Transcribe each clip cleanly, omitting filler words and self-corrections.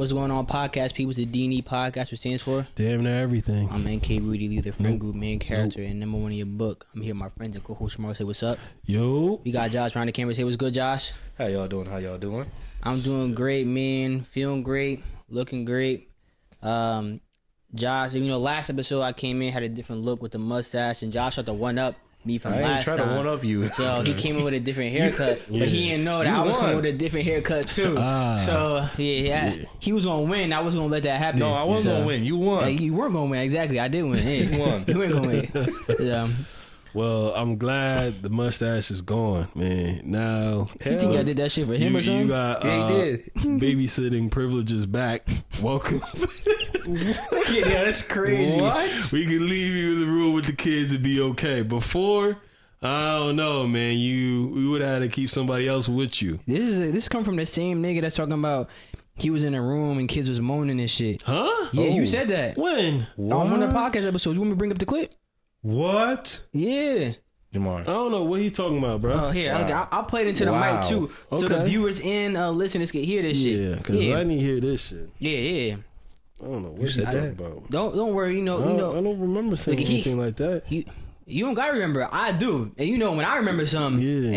What's going on, podcast people? It's the D&E podcast, which stands for Damn near everything. I'm NK Rudy Lee, the friend group, main character, and number one in your book. I'm here with my friends and co-host Shamar. Say what's up. Yo. We got Josh behind the camera. Say what's good, Josh. How y'all doing? I'm doing great, man. Feeling great. Looking great. Josh, last episode I came in, had a different look with the mustache, and Josh had to one-up me from last time. I ain't trying to one-up you. So he came in with a different haircut, but he didn't know that I was coming with a different haircut too. So he was gonna win. I was gonna let that happen. No, I wasn't gonna win. You won. You weren't gonna win. Exactly, I did win. Yeah. You won. You weren't gonna win. Yeah. Well, I'm glad the mustache is gone, man. Now, You think I did that shit for him or something? You got Yeah, he did. babysitting privileges back. Welcome. Yeah, that's crazy. What? We can leave you in the room with the kids and be okay. Before, I don't know, man. We would have had to keep somebody else with you. This come from the same nigga that's talking about he was in a room and kids was moaning and shit. Huh? Yeah, you said that. When? On one of the podcast episodes. You want me to bring up the clip? What? Yeah. Jamar. I don't know what he talking about, bro. Here, Wow. I'll play it into the mic too, so the Okay. viewers and listeners can hear this shit. Yeah, because I need to hear this shit. Yeah. I don't know what You he's said talking that? about. Don't worry. I don't remember saying Like, anything like that. You don't gotta remember. I do, and when I remember something, Yeah.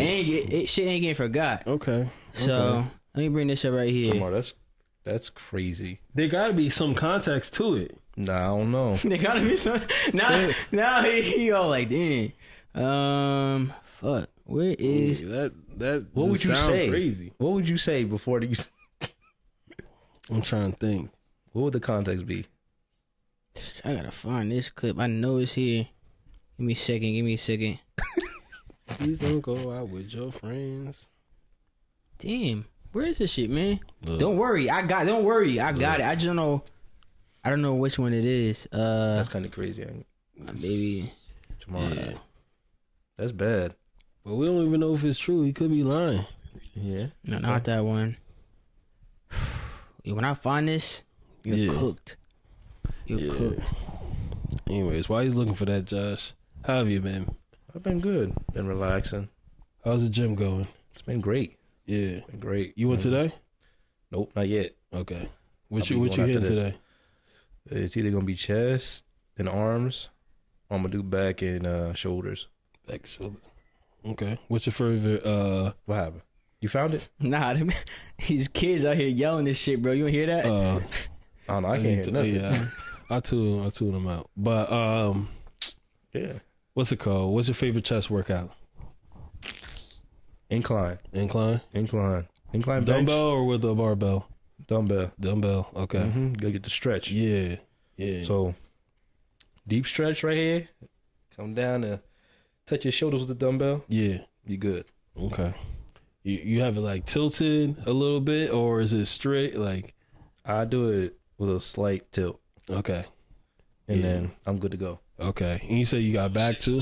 shit ain't getting forgot. Okay. So let me bring this up right here. Jamar, that's crazy. There got to be some context to it. Nah, I don't know. There gotta be some. Now he all like, damn. Fuck. Where is? That What would just you sound say? Crazy. What would you say before you? I'm trying to think. What would the context be? I gotta find this clip. I know it's here. Give me a second. Please don't go out with your friends. Damn. Where is this shit, man? Look. Don't worry. I got it. I just don't know. I don't know which one it is. That's kind of crazy. Maybe. Jamar, Yeah. that's bad. But we don't even know if it's true. He could be lying. Yeah. No, not that one. When I find this, you're cooked. You're cooked. Anyways, while he's looking for that, Josh, how have you been? I've been good. Been relaxing. How's the gym going? It's been great. Yeah. Been great. You went today? Nope, not yet. Okay. What I'll you be going after hitting this. today? It's either gonna be chest and arms. Or I'm gonna do back and shoulders. Back shoulders. Okay. What's your favorite? What happened? You found it? Nah, these kids out here yelling this shit, bro. You don't hear that? I don't know. I can't hear nothing. Yeah. I tune them out. But Yeah. what's it called? What's your favorite chest workout? Incline. Incline. Incline bench. Dumbbell or with a barbell? Dumbbell. Okay. Gotta get the stretch. Yeah. So, deep stretch right here. Come down to touch your shoulders with the dumbbell. Yeah. You good. Okay. You have it like tilted a little bit, or is it straight? Like, I do it with a slight tilt. okay. And then I'm good to go. Okay. And you say you got back too?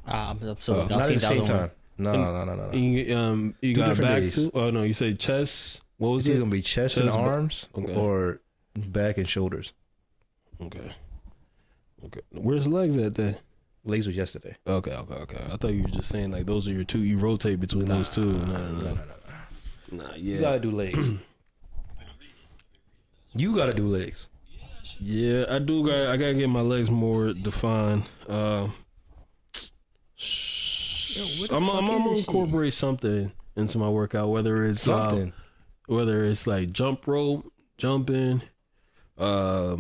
So Not at the same time. No. You Two got different back days. too? Oh no, you say chest. What was It's either it? gonna be chest and Chest, arms okay. or back and shoulders. Okay. Where's legs at then? Legs was yesterday. Okay. I thought you were just saying like those are your two. You rotate between those two. No. Nah, yeah. You gotta do legs. You gotta do legs. Yeah, I do. I gotta get my legs more defined. I'm gonna incorporate something into my workout, whether it's Something. whether it's like jump rope, jumping, calf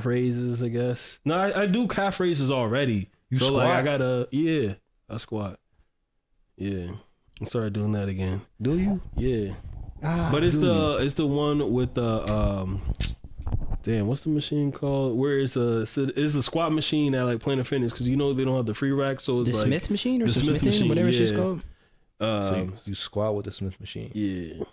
raises. I guess. No, I do calf raises already. You so squat? like I gotta. Yeah, I squat. Yeah, I started doing that again. Do you? Yeah. But it's the one with the damn, what's the machine called? Where it's the squat machine at like Planet Fitness, because they don't have the free rack, so it's the like Smith machine or the Smith Smith machine, whatever it's yeah. called. So you squat with the Smith machine.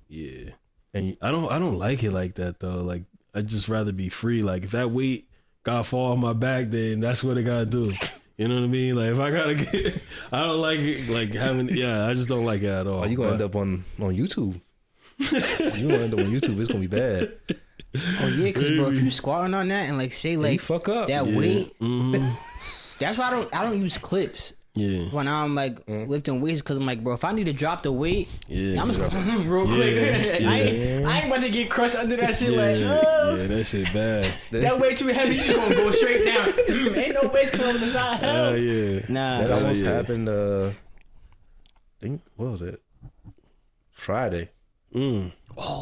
Yeah. And I don't like it like that though. Like I just rather be free. Like if that weight gotta fall on my back, then that's what it gotta do. You know what I mean? Like if I gotta get, I don't like it. Like having, I just don't like it at all. are you gonna end up on YouTube? You gonna end up on YouTube? It's gonna be bad. Oh yeah, because bro, if you squatting on that and like say You like fuck up. that weight, Mm-hmm. that's why I don't use clips. Yeah. when I'm like lifting weights, because I'm like, bro, if I need to drop the weight, I'm just going real quick. Yeah. I ain't about to get crushed under that shit. Yeah, Like, that shit bad. that weight too heavy. You just gonna go straight down. Ain't no weights coming to not help. Yeah. Nah, That almost yeah. happened. I think what was it? Friday Mm.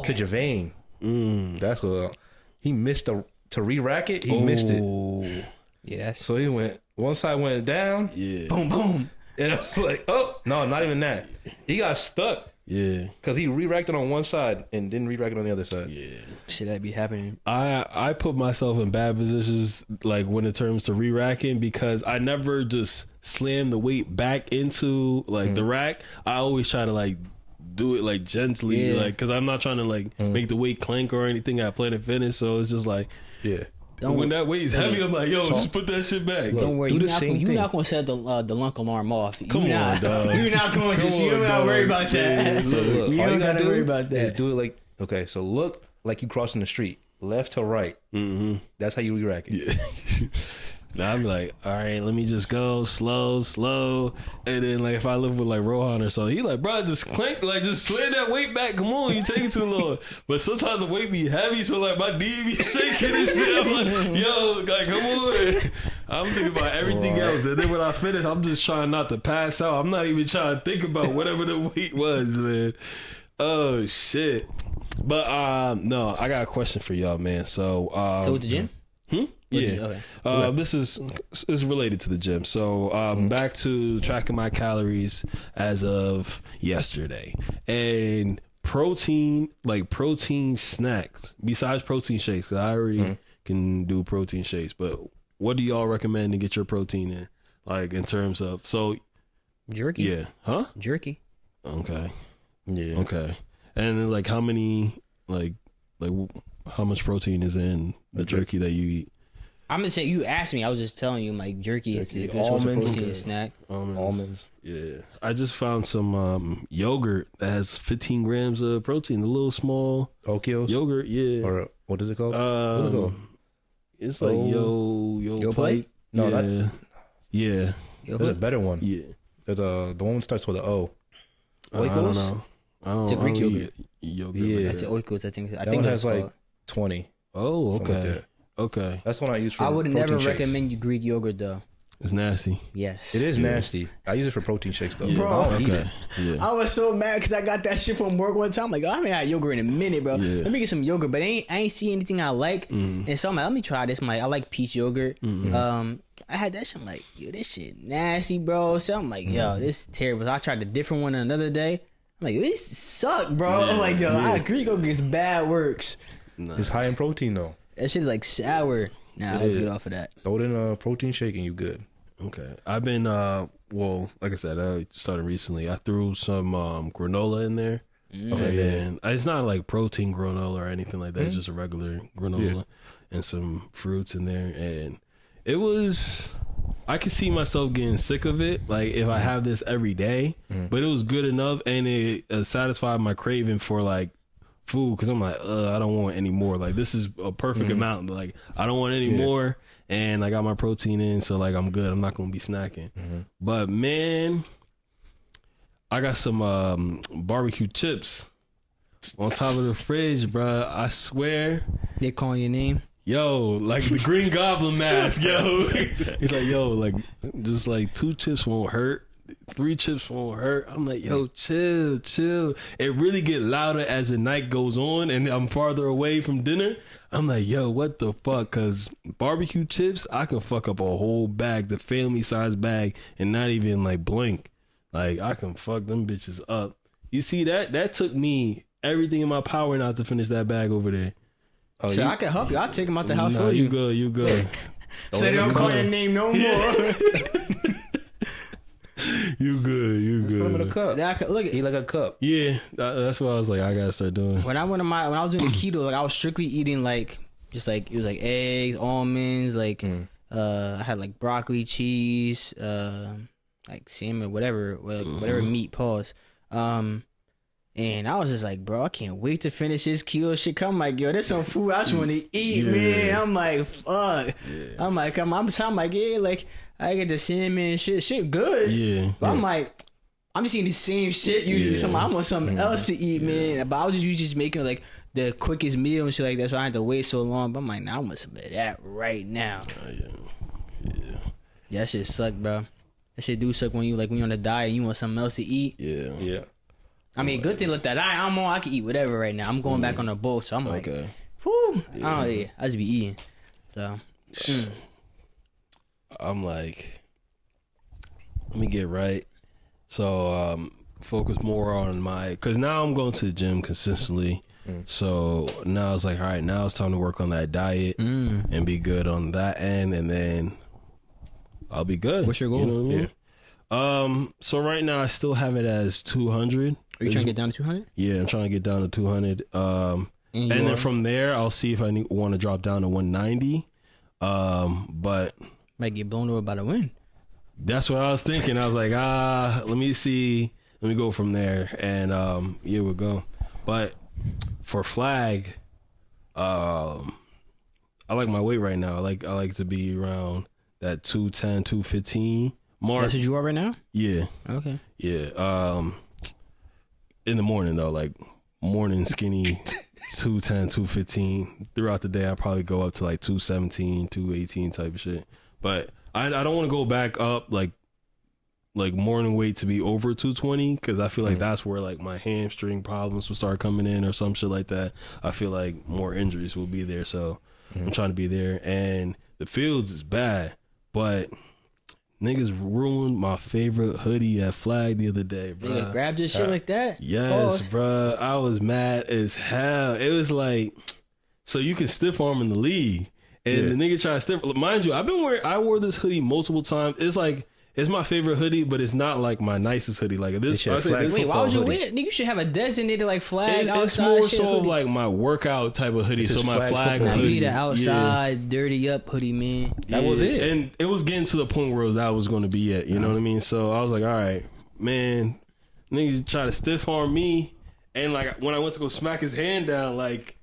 to Javane. Mm. That's what he missed to re-rack it. He missed it, it. yeah, that's so he went. One side went down, Yeah. boom, boom. and I was like, "Oh no, not even that." He got stuck Yeah. because he re-racked it on one side and didn't re-rack it on the other side. Yeah. Shit, that be happening. I put myself in bad positions like when it comes to re-racking because I never just slam the weight back into like the rack. I always try to like do it like gently, Yeah. like because I'm not trying to like make the weight clink or anything at Planet Fitness. So it's just like Yeah, when that weight is heavy, I'm like, yo, just put that shit back. Don't worry, do you're the not, same gonna, you thing. not gonna set the lunk alarm off. Come you're on, not, dog. You're not going to. Come So you on, don't gotta dog. worry about that. So look, you all don't you gotta gotta worry do about is that. do it like okay. So look like you crossing the street, left to right. Mm-hmm. That's how you re-rack it. Yeah. Now I'm like, all right, let me just go slow, and then like if I live with like Rohan or something, he like, bro, just clank, like just slam that weight back. Come on, you taking too long. But sometimes the weight be heavy, so like my knee be shaking and shit. I'm like, yo, like come on. I'm thinking about everything else, and then when I finish, I'm just trying not to pass out. I'm not even trying to think about whatever the weight was, man. Oh shit. But no, I got a question for y'all, man. So So with the gym? yeah. Okay. This is related to the gym. So back to tracking my calories as of yesterday. And protein snacks, besides protein shakes, 'cause I already can do protein shakes, but what do y'all recommend to get your protein in? Like in terms of, so Jerky. yeah. Huh? Jerky. Okay. Yeah. Okay. And then like how many, like how much protein is in the jerky that you eat? I'm gonna say you asked me. I was just telling you, like jerky is a good source of almonds, protein okay. snack. Almonds. Yeah, I just found some yogurt that has 15 grams of protein. The little small Okios. yogurt, yeah. Or what is it called? What's it called? It's like Yo Plate? No, yeah, not- yeah, There's a better one. yeah. There's the one that starts with an O. I don't Oikos? know. I don't. It's a Greek I don't yogurt. eat yogurt. Yeah. like That's that. the Oikos. I think. I That think one that's has like called. 20. Oh, Something like okay, that. okay. That's the one I use for I would protein never shakes. recommend you Greek yogurt though. It's nasty. Yes, It is Yeah. nasty. I use it for protein shakes though. Yeah. Bro. I don't eat Okay. it. Yeah. I was so mad because I got that shit from work one time. Like, oh, I haven't had yogurt in a minute, bro. Yeah. Let me get some yogurt, but I ain't see anything I like, Mm. and so I'm like, let me try this. I like peach yogurt. Mm-hmm. I had that shit. I'm like, yo, this shit nasty, bro. So I'm like, yo, this is terrible. So I tried a different one another day. I'm like, this suck, bro. I'm like, yo, Greek yogurt is bad works. It's high in protein though. That shit's like sour. Nah, let's is. get off of that. Throw it in a protein shake and you good. Okay. I've been well, like I said, I started recently. I threw some granola in there. Okay, And it's not like protein granola or anything like that. It's just a regular granola and some fruits in there. And it was, I could see myself getting sick of it, like if I have this every day. But it was good enough, and it satisfied my craving for like food, because I'm like, I don't want any more. Like this is a perfect amount. Like I don't want any more, and I got my protein in, so like I'm good. I'm not gonna be snacking. But man, I got some barbecue chips on top of the fridge, bruh. I swear. They calling your name? Yo, like the Green Goblin mask, yo. He's like, yo, like just like 2 chips won't hurt. 3 chips won't hurt. I'm like, yo, chill. It really get louder as the night goes on and I'm farther away from dinner. I'm like, yo, what the fuck? Cause barbecue chips, I can fuck up a whole bag, the family size bag, and not even like blink. Like I can fuck them bitches up. You see that? That took me everything in my power not to finish that bag over there. Oh, So I can help you. I'll take them out the house Nah, for you. you good. Say they don't call your name no more. You good. Put them in a cup. Yeah, look, Eat like a cup. Yeah, that's what I was like, I gotta start doing. when I was doing the keto, like I was strictly eating like just like it was like eggs, almonds, like I had like broccoli, cheese, like salmon, whatever meat. Pause. And I was just like, bro, I can't wait to finish this keto shit. I'm like, yo, there's some food I just want to eat, man. I'm like, fuck. I'm like, I'm like, yeah, like I get the salmon shit good. Yeah, But I'm yeah. like, I'm just eating the same shit usually. Yeah. So I want something else to eat, man. But I was just making like the quickest meal and shit like that, so I had to wait so long. But I'm like, nah, I want some of that right now. Yeah. Yeah, that shit suck, bro. That shit do suck when you on a diet and you want something else to eat. Yeah. I mean, good thing look that I'm on. I can eat whatever right now. I'm going back on the boat, so I'm like, Okay. whew. I just be eating. So I'm like, let me get right. So focus more on because now I'm going to the gym consistently. So now it's like, all right, now it's time to work on that diet and be good on that end, and then I'll be good. What's your goal? You know what I mean? So right now I still have it as 200. Are you trying to get down to 200? Yeah, I'm trying to get down to 200. And then from there, I'll see if I want to drop down to 190. But Might get blown over by the wind. that's what I was thinking. I was like, let me see. Let me go from there. And yeah, we'll go. But for flag, I like my weight right now. I like to be around that 210, 215 mark. That's what you are right now? Yeah. Okay. Yeah. In the morning though, like morning skinny 210, 215. Throughout the day I probably go up to like 217, 218 type of shit. But I don't want to go back up like morning weight to be over 220 because I feel like that's where like my hamstring problems will start coming in or some shit like that. I feel like more injuries will be there, so I'm trying to be there. And the fields is bad, but niggas ruined my favorite hoodie at Flag the other day, bro. Nigga grabbed your shit like that? Yes, bro. I was mad as hell. It was like, so you can stiff arm in the league, and the nigga try to stiff. Mind you, I wore this hoodie multiple times. It's like, it's my favorite hoodie, but it's not like my nicest hoodie. Like this. It's your Wait, why would you hoodie. wear it? Nigga, you should have a designated like flag It's outside. more shit so of hoodie. like my workout type of hoodie. It's So his my flag flag football Nah, you hoodie. need an Yeah. outside dirty up hoodie, man. That was it. And it was getting to the point where that was going to be it. You know what I mean? So I was like, all right, man, niggas try to stiff arm me. And like when I went to go smack his hand down, like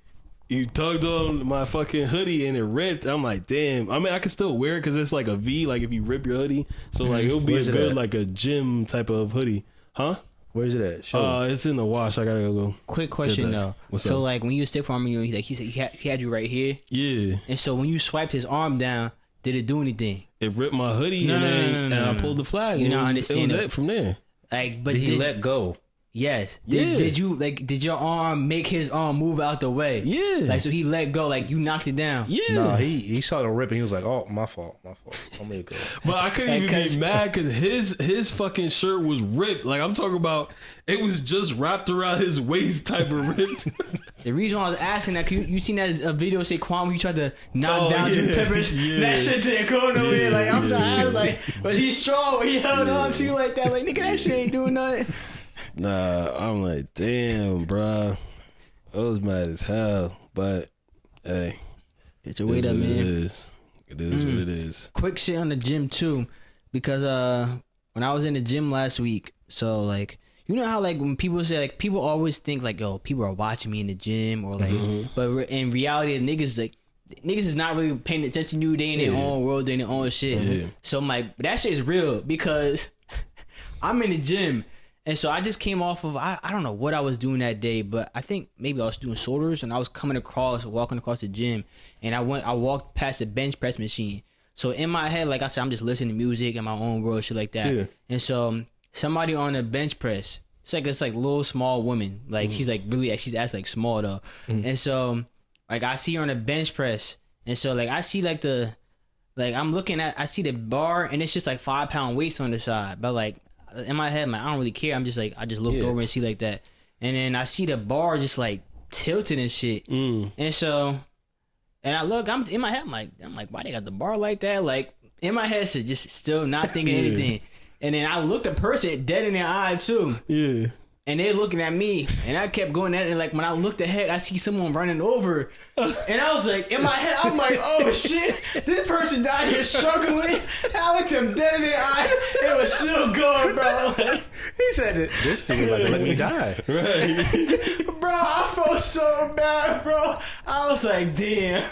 you tugged on my fucking hoodie and it ripped. I'm like, damn. I mean, I can still wear it because it's like a V, like if you rip your hoodie. So like it'll be Where's a it good at? like a gym type of hoodie. Huh? Where's it at? Show me. It's in the wash. I gotta go. Quick question that. though. What's so up? like when you stiff arming you, like he said he had you right here, Yeah. and so when you swiped his arm down, did it do anything? It ripped my hoodie No, and no, then no, no, and no, I no. pulled the flag. You're and not it was understanding. it from there. Like, but Did he let go? Yes. Yeah. Did you did your arm make his arm move out the way? Yeah. Like so he let go, like you knocked it down. Yeah. No, he saw the rip and he was like, "Oh, my fault. I'm gonna go." But I couldn't even Because- be mad because his fucking shirt was ripped. Like I'm talking about, it was just wrapped around his waist type of ripped. The reason why I was asking that, cause you seen that video say Kwame, when he tried to knock Oh, down Jimmy yeah. Peppers. Yeah. That shit didn't go nowhere. Like I'm trying, I was like, was he strong when he held on to you like that? Like nigga, that shit ain't doing nothing. Nah, I'm like, damn, bruh. I was mad as hell. But hey, Get your weight it up, is what man. it is. It is what it is. Quick shit on the gym too, because when I was in the gym last week, so like you know how like when people say like people always think like yo people are watching me in the gym or like but in reality niggas is not really paying attention to you. They in their own world, they in their own shit. Yeah. So I'm like, but that shit is real because I'm in the gym. And so I just came off of, I don't know what I was doing that day, but I think maybe I was doing shoulders and I was walking across the gym and I walked past the bench press machine. So in my head, like I said, I'm just listening to music in my own world, shit like that. Yeah. And so somebody on the bench press, it's like little small woman. Like she's like really, she's actually like small though. And so like I see her on the bench press. And so like I see like I see the bar and it's just like 5 pound weights on the side. But like, in my head, I don't really care. I'm just like, I just looked over and see like that. And then I see the bar just like tilted and shit. And so, and I look, I'm in my head, I'm like, why they got the bar like that? Like, in my head, shit, just still not thinking anything. And then I looked the person dead in their eye too. Yeah. And they're looking at me, and I kept going at it. Like when I looked ahead, I see someone running over, and I was like, in my head, I'm like, oh shit, this person down here struggling. I looked them dead in their eye. It was still going, bro. Like, He said, "This thing is like let me die." bro, I felt so bad, bro. I was like, damn.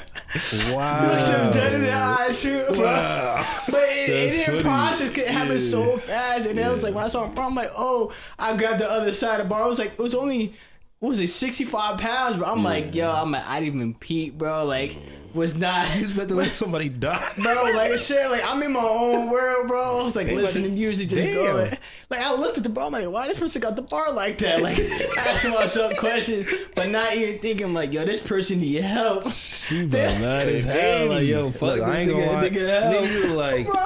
Wow. Looked him dead in the eye too, bro. Wow. But it That's didn't funny. process. It happened so fast, and then I was like, when I saw him, I'm like, oh, I grabbed the other side of the bar. I was like, it was only, what was it, 65 pounds, bro. I'm like, yo, I didn't even peep, bro. Like, was not. Let somebody die. Bro, like I said, like I'm in my own world, bro. I was like listening to music, just Damn. going. Like I looked at the bar, I'm like, why this person got the bar like that? Like asking myself questions, but not even thinking like, yo, this person need help. She been mad as hell. Like, yo, fuck Look, this I ain't gonna lie. nigga help. Nigga, like, Bro,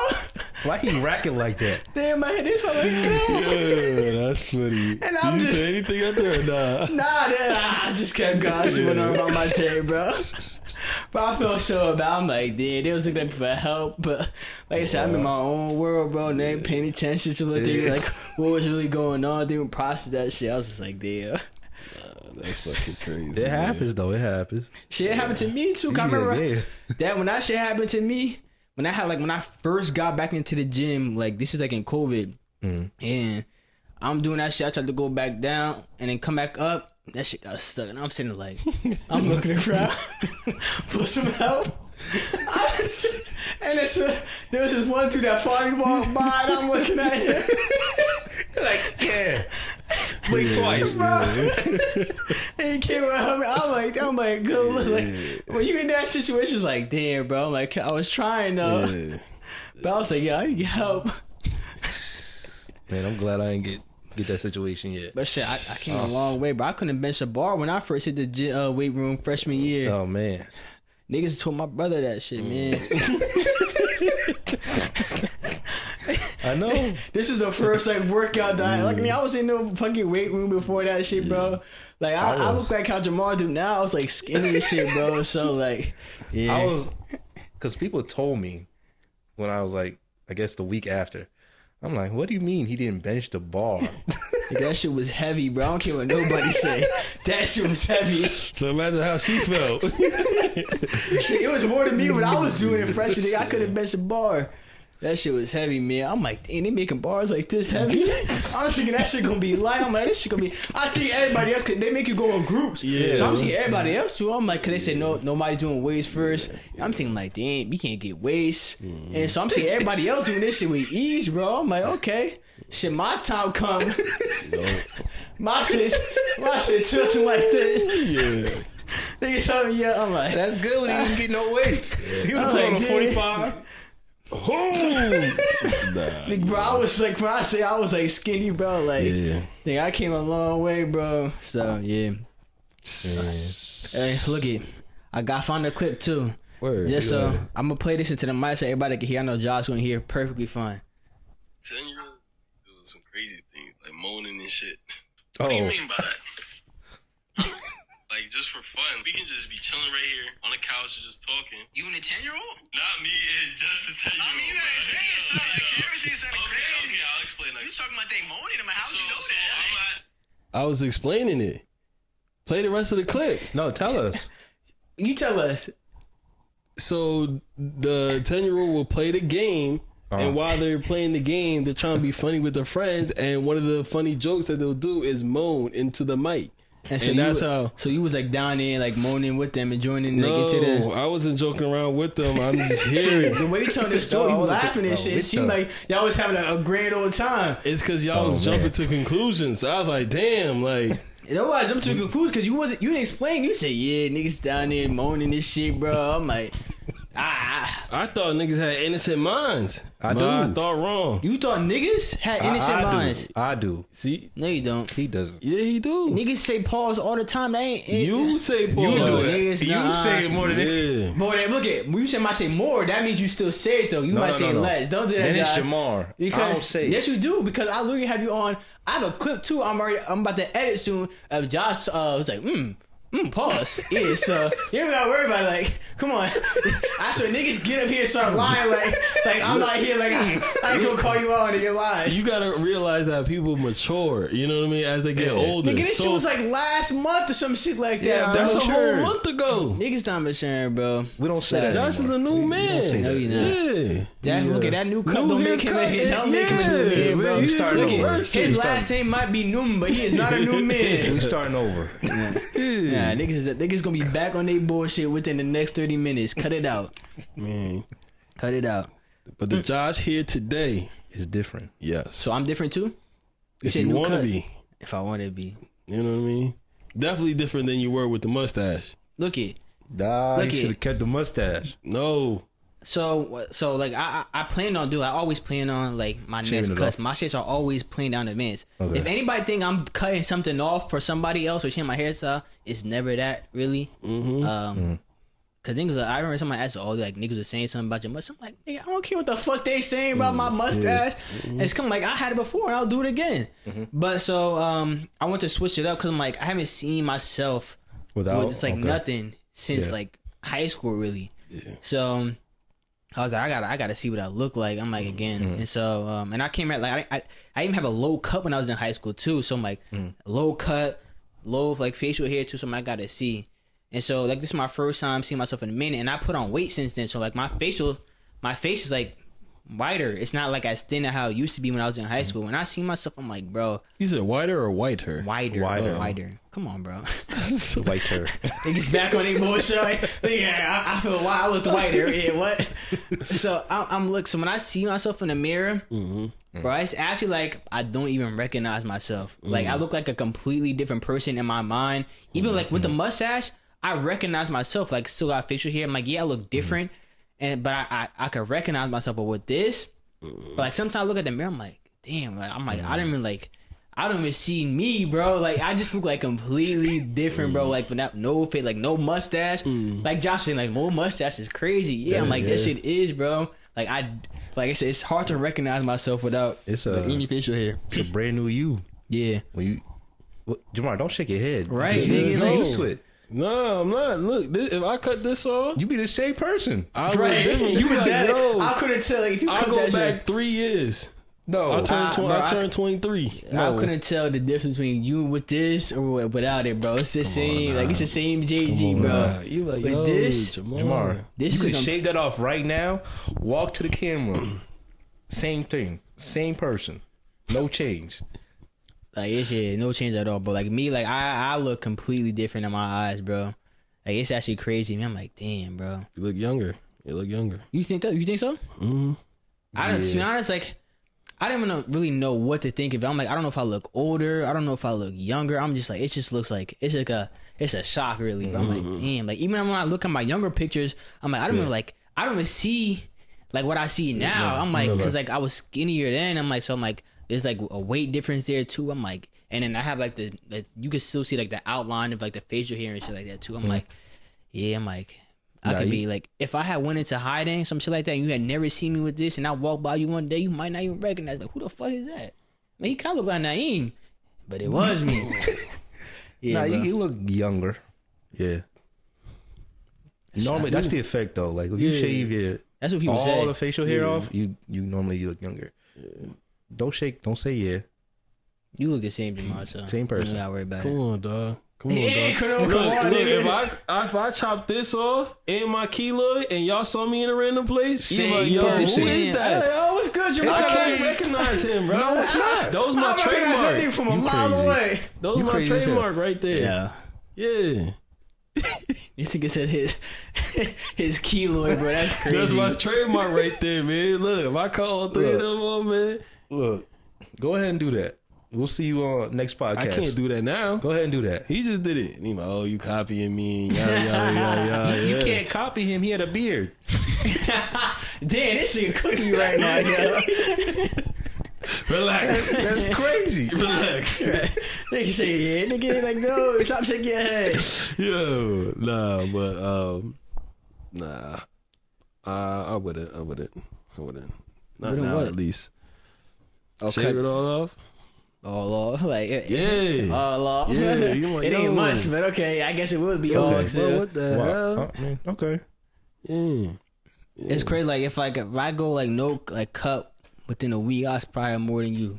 why he racking like that? damn, my head is like, yo. Yeah, that's funny. And I'm Did you just- say anything out there or nah? Nah, then I just kept gossiping about my day, bro. But I felt so bad. I'm like, dude, they was looking at me for help, but like I said, I'm in my own world, bro. And they ain't paying attention to what they like, what was really going on. They didn't process that shit. I was just like, damn. That's fucking crazy. It man. happens though. It happens. Shit happened to me too. 'Cause I remember Yeah. that when that shit happened to me, when I first got back into the gym, like this is like in COVID, and I'm doing that shit. I tried to go back down and then come back up. That shit got stuck, and I'm sitting there like, I'm looking around for some help. And there was this one dude that finally walked by, and I'm looking at him. Like, yeah. Blink twice. Bro. And he came around me. I'm like, good look. Like, when you in that situation, it's like, damn, bro. I'm like, I was trying though, Yeah. but I was like, yeah, I need help. Man, I'm glad I ain't get that situation yet. But shit, I came a long way, but I couldn't bench a bar when I first hit the weight room freshman year. Oh man. Niggas told my brother that shit, man. I know. This is the first like workout that like I was in the fucking weight room before that shit, bro. Like I look like how Jamal do now. I was like skinny as shit, bro. So like, yeah, I was, because people told me when I was like, I guess the week after. I'm like, what do you mean he didn't bench the bar? that shit was heavy, bro. I don't care what nobody say. That shit was heavy. So imagine how she felt. Shit, it was more than me when I was doing it freshman year. I couldn't bench a bar. That shit was heavy, man. I'm like, damn, they making bars like this heavy. I'm thinking that shit gonna be light. I'm like, this shit gonna be. I see everybody else, cause they make you go in groups. Yeah. So I'm seeing everybody else too. I'm like, cause they said nobody's doing weights first. I'm thinking like, damn, we can't get weights. And so I'm seeing everybody else doing this shit with ease, bro. I'm like, okay, shit, my time come. my shit tilting like this. Yeah. Niggas tell me, yeah. I'm like, That's good when he didn't get no weights. He was I'm playing like, on a 45. like, bro, I was like, when I say I was like skinny, bro, like, Yeah. think I came a long way, bro. So yeah. Hey, look it. Found a clip too. Word. Just so I'm gonna play this into the mic so everybody can hear. I know Josh gonna hear perfectly fine. 10-year-old doing some crazy things, like moaning and shit. Oh, What do you mean by that? Like, just for fun. We can just be chilling right here on the couch and just talking. You and a 10-year-old? Not me and just the 10-year-old. I mean, you had great. So, like, everything sounded Okay, crazy. I'll explain You next. talking about they moaning? I'm like, how would you know So that? I'm I was explaining it. Play the rest of the clip. no, tell us. You tell us. So the 10-year-old will play the game, and while they're playing the game, they're trying to be funny with their friends. And one of the funny jokes that they'll do is moan into the mic. And And that's how. So you was like down there, like moaning with them and joining, like No, into the. I wasn't joking around with them. I'm just hearing. The way you told the story, you No, laughing and no, shit. It with seemed them. like y'all was having a grand old time. It's because y'all was jumping to conclusions. So I was like, damn, like. And otherwise, I'm to a conclusion because you didn't explain. You said, yeah, niggas down there moaning this shit, bro. I'm like, I thought niggas had innocent minds. I But do. I thought wrong. you thought niggas had innocent minds. I do. See? No, you don't. He doesn't. Yeah, he do. Niggas say pause all the time. They ain't. You say pause. You do Niggas, it. nah. You say it more than it. Yeah. Boy, then look at when you say might say more. That means you still say it though. You might say less. Don't do that. Then it's Josh. Jamar. Because I don't say yes, it. you do. Because I literally have you on. I have a clip too. I'm about to edit soon. Of Josh was like, Pause. Yeah, so you ain't gotta worry about it, like, come on. I saw niggas get up here and start lying like I'm not here, like I ain't gonna call you out on your lies. You gotta realize that people mature. You know what I mean? As they get older. Nigga, this shit was like last month or some shit like that. Yeah, bro. that's a matured. whole month ago. Niggas not maturing, bro. We don't say that. Josh is anymore. a new We don't man. say No, that. you not. Yeah. That, look at that new cut. New Don't make him haircut, don't make him a new man, bro. man, you starting Look over. at his last name might be Noom, but he is not a new man. We starting over. Nah, niggas gonna be back on their bullshit within the next 30 minutes. Cut it out. Man. Cut it out. But the Josh here today, It's different. yes. So I'm different too? if said you new want to cut. be, If I want to be. you know what I mean? Definitely different than you were with the mustache. Look it. Nah, Look you it. should have kept the mustache. No. So like I plan on I always plan on like my Shaving next it cuts. off? My shits are always planned down in advance. Okay. If anybody think I'm cutting something off for somebody else or changing my hairstyle, it's never that really. Cause niggas, I remember somebody asked, "Oh, like niggas was saying something about your mustache." I'm like, nigga, I don't care what the fuck they saying about my mustache. It's come like I had it before and I'll do it again. But so I want to switch it up because I'm like I haven't seen myself Without with just like okay. nothing since Yeah. like high school really. So I was like, I gotta see what I look like. I'm like again, and so and I came at like I even have a low cut when I was in high school too. So I'm like low cut, low like facial hair too. So I gotta see, and so like this is my first time seeing myself in a minute, and I put on weight since then. So like my face is like wider. It's not like as thin as how it used to be when I was in high school. When I see myself, I'm like, bro, You said whiter or whiter? wider. Wider. Come on, bro. White hair. Niggas back on their bullshit. Like, yeah, I feel wild. I look whiter. Yeah, what? So I'm look. So when I see myself in the mirror, bro, it's actually like I don't even recognize myself. Like I look like a completely different person in my mind. Even like with the mustache, I recognize myself. Like still got facial hair. I'm like, yeah, I look different, but I can recognize myself. But with this, but like sometimes I look at the mirror, I'm like, damn. Like I'm like I don't even see me, bro. Like I just look like completely different, bro. Like without no face, like no mustache. Like Josh saying, like no mustache is crazy. Yeah, I'm like that shit is, bro. Like I said, it's hard to recognize myself without It's any facial hair. It's a brand new you. Yeah, When you, Jamar, don't shake your head. Right, Just nigga, get like- used to it. No, I'm not. Look, if I cut this off, You be the same person. I look right. different. You be was like, that. yo, I couldn't tell. Like if you I'll cut go that back shit, 3 years. No, I turned bro, I turned 23. I couldn't tell the difference between you with this or without it, bro. It's the same. Like it's the same JG, bro. You like, But yo, this- Jamar, This you is could gonna- shave that off right now. Walk to the camera. Same thing. Same person. No change. Like it's no change at all. But like me, like I look completely different in my eyes, bro. Like it's actually crazy. Man, I'm like, damn, bro. You look younger. You look younger. You think that? You think so? I don't. To be honest, like I don't even really know what to think of it. I'm like, I don't know if I look older. I don't know if I look younger. I'm just like, it just looks like it's like it's a shock, really. Bro. I'm like, damn. Like even when I look at my younger pictures, I'm like, I don't even see like what I see now. I'm like, because like I was skinnier then. I'm like, so I'm like, there's like a weight difference there too. I'm like, and then I have like the you can still see like the outline of like the facial hair and shit like that too. I'm like, yeah, I'm like. I could be like, if I had went into hiding, some shit like that, and you had never seen me with this, and I walked by you one day, you might not even recognize, like, who the fuck is that? Man, he kind of look like Naeem, but it was me. Yeah, Nah, bro. you look younger. Yeah. Normally, that's the effect though. Like if you shave your That's what people all say. the facial hair off, you normally you look younger. Don't say yeah. You look the same, Jamar. So Same person. You gotta worry about Come it. on, dog. Come on, Yeah, dog. come on, Look, nigga. if I chop this off and my keloid and y'all saw me in a random place, you Same like, yo, person. who is that? Hey, oh, what's good, Jamar? I can't recognize him, bro. No, it's not. Those my I recognize that nigga trademark. from a You mile crazy. away. Those You my crazy as hell. trademark right there. Yeah. Yeah. This nigga said his keloid, bro. That's crazy. That's my trademark right there, man. Look, if I cut all three of them off, man, Look, go ahead and do that. We'll see you on next podcast. I can't do that now. Go ahead and do that. He just did it. And he like, oh, you copying me. Yada, yada, yada, yada. You Yeah. can't copy him. He had a beard. Damn, this nigga cooking you right now, yo. Relax. That's crazy. Relax. Nigga shake your head. Nigga like, no, stop shaking your head. Yo, nah, but nah. I wouldn't. Not Wouldn't now, what? at least. Okay. Shave it all off. all off. Like, Yeah. all off. Yeah, you want- It ain't yo. much, but okay. I guess it would be all. Okay, bro, what the hell? Wow. I mean, okay. Yeah. It's crazy. Like if I go like no like cut within a week, I was probably more than you.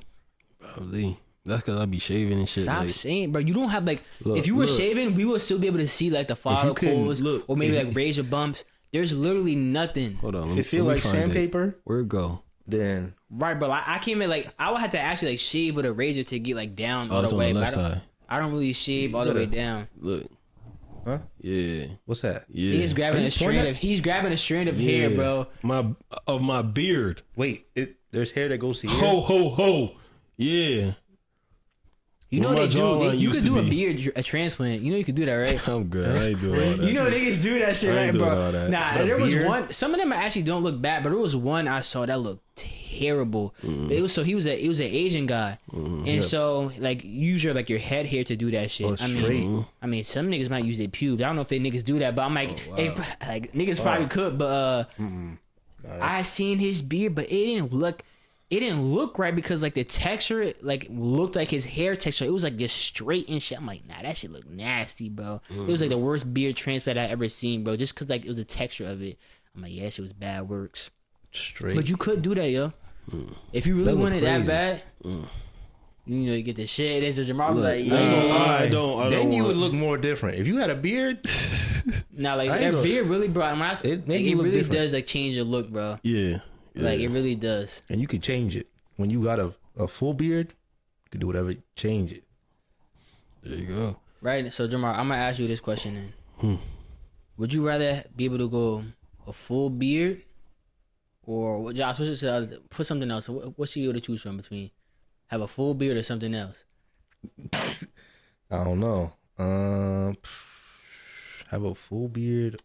Probably. That's because I be shaving and shit. Stop like, saying, bro. You don't have like. Look, if you were look. shaving, we would still be able to see like the you follicles, can- or maybe like razor bumps. There's literally nothing. hold on. If it feel like sandpaper, Where it go? then Right, bro. I can't even like. I would have to actually like shave with a razor to get like down Oh, all it's the on way. the but left side. I don't really shave all the way down. Look. Huh? Yeah. what's that? Yeah. He's grabbing Are a you strand pointing of. He's grabbing a strand of hair, Yeah. bro. My beard. Wait, there's hair that goes to here. Ho ho ho. Yeah. You know Where what my they do? jawline You used could to do a be. beard a transplant. You know you could do that, right? I'm good. I ain't doing all that. You know niggas do that shit, I right, ain't doing bro? all that. Nah, The there was beard? one. Some of them actually don't look bad, but there was one I saw that looked terrible. It was he was an Asian guy, and so like use your like your head hair to do that shit. Oh, straight. I mean, some niggas might use their pubes. I don't know if they niggas do that, but I'm like, hey, like niggas probably could, but I seen his beard, but it didn't look right because like the texture like looked like his hair texture. It was like just straight and shit. I'm like, nah, that shit look nasty, bro. It was like the worst beard transplant I ever seen, bro. Just cause like it was the texture of it. I'm like, yeah, that shit was bad works. Straight. But you could do that, yo. If you really That look wanted that crazy. bad, you know, you get the shit into Jamal. Like, I ain't yeah. gonna lie. I don't then you want- would look more different. If you had a beard, Nah, like I ain't that gonna- beard really, bro. When It it make you look really different. does like change your look, bro. Yeah. Like it really does. and you could change it. When you got a full beard, you could do whatever, change it. There you go. Right. So Jamal, I'm gonna ask you this question then. Would you rather be able to go a full beard, or Josh? Put something else. What's you able to choose from between have a full beard or something else? I don't know. Have a full beard.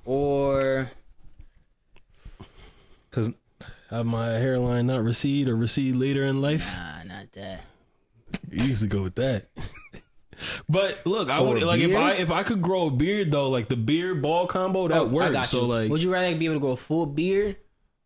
Or Cause Have my hairline not recede or recede later in life? nah, not that. You usually go with that. But look, I Or would a like beard? if I could grow a beard though, like the beard ball combo that I works. got So you. like, would you rather be able to go a full beard,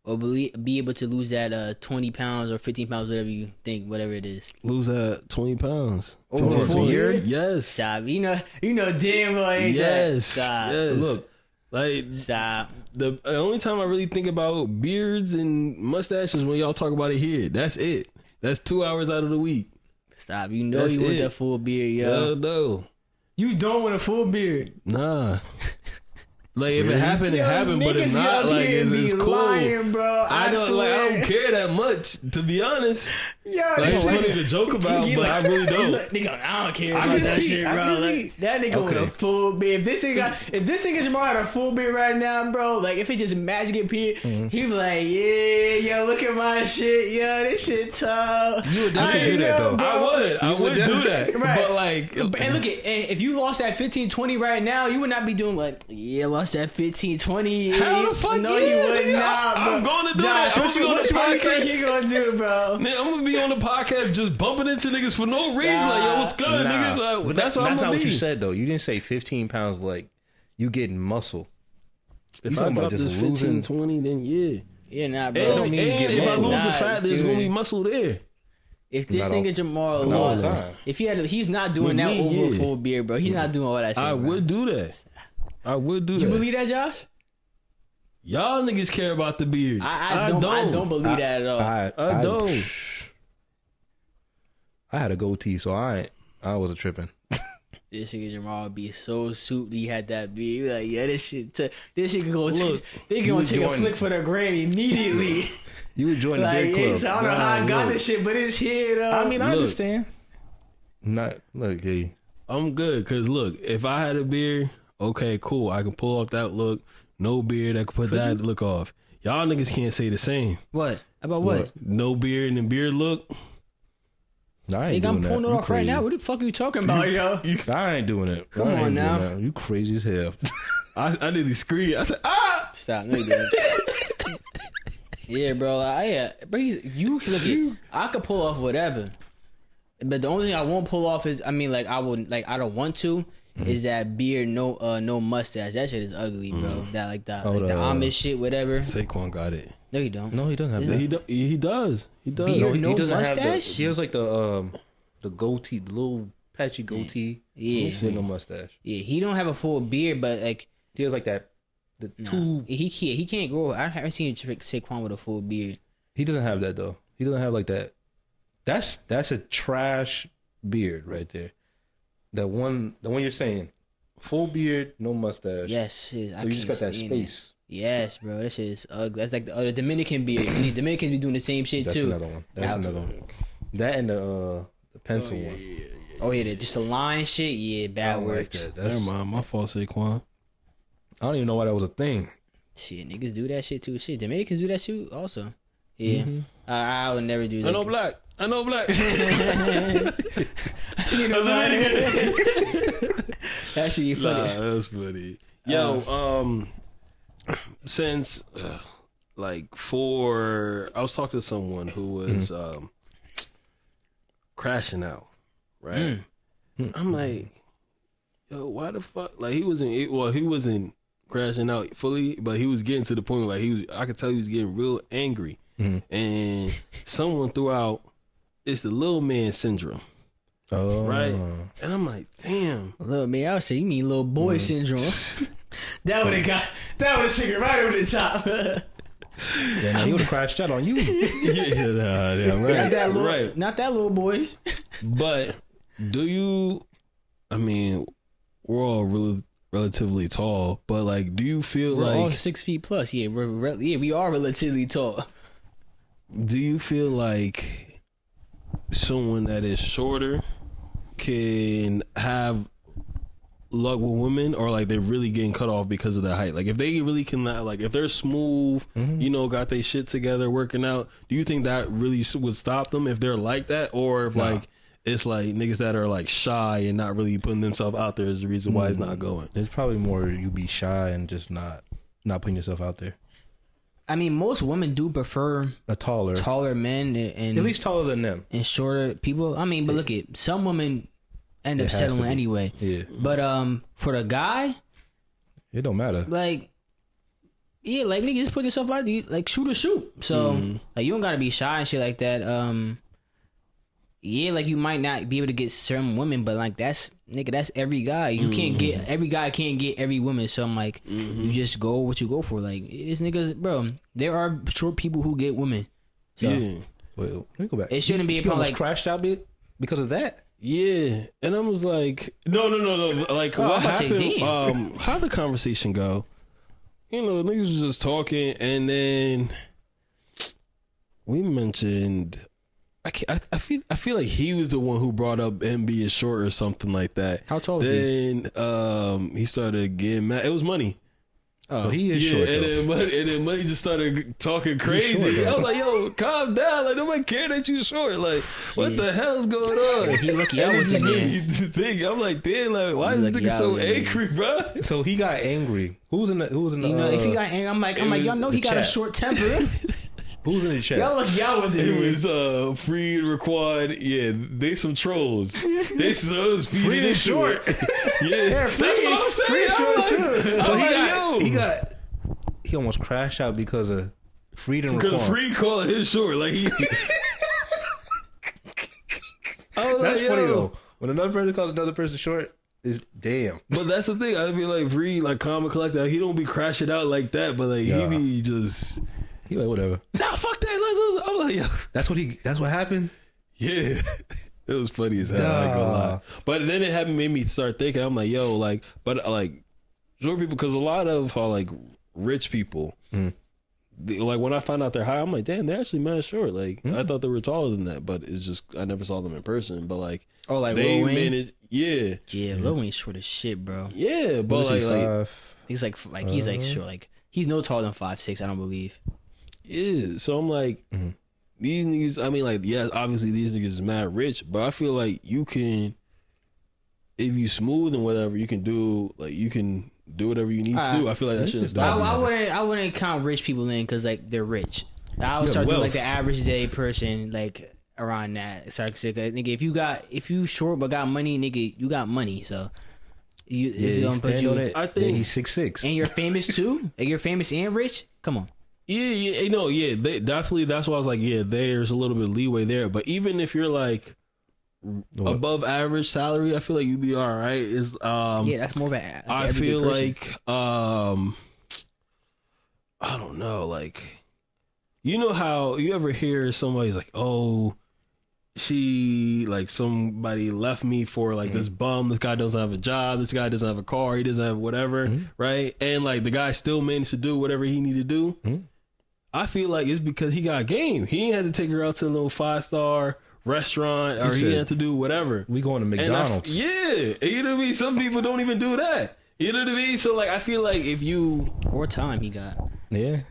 or be able to lose that 20 pounds or 15 pounds, whatever you think, whatever it is? lose that 20 pounds. Over For a full beard? beard? Yes. Stop. You know damn well ain't that. Yes. Stop. Yes. look, Like Stop. the only time I really think about beards and mustaches when y'all talk about it here. That's it. That's 2 hours out of the week. Stop. You know That's you want it. that full beard, yo. Hell no. You don't want a full beard. Nah. Like if it happened, it happened. But if niggas not, out like here it's be cool. lying, bro. I don't like. I swear. don't care that much, to be honest. Yo, Like, it's this funny nigga- to joke about, he but I really don't. Nigga, I don't care I about can that see, shit, I bro. can Like, see. that nigga with Okay. a full beard. If this nigga Jamal had a full beard right now, bro, like if it just magic appeared, Mm-hmm. he be like, yeah, yo, look at my shit, yo, this shit tough. You would definitely do that, though. I would do that. Right. But like, And look at, and if you lost that 15-20 right now, you would not be doing like, yeah, lost that 15-20. How the fuck No, yeah, you would nigga? not, bro. I'm gonna do Josh, that. I'm what you gonna what be on you the think podcast. he gonna do, bro? Man, I'm gonna be on the podcast just bumping into niggas for no reason. Like, yo, what's good, Nah. niggas? Like, But that's what I'm not gonna what be. you said though. You didn't say 15 pounds like you getting muscle. If You I talking drop about this just 15, losing- 20, then yeah. Yeah, nah, bro. And, don't mean you and get if I muscle. lose the Nah, fat, there's dude. gonna be muscle there. If this Not all- nigga Jamal not all lost, the time. if he's not doing With that me, over a yeah. full beard, bro. He's not doing all that shit. I bro. would do that. I would do You that. believe that, Josh? Y'all niggas care about the beard. I don't believe that at all. I don't. I had a goatee, so I wasn't tripping. This nigga Jamal would be so souped he had that beard. He be like, yeah, this shit can go. Look, They you gonna was take a doing- flick for the Grammy immediately. You would join the Like, beard yeah, club. so I don't know how I Nah, got look. this shit, but it's here though. I mean, I Look. understand. Not look, hey, I'm good, cause look, if I had a beard, okay, cool. I can pull off that look. No beard, I can put that look off. Y'all niggas can't say the same. what about what? No beard and beard look. nah, I ain't Nigga, I'm doing that. pulling it You off right crazy. now. What the fuck are you talking about, yo? I ain't doing it. Come I ain't on doing now. that. You crazy as hell. I nearly screamed. I said, ah! Stop, no, you didn't. Yeah, bro. But you look at. I could pull off whatever, but the only thing I won't pull off is, I mean, like I don't want to, is that beard, no mustache. That shit is ugly, bro. That like the Oh, the Amish shit, whatever. Saquon got it. No, you don't. No, he doesn't have that. He does. He does. Beard, No, he no doesn't have mustache? he has like the goatee, the little patchy goatee. Yeah. with no mustache. Yeah, he don't have a full beard, but like He has like that. The nah, two. he can't grow. I haven't seen Saquon with a full beard. He doesn't have that though. He doesn't have like that. That's a trash beard right there. The one you're saying, full beard, no mustache. Yes, So you just got that space. Yes, bro, that shit is ugly. That's like the Dominican beard. The Dominicans be doing the same shit That's too. another one. That's Yeah. another one. That and the pencil one. Oh yeah, just a line shit. Yeah, I bad don't like works. that. Never That's, mind. My fault, Saquon. I don't even know why that was a thing. Shit, niggas do that shit too. Shit, Dominicans do that shit also. Yeah, I would never do that. I know black. I know black. You know that shit be funny. Nah, that's funny. Yo, since like I was talking to someone who was crashing out, right? I'm like, yo, why the fuck? Like he wasn't crashing out fully, but he was getting to the point where I could tell he was getting real angry, and someone threw out it's the little man syndrome. Oh, Right? And I'm like, damn. Little man, I would say you mean little boy syndrome. That would have taken right over the top. Yeah, man, he would have crashed out on you. Yeah, right. Not that little, Right. not that little boy. But I mean, we're all really relatively tall, but like, do you feel We're all like, 6 feet plus. Yeah, we are relatively tall. do you feel like someone that is shorter can have luck with women, or like they're really getting cut off because of their height? Like if they really can, like if they're smooth, got their shit together, working out, do you think that really would stop them if they're like that? Or if like it's like niggas that are like shy and not really putting themselves out there is the reason why it's not going? It's probably more you be shy and just not putting yourself out there. I mean, most women do prefer A taller men and at least taller than them. and shorter people. I mean, but look at some women end up It has to settling be. anyway. Yeah, But for the guy, it don't matter. like, yeah, like nigga, just put yourself out there, like shoot or shoot. So like you don't gotta be shy and shit like that. Yeah, like you might not be able to get certain women, but like that's every guy. You can't get every guy can't get every woman. So I'm like, you just go what you go for. Like this niggas, bro. There are short people who get women. So Yeah. Wait, let me go back. it shouldn't be a He problem. almost Like crashed out because of that. Yeah, and I was like, no. Like, Oh, what I'm about to say, happened? How'd the conversation go? You know, niggas was just talking, and then we mentioned. I feel like he was the one who brought up him being short or something like that. How tall is he? Then he started getting mad. It was Money. Oh, he is short and though. then Money just started talking crazy. short, though. I was like, "Yo, calm down! Like nobody care that you short. Like, what the hell's going on?" he lucky I And it was just in made there. me think. I'm like, damn, like, why He is this lucky nigga I so was in there. angry, bro? So he got angry. Who's in the? You know, if he got angry, I'm like, y'all know he got a chat. short temper. Who's in the chat? Y'all look, y'all was in It there. was Freed, Raquan. Yeah, they some trolls. They was Freed is short. Yeah, that's what I'm saying. Freed I'm short like- too. I'm So like, he almost crashed out because of Freedom. because Freed called him short. Like he. I was That's like, funny yo. though. When another person calls another person short, is damn. But that's the thing. I'd be like, Freed, like calm and collected. Like, he don't be crashing out like that, but like Yeah. he be just. He like whatever. Nah, fuck that. I'm like, yo. That's what happened. Yeah. It was funny as hell. I ain't gonna lie. Nah. But then it made me start thinking. I'm like, yo, like, but like, short people, because a lot of like rich people, like when I find out they're high, I'm like, damn, they're actually mad short. Like, I thought they were taller than that, but it's just I never saw them in person. But like, Oh, like they Lil Wayne? managed, yeah, Yeah, Lil Wayne's short as shit, bro. yeah. But Was he like, 5? He's like he's like short. Like he's no taller than 5'6". I don't believe. yeah. So I'm like, these niggas. I mean, like, yeah, obviously these niggas is mad rich, but I feel like you can, if you smooth and whatever, you can do whatever you need to do. I feel like that shit is dope. I wouldn't count rich people in because like they're rich. I would Yeah, start doing wealth. like the average day person like around that. Sorry, nigga, if you short but got money, nigga, you got money. So Is it you gonna put stand you? on it. I then think- he's 6'6". And you're famous too. Like you're famous and rich. Come on. Yeah, no, yeah, they, definitely. That's why I was like, yeah, there's a little bit of leeway there. But even if you're like above average salary, I feel like you'd be all right. Is Yeah, that's more of a. Like I everyday feel person. like I don't know, like you know how you ever hear somebody's like, oh, she like somebody left me for like this bum. This guy doesn't have a job. This guy doesn't have a car. He doesn't have whatever, right? And like the guy still managed to do whatever he needed to do. I feel like it's because he got game. He ain't had to take her out to a little 5-star restaurant, or he said, had to do whatever. We going to And McDonald's. yeah, you know what I mean. Some people don't even do that. You know what I mean. So like, I feel like if you More time he got. Yeah.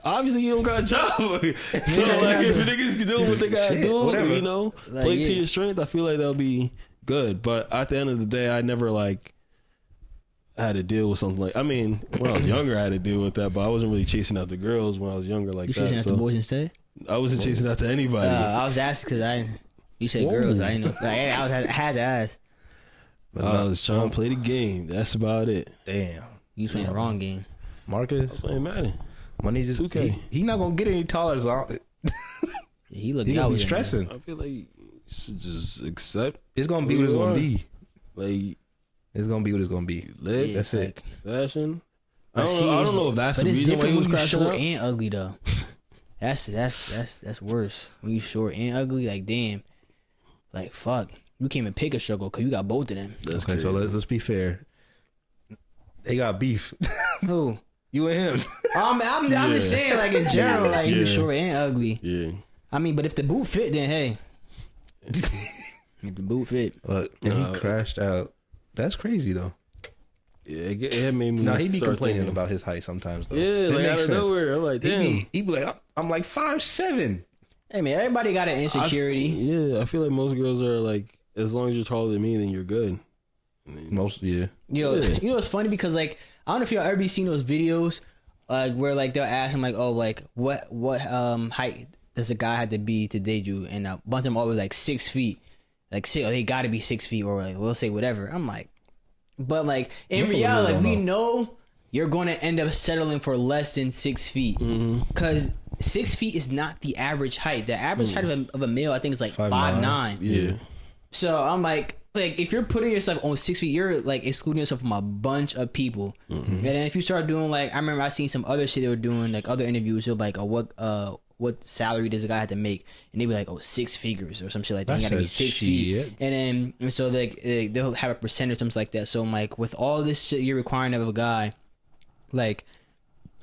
obviously you don't got a job, so like if the niggas doing what they gotta Shit, do, whatever. you know, Like, play to yeah. your strength. I feel like that'll be good. But at the end of the day, I never like had to deal with something like. I mean, when I was younger, I had to deal with that, but I wasn't really chasing out the girls when I was younger like You chasing that. after So boys instead? I wasn't chasing after anybody. I was asking because you said girls. I didn't know. Like, I had to ask. I was trying to play the game. That's about it. Damn. You was playing the wrong game. Marcus, Playing Madden. money just 2K. he not gonna get any taller. So He looked. he I gonna be was in there. stressing. I feel like you should just accept, It's gonna be what it's gonna be. like, It's gonna be what it's gonna be. live. Yeah, That's it. Fashion. I But don't, see, know, I it's- don't know if that's but the it's reason why different he was when you crashing short out. and ugly though. That's worse. When you short and ugly, like damn, like fuck, you can't even pick a struggle because you got both of them. That's Okay, so let's be fair. They got beef. Who? You and him. I'm just saying, like in general, like you short and ugly. Yeah. I mean, but if the boot fit, then hey, if the boot fit, Look, and he crashed out. That's crazy though. Yeah, it made me. Now he be start complaining thinking. about his height sometimes though. Yeah, It like makes out of sense. nowhere. I'm like, damn. He be like, I'm like 5'7". hey man, everybody got an insecurity. Yeah, I feel like most girls are like, as long as you're taller than me, then you're good. Most yeah. Yo, Yeah. you know what's funny because like I don't know if y'all ever seen those videos where like they'll ask him like, oh, like what height does a guy have to be to date you? And a bunch of them always like 6 feet, like say oh, they got to be 6 feet or like we'll say whatever. I'm like, but like in Most of them reality, like don't we know. know you're going to end up settling for less than 6 feet because 6 feet is not the average height. The average height of a male I think is like 5'9". Yeah. So I'm like if you're putting yourself on 6 feet, you're like excluding yourself from a bunch of people. And then if you start doing like, I remember I seen some other shit they were doing, like other interviews, they're like, oh, what salary does a guy have to make? And they'd be like, oh, 6 figures or some shit like that. You gotta be That's 6 shit. feet. And so like they'll have a percentage or something like that. So I'm like, with all this shit you're requiring of a guy, like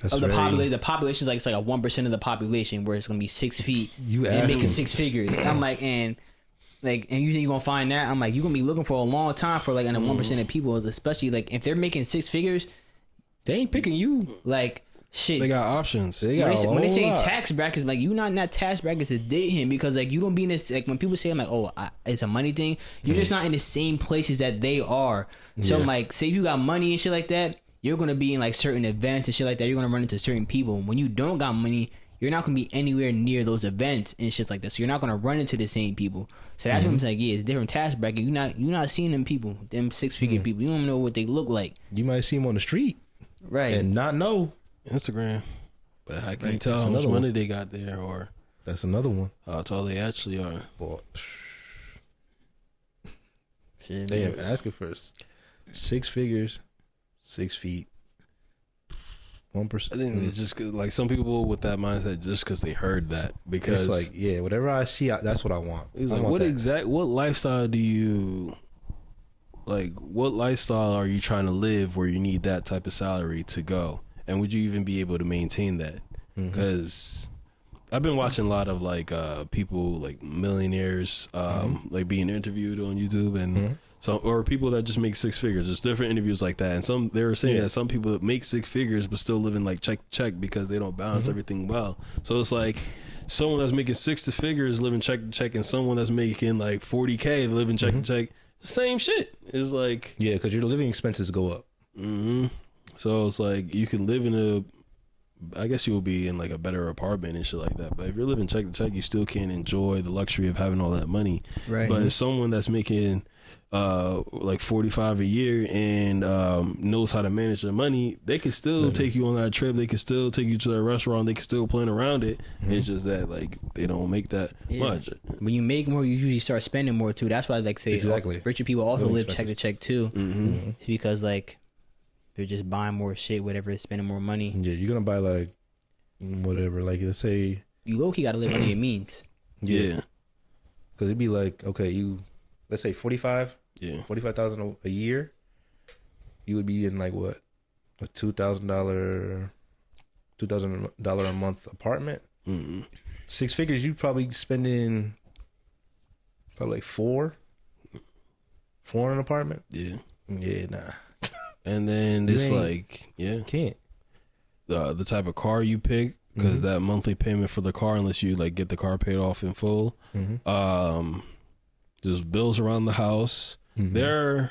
That's of the very- population, the population is like it's like a 1% of the population where it's gonna be 6 feet You and making asking. 6 figures. I'm like, and you think you're gonna find that? I'm like, you're gonna be looking for a long time for like under 1% of people, especially like if they're making 6 figures, They ain't picking you. like shit. They got options. They got when they a say whole lot. tax brackets, like you not in that tax bracket to date him because like you don't be in this like when people say I'm like it's a money thing, you're just not in the same places that they are. So I'm like, say if you got money and shit like that, you're gonna be in like certain events and shit like that. You're gonna run into certain people. When you don't got money, you're not gonna be anywhere near those events and shit like that. So you're not gonna run into the same people. So that's what I'm saying. Yeah, it's different tax bracket. You're not seeing them people, them 6 figure people. You don't know what they look like, You might see him on the street right? and not know. Instagram. But I can't Right, tell that's how much another money one. they got there or That's another one. how tall they actually are. Boy, Shit, they man. ain't asking for 6 figures, 6 feet, 1%. I think it's just 'cause, like some people with that mindset just because they heard that because It's like, yeah, whatever I see, that's what I want. He's I like, want what that. what lifestyle do you like? What lifestyle are you trying to live where you need that type of salary to go? And would you even be able to maintain that? Because I've been watching a lot of like people like millionaires like being interviewed on YouTube and some or people that just make 6 figures. There's different interviews like that, and some they were saying that some people that make 6 figures but still living like check to check because they don't balance everything well. So it's like someone that's making 6 figures living check to check, and someone that's making like 40K living check to check, same shit. It's like Yeah, because your living expenses go up. so it's like you can live in a. I guess you'll be in like a better apartment and shit like that. But if you're living check to check, you still can't enjoy the luxury of having all that money. Right. But if someone that's making, like 45 a year and knows how to manage their money, they can still take you on that trip. They can still take you to that restaurant. They can still plan around it. It's just that like they don't make that much. When you make more, you usually start spending more too. That's why I like say Exactly. richer people also Really live check to check too. It's because like they're just buying more shit, whatever, they're spending more money. Yeah, you're gonna buy like whatever. Like let's say, You low key gotta live under your means. Yeah. because it'd be like, okay, you let's say 45,000 a year. You would be in like what, a $2,000 a month apartment. 6 figures. You'd probably spending probably like four in an apartment. Yeah. Yeah, nah, And then You it's ain't- like, yeah, can't. the type of car you pick, because that monthly payment for the car, unless you like get the car paid off in full, there's bills around the house. There,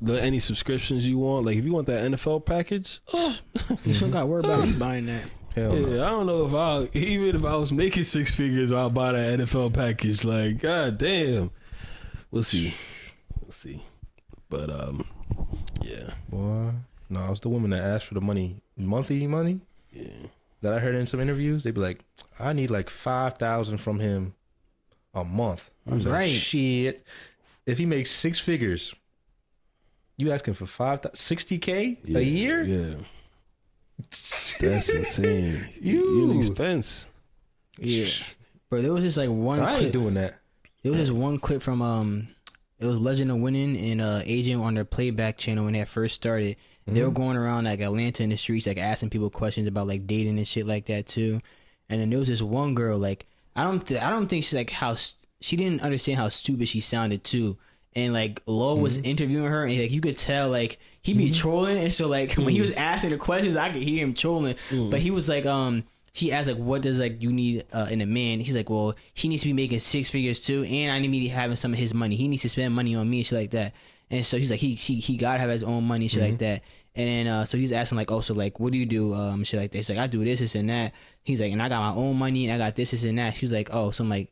any subscriptions you want, like if you want that NFL package, You don't gotta worry about me buying that. Hell no. yeah, I don't know even if I was making 6 figures, I'll buy that NFL package. Like, god damn, we'll see. But yeah, Boy, no, it's the woman that asked for the money, monthly money. yeah. That I heard in some interviews. They'd be like, I need like 5,000 from him a month. I was Right. like, shit. If he makes 6 figures, you asking for 60K a year? Yeah, that's insane. You. You expense. Yeah, bro. There was just like one. I ain't clip. doing that. There was this one clip from it was Legend of Winning and Agent on their playback channel when that first started. They were going around like Atlanta in the streets, like asking people questions about like dating and shit like that too. And then there was this one girl, like I don't think she's like she didn't understand how stupid she sounded too. And like Lo was interviewing her, and like you could tell like he be trolling, and so like when he was asking the questions, I could hear him trolling. But he was like he asked like, what does like you need in a man? He's like, well, he needs to be making 6 figures too, and I need to be having some of his money. He needs to spend money on me and shit like that. And so he's like, he gotta have his own money, shit like that. And then so he's asking like, oh, so like, what do you do, shit like that? He's like, I do this and that. He's like, and I got my own money, and I got this and that. She was like, oh, so I'm like,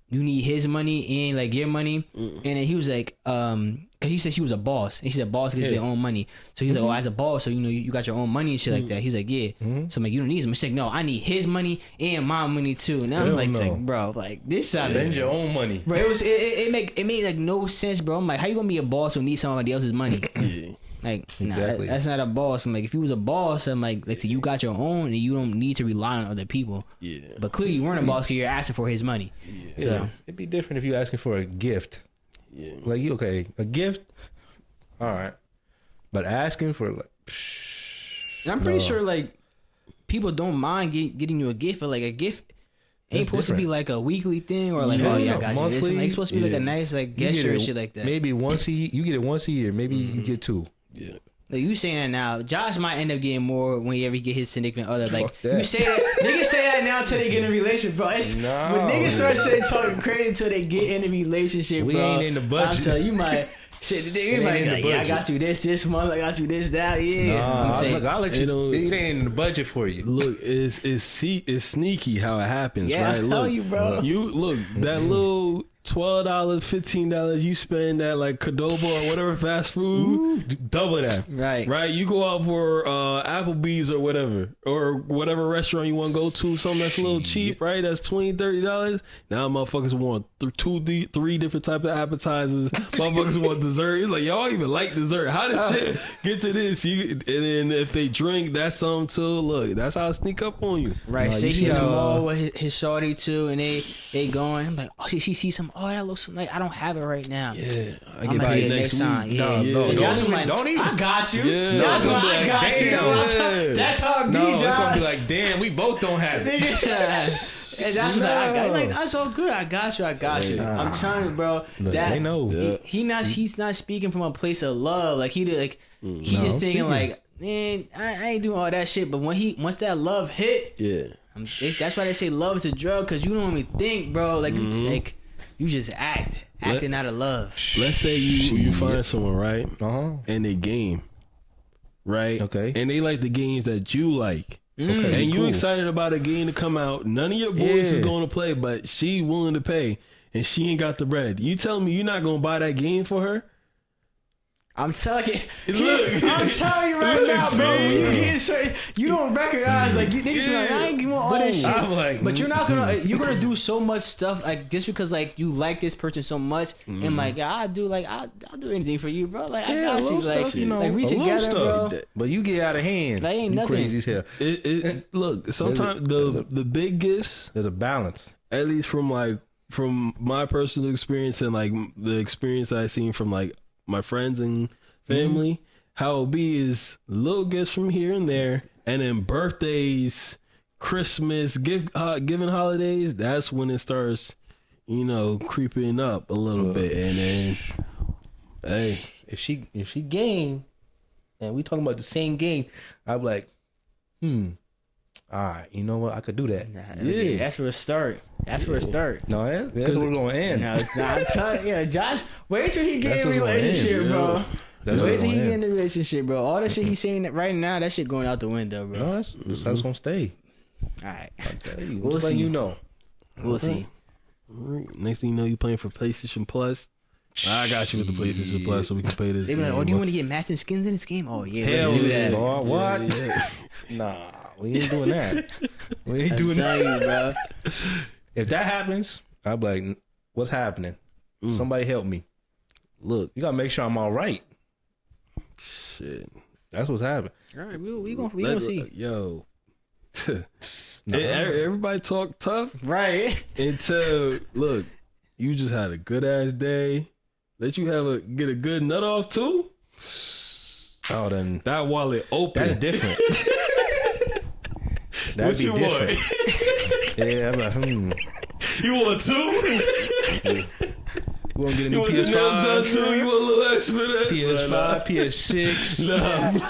you need his money and like your money. And then he was like, cause he said she was a boss, and she said boss gets their own money. So he's like, oh, as a boss, so you know you got your own money and shit like that. He's like, yeah. So I'm like, you don't need him. She's like, no, I need his money and my money too. And I'm Hell like, no. it's like, bro, like this sounded, Spend your own money. bro. It made like no sense, bro. I'm like, how you gonna be a boss who needs somebody else's money? Yeah. Like, Exactly. nah, that's not a boss. I'm like, if you was a boss, I'm like so you got your own, and you don't need to rely on other people. Yeah. But clearly, you weren't a boss because you're asking for his money. Yeah. So It'd be different if you asking for a gift. Yeah. Like, okay, a gift, all right. But asking for like, and I'm pretty No. sure like people don't mind getting you a gift, but like a gift ain't That's supposed to be different. like a weekly thing or like, Yeah, oh yeah, I no, got you this. monthly, Like, it's supposed to be like yeah. a nice like you gesture get and it shit like that. Maybe once you get it once a year. Maybe you get 2. Yeah. Like you saying that now, Josh might end up getting more when he ever get his significant other. Like Fuck that. you say that, niggas say that now until they get in a relationship, bro. It's, No. when niggas start saying talking crazy until they get in a relationship, We bro. ain't in the budget. I'm telling you, might shit. The It nigga might ain't be in like, the yeah, I budget. got you this month. I got you this that. Yeah, I'm saying. Look, I'll let you. It don't- It ain't in the budget for you. Look, it's sneaky how it happens, Yeah, right? I Look, tell you, bro. You look that little $12, $15 you spend at like Qdoba or whatever fast food, double that. Right. Right, you go out for Applebee's or whatever restaurant you want to go to, something that's a little cheap, right? That's $20-$30. Now motherfuckers want 3 different types of appetizers. Motherfuckers want dessert. It's like y'all even like dessert. How does shit get to this? And then if they drink, that's something too. Look, that's how it sneak up on you. Right, No, say you he see, at the mall with his shorty too, and they going. I'm like, oh, she see some. Oh, that looks like I don't have it right now. Yeah, I I'm get gonna back get it next next time. week. Yeah, No, yeah. don't Josh even- was like, don't even. I got you. Yeah. Josh was No, like, I like, got you. damn. That's how it be, No, it's gonna Josh. be like, damn, we both don't have it. Nigga. And Josh was like, I got, No. like, that's all good. I got you. I'm telling you, bro. Look, that they know. he's not speaking from a place of love. Like he just thinking Speaking. like, man, I ain't doing all that shit. But once that love hit. Yeah. That's why they say love is a drug, because you don't even think, bro. Like, you just acting out of love. Let's say you find someone, right? And they game, right? Okay. And they like the games that you like. Okay, And you cool. excited about a game to come out. None of your boys is Yeah. going to play, but she willing to pay. and she ain't got the bread. You tell me you're not gonna buy that game for her? I'm telling you, Look. I'm telling you right Look, now, bro. man. When you get straight, you don't recognize like you niggas be like, I ain't giving all that shit. I'm like, But you're not gonna you're gonna do so much stuff like just because like you like this person so much and like I'll do anything for you, bro. Like I got you, like like we a little together, stuff. bro. But you get out of hand. That ain't you nothing. crazy as hell. Look, sometimes the big gifts, There's a balance. at least from my personal experience and like the experience that I seen from like my friends and family, how it be is little gifts from here and there, and then birthdays, Christmas, giving holidays. That's when it starts, creeping up a little bit, and then hey, If she game, and we talking about the same game, I'm like, all right, you know what? I could do that. Yeah. That's where it start. That's where it start. No, that's where we're gonna end. No, it's not. I'm telling you, Josh. Wait till he get That's in a what's gonna end, relationship, bro. That's Wait what's till he gonna get in end. the relationship, bro. All the shit he's saying right now, that shit going out the window, bro. No, that's how it's gonna stay. All right, I'm telling you. We'll Just letting see. you know. we'll see. all right, next thing you know, you playing for PlayStation Plus. I got you with the PlayStation Plus, so we can play this. They be like, game. "Oh, do you want to get matching skins in this game?" Oh yeah, Hell let's do yeah, that. boy. What? Yeah. Nah, we ain't doing that. We ain't I'm doing that. telling you, bro. If that happens, I'll be like, what's happening? Somebody help me. Look, You gotta make sure I'm all right. shit. That's what's happening. All right, we gonna see. Yo. No. Everybody talk tough Right. until look, you just had a good ass day. Let you get a good nut off too. Oh, then That wallet open. that's different. That'd What be you different. want? Yeah, I'm like, You want two? We gonna get a You new want your nails done PS5, too? You want a little extra for that? PS5, PS6. Nah.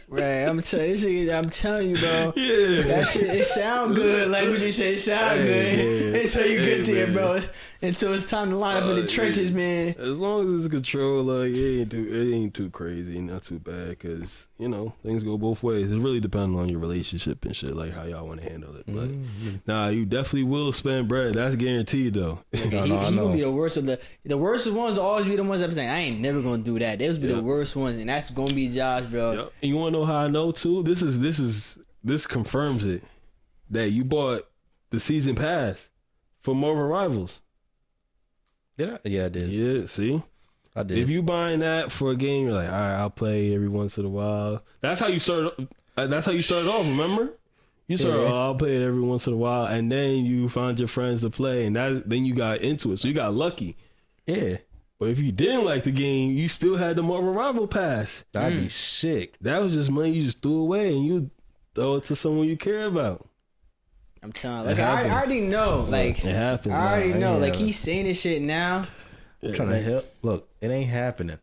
Right. I'm telling you, bro. Yeah. That shit, it sound good. Like what you say, it sound good. yeah. Until you get there, man. bro. Until it's time to line up in the trenches, man. As long as it's controlled, like it ain't too crazy, not too bad, because things go both ways. It really depends on your relationship and shit, like how y'all want to handle it. But nah, you definitely will spend bread. That's guaranteed, though. He gonna be the worst of the worst ones. Always be the ones that be saying, "I ain't never gonna do that." Those be the worst ones, and that's gonna be Josh, bro. Yep. And you want to know how I know too? This confirms it that you bought the season pass for Marvel Rivals. Did I? Yeah, I did. Yeah, see. I did. If you buying that for a game, you're like, all right, I'll play every once in a while. That's how you started. That's how you started off. Remember, you started. Yeah. Oh, I'll play it every once in a while, and then you find your friends to play, and then you got into it. So you got lucky. Yeah, But if you didn't like the game, you still had the Marvel Rival pass. that'd be sick. That was just money you just threw away, and you throw it to someone you care about. I'm telling you, like I already know, like It happens. I already know, like Yeah. he's saying this shit now. I'm trying to help. Look, it ain't happening.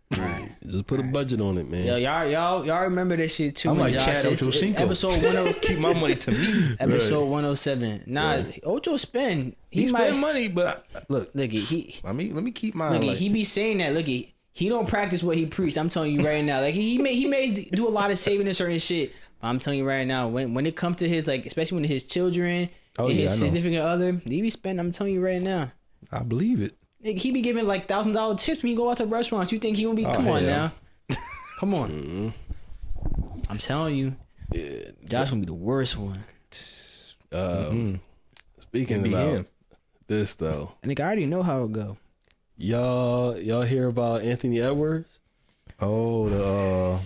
Just put a budget on it, man. Yo, y'all remember this shit too? I'm when like Josh Chad said- Ochocinco. Episode 10, Keep my money to me. episode 107. Nah, Ocho spend. He He might spend money, but look, look. He let me keep mine. look. Like, He be saying that. Look, he don't practice what he preached. I'm telling you right now. Like he may do a lot of saving and certain shit. But I'm telling you right now, when it comes to his like, especially when his children and his I know. significant other, he be spending. I'm telling you right now. I believe it. Like, he be giving like $1,000 tips when you go out to restaurants. You think he gonna be? Oh, Come on hell. now, come on. I'm telling you, Josh gonna be the worst one. Speaking Be about him. this though, I think I already know how it go. y'all hear about Anthony Edwards? Oh, the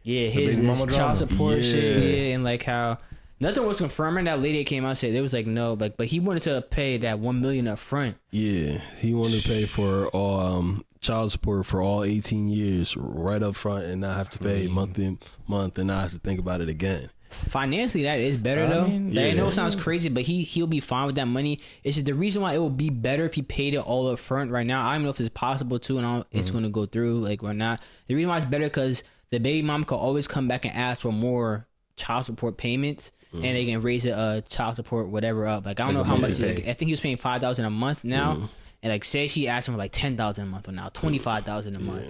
Yeah, his baby mama child drama. support Yeah. shit. Yeah, and like how nothing was confirming. That lady came out and said it was like no, but he wanted to pay that $1 million up front. Yeah, he wanted to pay for all child support for all 18 years right up front, and not have to pay month in month, and not have to think about it again. Financially, that is better I though. mean, I know yeah. it sounds crazy, but he'll be fine with that money. It's just the reason why it would be better if he paid it all up front right now. I don't know if it's possible to, and it's going to go through like or not. The reason why it's better because the baby mom could always come back and ask for more child support payments, and they can raise it child support whatever up. Like I don't know how much. monthly Like, pay. I think he was paying $5,000 a month now, and like say she asked him for like $10,000 a month, or now $25,000 a month,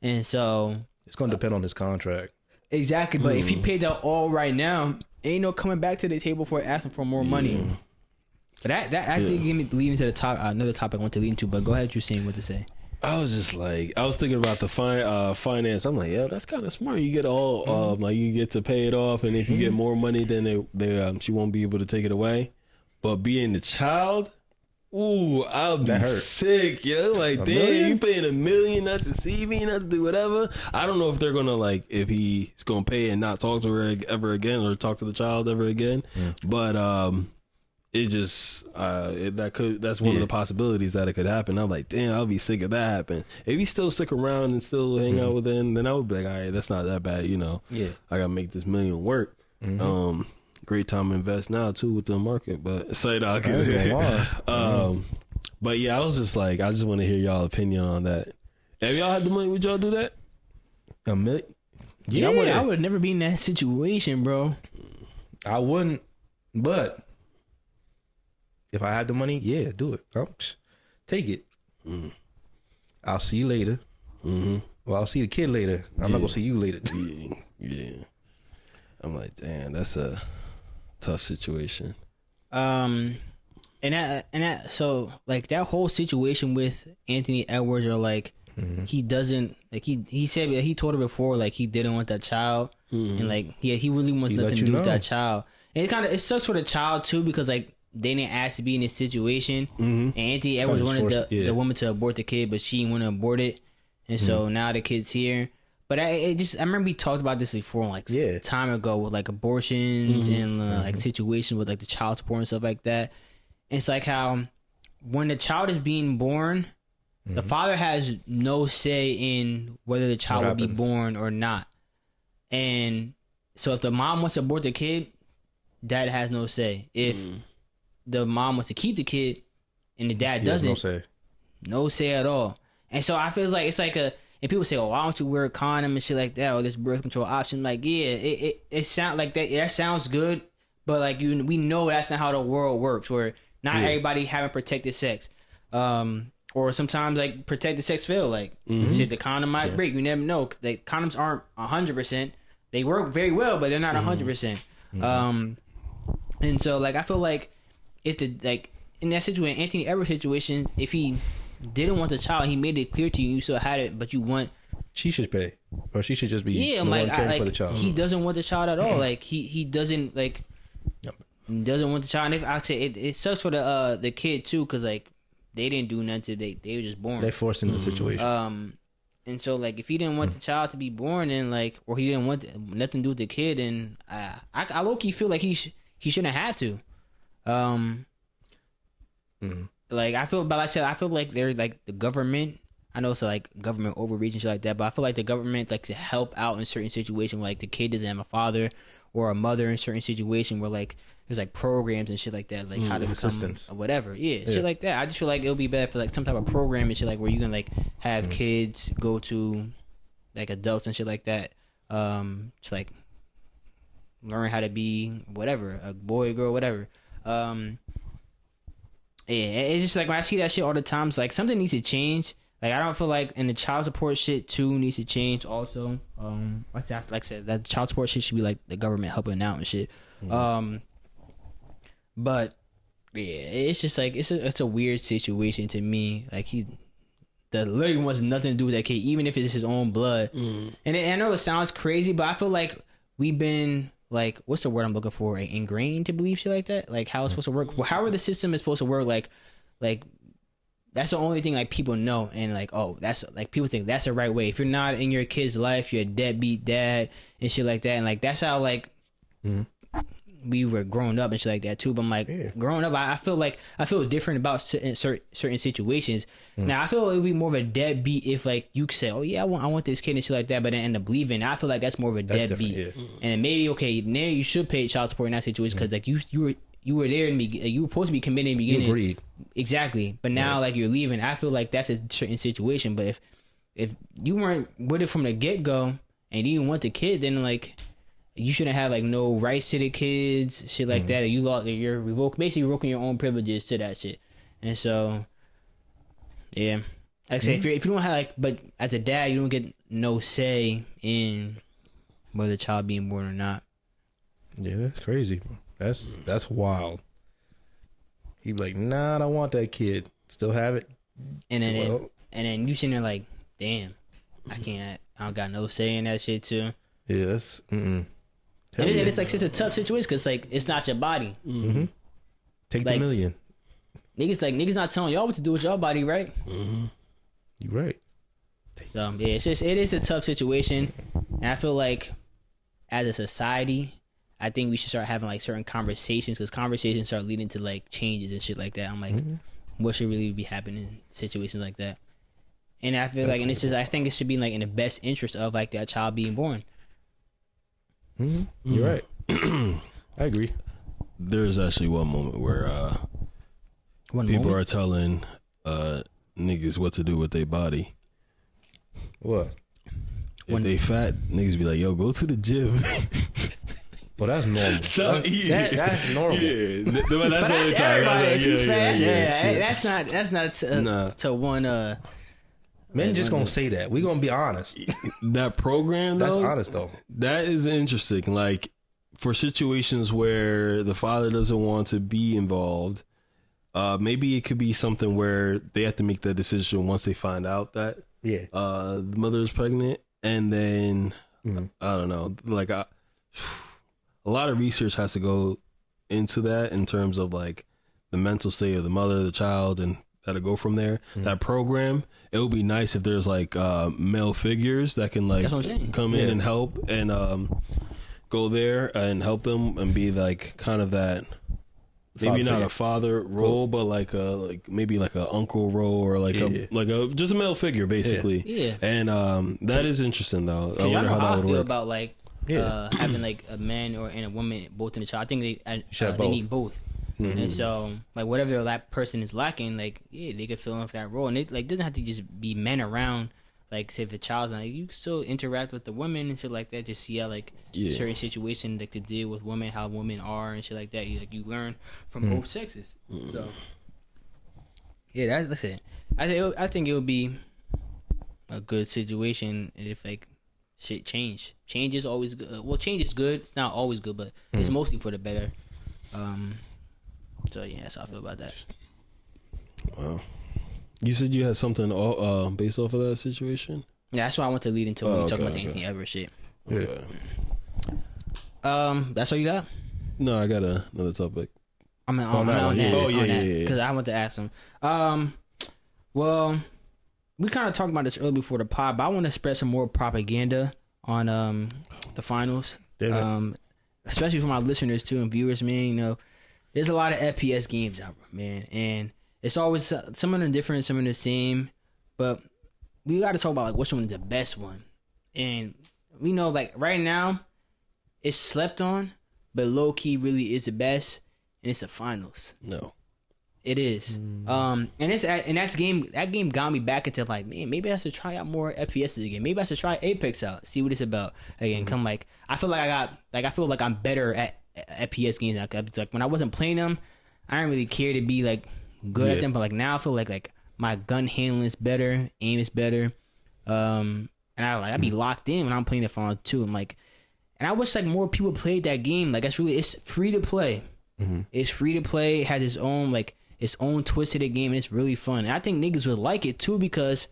and so. it's gonna depend on his contract. Exactly, but if he paid that all right now, ain't no coming back to the table for asking for more money. But that actually gave me leading to the top another topic I want to lead into. But go ahead, you're saying what to say. I was just like, I was thinking about the finance. I'm like, yo, that's kind of smart. You get all like you get to pay it off, and if you get more money, then she won't be able to take it away. But being the child, ooh, I'll be sick, yo. Like, damn, you paying $1 million not to see me, not to do whatever. I don't know if they're gonna like if he's gonna pay and not talk to her ever again or talk to the child ever again. But it just that's one of the possibilities that it could happen. I'm like, damn, I'll be sick if that happened. If he still stick around and still hang out with him, then I would be like, all right, that's not that bad, you know. Yeah, I gotta make this $1 million work. Great time to invest now too with the market, but say that but yeah, I was just like, I just want to hear y'all opinion on that. Have y'all had the money? Would y'all do that? $1 million? Yeah, I would never be in that situation, bro. I wouldn't, but if I had the money, yeah, do it. Take it. I'll see you later. Well, I'll see the kid later. I'm not gonna see you later. Yeah. I'm like, damn, that's a tough situation. And that so like that whole situation with Anthony Edwards, or like he doesn't like he said he told her before like he didn't want that child, and like he really wants nothing to do with that child. And it sucks for the child too, because like they didn't ask to be in this situation, and Anthony Edwards wanted the woman to abort the kid, but she didn't want to abort it, and so now the kid's here. But I remember we talked about this before, like time ago, with like abortions and like situations with like the child support and stuff like that. And it's like how when the child is being born, the father has no say in whether the child will be born or not. And so if the mom wants to abort the kid, dad has no say. If the mom wants to keep the kid and the dad doesn't, no say at all. And so I feel like it's like and people say, "Oh, why don't you wear a condom and shit like that, or this birth control option?" Like, yeah, it sounds like that. That sounds good, but like we know that's not how the world works. Where not everybody having protected sex, or sometimes like protected sex fail. Like shit, the condom might break. You never know. Like condoms aren't 100%. They work very well, but they're not 100%. And so like I feel like if the like in that situation, Anthony Edwards situation, if he didn't want the child, he made it clear to you, you still had it, but you want. She should pay, or she should just be the one caring for the child. He doesn't want the child at all. Like he doesn't like doesn't want the child. And if I say it sucks for the kid too, because like they didn't do nothing. They were just born. They forced him in the situation. And so like if he didn't want the child to be born, then like, or he didn't want nothing to do with the kid, and I low key feel like he shouldn't have to. Like I feel, but like I said, I feel like they're like the government. I know it's like government overreach and shit like that, but I feel like the government like to help out in certain situations where like the kid doesn't have a father or a mother in certain situation where like there's like programs and shit like that, like how to become assistance or whatever, shit like that. I just feel like it'll be better for like some type of program and shit like where you can like have kids go to like adults and shit like that, to like learn how to be whatever, a boy, girl, whatever. Yeah, it's just like when I see that shit all the time, it's like something needs to change. Like I don't feel like, and the child support shit too needs to change also. Like I said, that child support shit should be like the government helping out and shit. But yeah, it's just like it's a weird situation to me. Like the literally wants nothing to do with that kid, even if it's his own blood. And I know it sounds crazy, but I feel like we've been like, what's the word I'm looking for? Like, ingrained to believe shit like that. Like how it's supposed to work. Well, however the system is supposed to work. Like that's the only thing like people know, and like, oh, that's like people think that's the right way. If you're not in your kid's life, you're a deadbeat dad and shit like that. And like that's how like we were growing up and shit like that too. But I'm like growing up, I feel different about certain situations. Now I feel it would be more of a deadbeat if like you say, oh yeah, I want this kid and shit like that, but then end up leaving. I feel like that's more of a deadbeat. And maybe okay, now you should pay child support in that situation because like you were there and you were supposed to be committed in the beginning. You agreed. Exactly. But now like you're leaving. I feel like that's a certain situation. But if you weren't with it from the get go and you didn't want the kid, then like you shouldn't have like no rights to the kids, shit like that. You're basically revoking your own privileges to that shit. And so yeah. Like I say, if you don't have like, but as a dad, you don't get no say in whether the child being born or not. Yeah, that's crazy, bro. That's wild. He'd be like, nah, I don't want that kid. Still have it. And then Well- and then you sitting there like, damn, I don't got no say in that shit too. Yeah, that's And it's like it's a tough situation because like it's not your body. take like- the million. Niggas not telling y'all what to do with y'all body, right? You right. So yeah, it is a tough situation, and I feel like as a society, I think we should start having like certain conversations because conversations start leading to like changes and shit like that. I'm like, what should really be happening in situations like that? And I feel like, and it's just, I think it should be like in the best interest of like that child being born. You're right. I agree. There's actually one moment where One people moment. are telling niggas what to do with their body. What? If they fat, niggas be like, yo, go to the gym. Well, that's normal. Stop that's, eating. that's normal. Yeah, but that's But the that's only time. everybody. If you fat, yeah. that's not to, Nah. to one. Men just gonna say that. We gonna be honest. That program, though, That's honest though. that is interesting. Like, for situations where the father doesn't want to be involved, maybe it could be something where they have to make that decision once they find out that Yeah. the mother is pregnant, and then I don't know, like a lot of research has to go into that in terms of like the mental state of the mother, the child, and that'll go from there. That program, it would be nice if there's like male figures that can like That's what I'm saying. come in and help and go there and help them and be like kind of that. Maybe Father not figure. a father role, but like maybe like a uncle role or like a just a male figure basically. Yeah. And that is interesting though. I Y'all wonder know how how I that would feel work. about like having like a man or and a woman both in the child. I think should have they both. need both. And so like whatever that person is lacking, like yeah, they could fill in for that role. And it like doesn't have to just be men around. Like say if the child's not, like, you can still interact with the women and shit like that. Just see how like certain situations like to deal with women, how women are and shit like that. You learn from both sexes. So yeah, that's it. I think it would be a good situation if like shit change. Change is always good. Well, change is good. It's not always good, but it's mostly for the better. So yeah, that's how I feel about that. Wow. You said you had something all, based off of that situation? Yeah, that's why I want to lead into when we talk okay, about the okay. anything ever shit. Okay. That's all you got? No, I got another topic. I'm on that that. one, yeah. Oh, yeah. Because I want to ask him. Well, we kind of talked about this earlier before the pod, but I want to spread some more propaganda on the finals. Especially for my listeners too and viewers, man. You know, there's a lot of FPS games out, man, and it's always some of them different, some of them the same, but we got to talk about like which one's the best one. And we know like right now, it's slept on, but low key really is the best, and it's the finals. No. It is. And that game got me back into like, man, maybe I should try out more FPSs again. Maybe I should try Apex out, see what it's about again. Come like, I feel like I'm better at FPS games now. 'Cause, like when I wasn't playing them, I didn't really care to be like good at them. But like now, I feel like my gun handling is better, aim is better, and I'd be locked in when I'm playing the final too. I'm like, and I wish like more people played that game. Like it's free to play. It's free to play. It has its own twist to the game, and it's really fun. And I think niggas would like it too because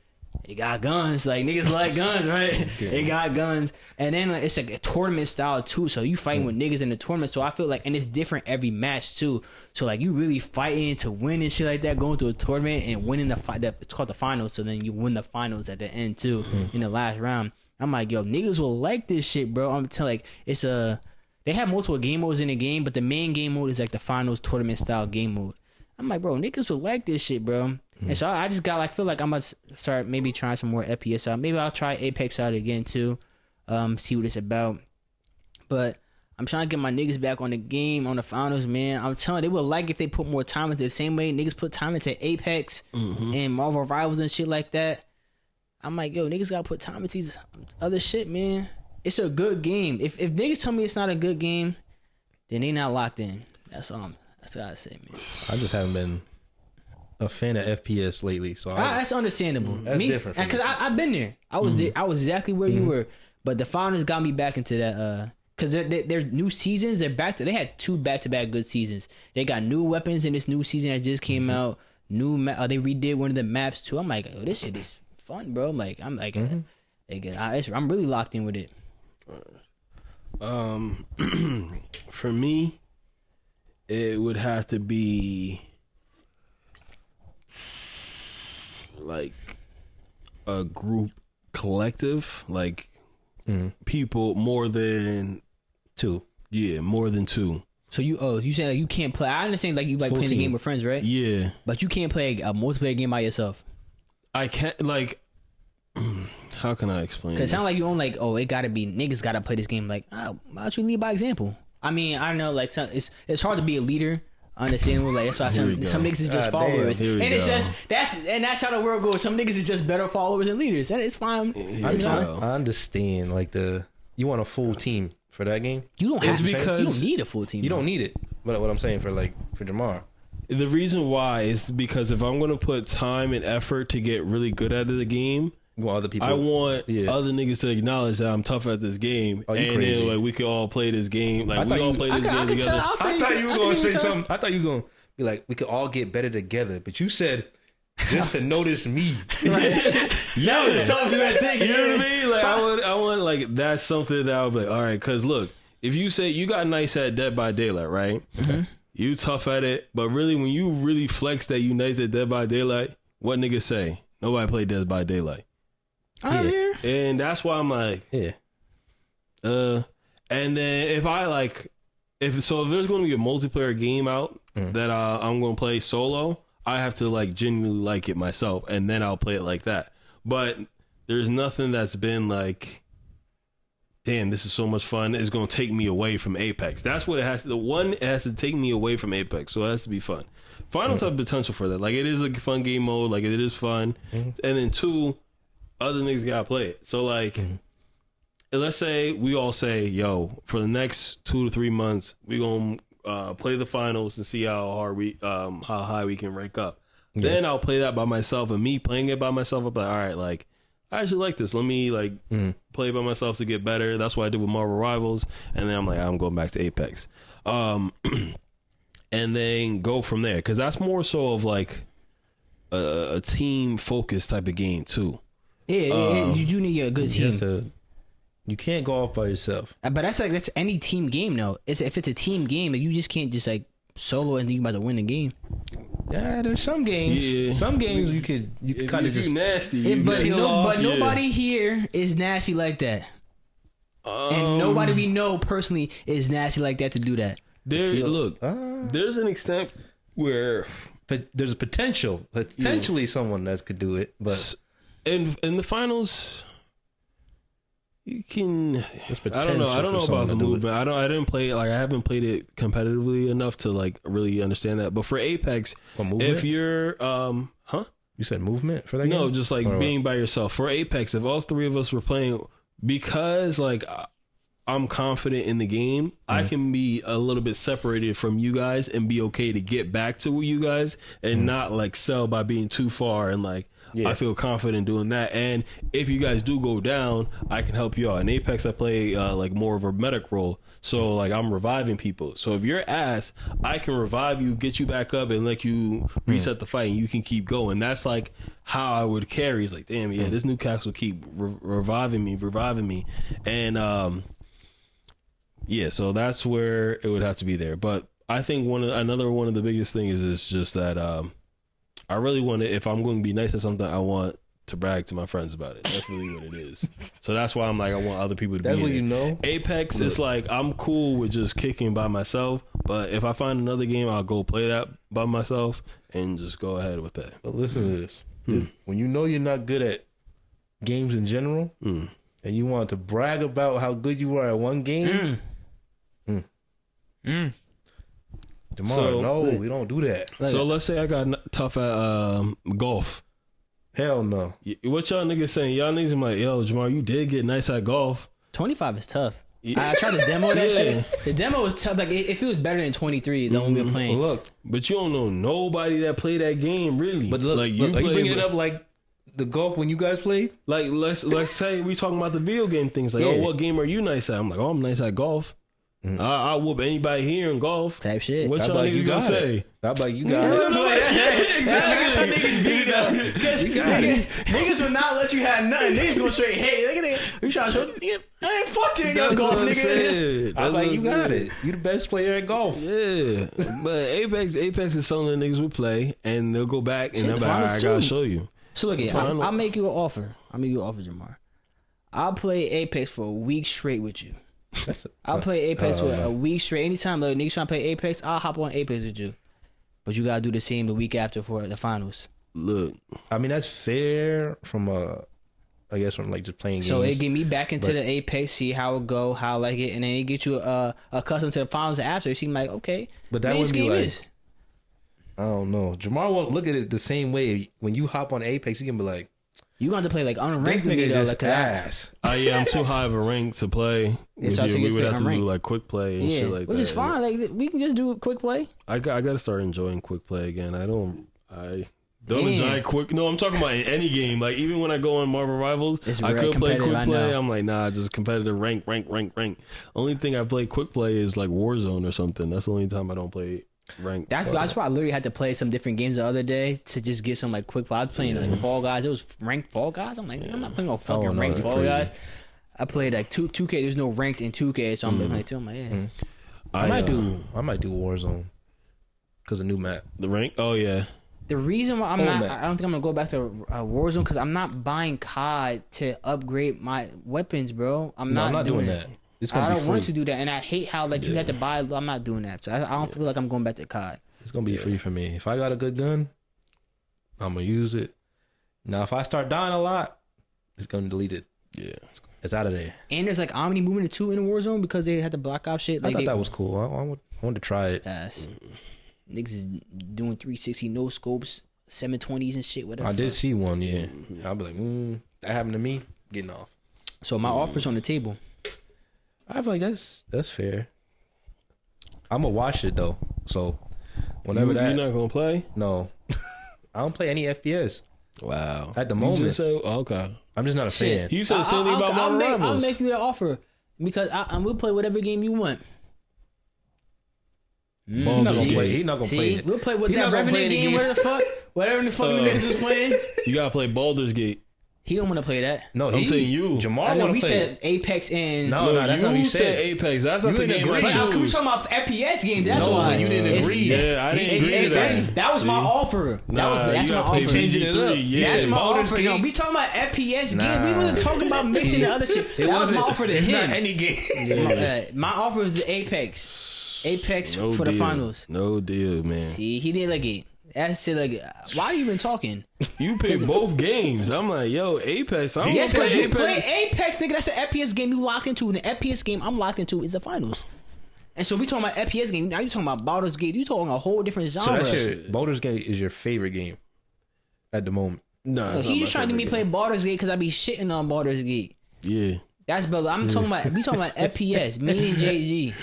they got guns. Like niggas like guns, right? They got guns, and then like, it's like a tournament style too. So you fighting with niggas in the tournament. So I feel like, and it's different every match too. So like you really fighting to win and shit like that, going to a tournament and winning the fight. It's called the finals. So then you win the finals at the end too in the last round. I'm like, yo, niggas will like this shit, bro. I'm telling it's they have multiple game modes in the game, but the main game mode is like the finals tournament style game mode. I'm like, bro, niggas will like this shit, bro. And so I just got like, feel like I'm about to start maybe trying some more FPS out. Maybe I'll try Apex out again too, see what it's about. But I'm trying to get my niggas back on the game, on the finals, man. I'm telling you, they would like if they put more time into the same way niggas put time into Apex and Marvel Rivals and shit like that. I'm like, yo, niggas gotta put time into these other shit, man. It's a good game. If niggas tell me it's not a good game, then they not locked in. That's all what I say, man. I just haven't been a fan of FPS lately, so That's understandable. That's different for me. because I've been there. I was there. I was exactly where you were, but the finals got me back into because they're new seasons. They had 2 back-to-back good seasons. They got new weapons in this new season that just came out. They redid one of the maps too. I'm like, oh, this shit is fun, bro. I'm like, I'm really locked in with it. For me, it would have to be like a group collective, like people more than 2. Yeah, more than 2. So you say like you can't play. I understand like you like Full playing team. the game with friends, right? Yeah, But you can't play a multiplayer game by yourself. I can't like. How can I explain? Because it this? sounds like you own like, oh, it gotta be niggas gotta play this game. Like, why don't you lead by example? I mean, I know like it's hard to be a leader. Understandable, like that's why some niggas is just followers, and it's just that's how the world goes. Some niggas is just better followers than leaders. That is fine. I understand. Like you want a full team for that game. You don't have because you don't need a full team. You don't need it. But what I'm saying for Jamar. The reason why is because if I'm going to put time and effort to get really good at the game, you want other people. I want other niggas to acknowledge that I'm tough at this game, and crazy. then like we can all play this game. Like we all play this game together. I thought you were going to say something. I thought you were going to be like, we could all get better together. But you said just to notice me. Yeah, something that thing. You know what I mean? Like I want like that's something that I would be like, all right, because look, if you say you got nice at Dead by Daylight, right? Mm-hmm. You tough at it, but really when you really flex that you nice at Dead by Daylight, what niggas say? Nobody play Dead by Daylight. Yeah. And that's why I'm like, and then if there's going to be a multiplayer game out that I'm going to play solo, I have to like genuinely like it myself, and then I'll play it like that. But there's nothing that's been like, damn, this is so much fun. It's going to take me away from Apex. That's what it has to. It has to take me away from Apex, so it has to be fun. Finals have potential for that. Like it is a fun game mode. Like it is fun, and then 2. Other niggas gotta play it. So like, let's say we all say, yo, for the next 2 to 3 months, we gonna play the finals and see how high we can rank up. Yeah. Then I'll play that by myself, and me playing it by myself, I'll be like, all right, like I actually like this. Let me like play it by myself to get better. That's what I did with Marvel Rivals, and then I'm like, I'm going back to Apex, and then go from there because that's more so of like a team focused type of game too. Yeah, you do need a good team. You can't go off by yourself. But that's any team game though. If it's a team game, you just can't just like solo and think you about to win the game. Yeah, there's some games. Yeah. Some games you could kind of just nasty. But nobody here is nasty like that. And nobody we know personally is nasty like that to do that. There's an extent where there's a potentially someone that could do it, but. In the finals, you can. I don't know about the movement. I didn't play it. Like I haven't played it competitively enough to like really understand that. But for Apex, if you're, you said movement for that? No, game? just like being by yourself. For Apex, if all 3 of us were playing, because like I'm confident in the game, I can be a little bit separated from you guys and be okay to get back to you guys and not like sell by being too far and like. Yeah. I feel confident doing that, and if you guys do go down, I can help you out. In Apex, I play like more of a medic role, so like I'm reviving people. So if you're ass, I can revive you, get you back up, and let you reset the fight, and you can keep going. That's like how I would carry. It's like, damn, this new cast will keep reviving me, and so that's where it would have to be there. But I think another one of the biggest things is just that. I really want to, if I'm going to be nice at something, I want to brag to my friends about it. That's really what it is. So that's why I'm like, I want other people to that's be what in you it. know. Apex is like, I'm cool with just kicking by myself, but if I find another game, I'll go play that by myself and just go ahead with that. But listen to this. When you know you're not good at games in general, and you want to brag about how good you are at one game, Jamar, we don't do that. So let's say I got tough at golf. Hell no. What y'all niggas saying? Y'all niggas are like, yo, Jamar, you did get nice at golf. 25 is tough. I tried to demo that shit. The demo was tough. Like it feels better than 23 than when we were playing. Look, but you don't know nobody that played that game really. But look, like you bringing it up like the golf when you guys played? Like let's say we talking about the video game things. Like, Yeah. oh, what game are you nice at? I'm like, oh, I'm nice at golf. I'll whoop anybody here in golf. Type shit. What How y'all about you niggas gonna got say? it? How about you got it? That's how niggas be though. Because niggas will not let you have nothing. Niggas go straight, hey, look at it. You trying to show, nigga, I ain't fucked you in That's golf, what I'm nigga. saying. How That's about what you I'm got saying. it? You the best player at golf. Yeah, but Apex is something that niggas will play, and they'll go back and Shit, they'll be like, all right, I finals gotta too. show you. So look, Fine. I'll make you an offer. Jamar. I'll play Apex for a week straight with you. I'll play Apex for a week straight. Anytime like, niggas trying to play Apex, I'll hop on Apex with you. But you gotta do the same the week after for the finals. Look, I mean, that's fair from I guess from like just playing games. So it get me back into the Apex, see how it go, how I like it, and then it get you accustomed to the finals after. You seem like, okay, But that man, would this be game like- is. I don't know. Jamar won't look at it the same way. When you hop on Apex, he can be like, You going to play like this unranked with me nigga though, just like ass. yeah, I'm too high of a rank to play. Yeah, so I think we it's would have to do unranked. like quick play and yeah, shit like which that. is fine. Like we can just do a quick play. I got to start enjoying quick play again. I don't Damn. enjoy quick. No, I'm talking about in any game. Like even when I go on Marvel Rivals, It's I very could play competitive, quick I play. know. I'm like, nah, just competitive rank. Only thing I play quick play is like Warzone or something. That's the only time I don't play rank. That's why I literally had to play some different games the other day to just get some like quick play. I was playing like Fall Guys. It was ranked Fall Guys. I'm like, I'm not playing no fucking no, ranked that's Fall crazy. Guys. I played like 2K. There's no ranked in 2K, so I'm playing 2. I'm like, yeah. I might do Warzone because of new map. the rank. Oh yeah, The reason why I'm Oh, not, man. I don't think I'm gonna go back to Warzone because I'm not buying COD to upgrade my weapons, bro. I'm No, not I'm not doing it. that. It's gonna I be don't free. want to do that, and I hate how like you have to buy. I'm not doing that, so I don't feel like I'm going back to COD. It's gonna be free for me. If I got a good gun, I'm gonna use it. Now, if I start dying a lot, it's gonna delete it. yeah. It's out of there. And there's like Omni moving to 2 in Warzone because they had the Black Ops shit. I Like thought they, that was cool. I wanted to try it. Yes. Niggas is doing 360 no scopes, 720s and shit. Whatever. I did see one. Yeah, I'll be like, that happened to me. Getting off. So my offer's on the table. I feel like that's fair. I'm gonna watch it though. So whenever You're that, not gonna play. no, I don't play any FPS Wow. at the You moment. just said, okay. I'm just not a Shit. fan. You said the same thing about I'll Marvel Rivals. make you the offer because we'll play whatever game you want. He's not gonna Baldur's play. Gate. He's not gonna See, play it. we'll play with He that not gonna play Revenant any game. game. Whatever the fuck you niggas was playing. You gotta play Baldur's Gate. He don't want to play that. No, I'm saying you. Jamar I know want we to play said it. Apex and. No, that's not what you you said said. Apex. That's not You the didn't game I agree. But we choose. talking about FPS games. That's No, why but you didn't agree. Yeah, I didn't It's agree to Apex. that. That was my See? offer. That's you my gotta play offer. Changing it up. BG3. Yeah. That's my Baldur's offer. No, Gate. we talking about FPS Nah. games. We wasn't talking about mixing the other shit. That was my offer to It's him. not any game. My offer was the Apex. Apex No for the deal. finals. No deal, man. See, he didn't like it. That's it. Like, why are you even talking? You picked both games. I'm like, yo, Apex. I'm Yes, gonna because play you Apex. play Apex, nigga. That's an FPS game you locked into. And the FPS game I'm locked into is the finals. And so we talking about FPS game. Now you talking about Baldur's Gate. You talking a whole different So genre. that's your Baldur's Gate is your favorite game at the moment. Nah, Look, it's he not just my trying to me favorite play Baldur's Gate because I be shitting on Baldur's Gate. game. Yeah. That's better. I'm talking about. We talking about FPS. Me and JG.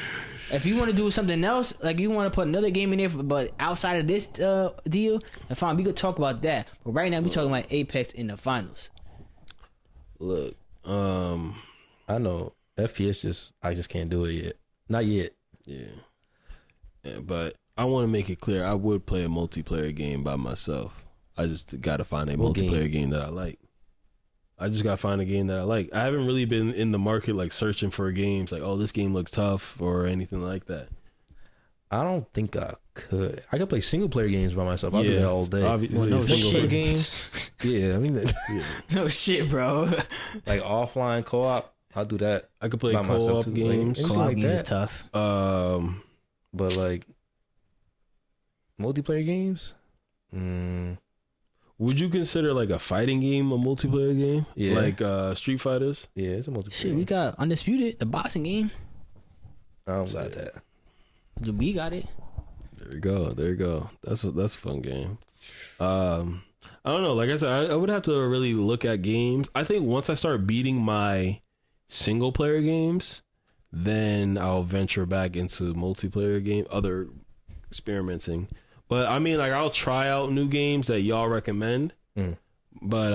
If you want to do something else, like you want to put another game in there, but outside of this deal, then fine, we could talk about that. But right now, we talking about Apex in the finals. Look, I know FPS I just can't do it yet. Not yet. yeah, but I want to make it clear. I would play a multiplayer game by myself. I just got to find a What multiplayer game that I like. I just got to find a game that I like. I haven't really been in the market like searching for games like, oh, this game looks tough or anything like that. I don't think I could. I could play single player games by myself. I'll do that all day. Obviously, Well, no single shit. player. games. Yeah, I mean, No shit, bro. like offline co-op. I'll do that. I could play By myself, co-op too. games. Like, Co-op like game is that. tough. But like multiplayer games. Would you consider like a fighting game a multiplayer game? Yeah. Like Street Fighters? Yeah, it's a multiplayer. Shit, we got Undisputed, the boxing game. I don't got that. We got it. There you go. That's a fun game. I don't know. Like I said, I would have to really look at games. I think once I start beating my single player games, then I'll venture back into multiplayer game, other experimenting. But I mean, like I'll try out new games that y'all recommend. But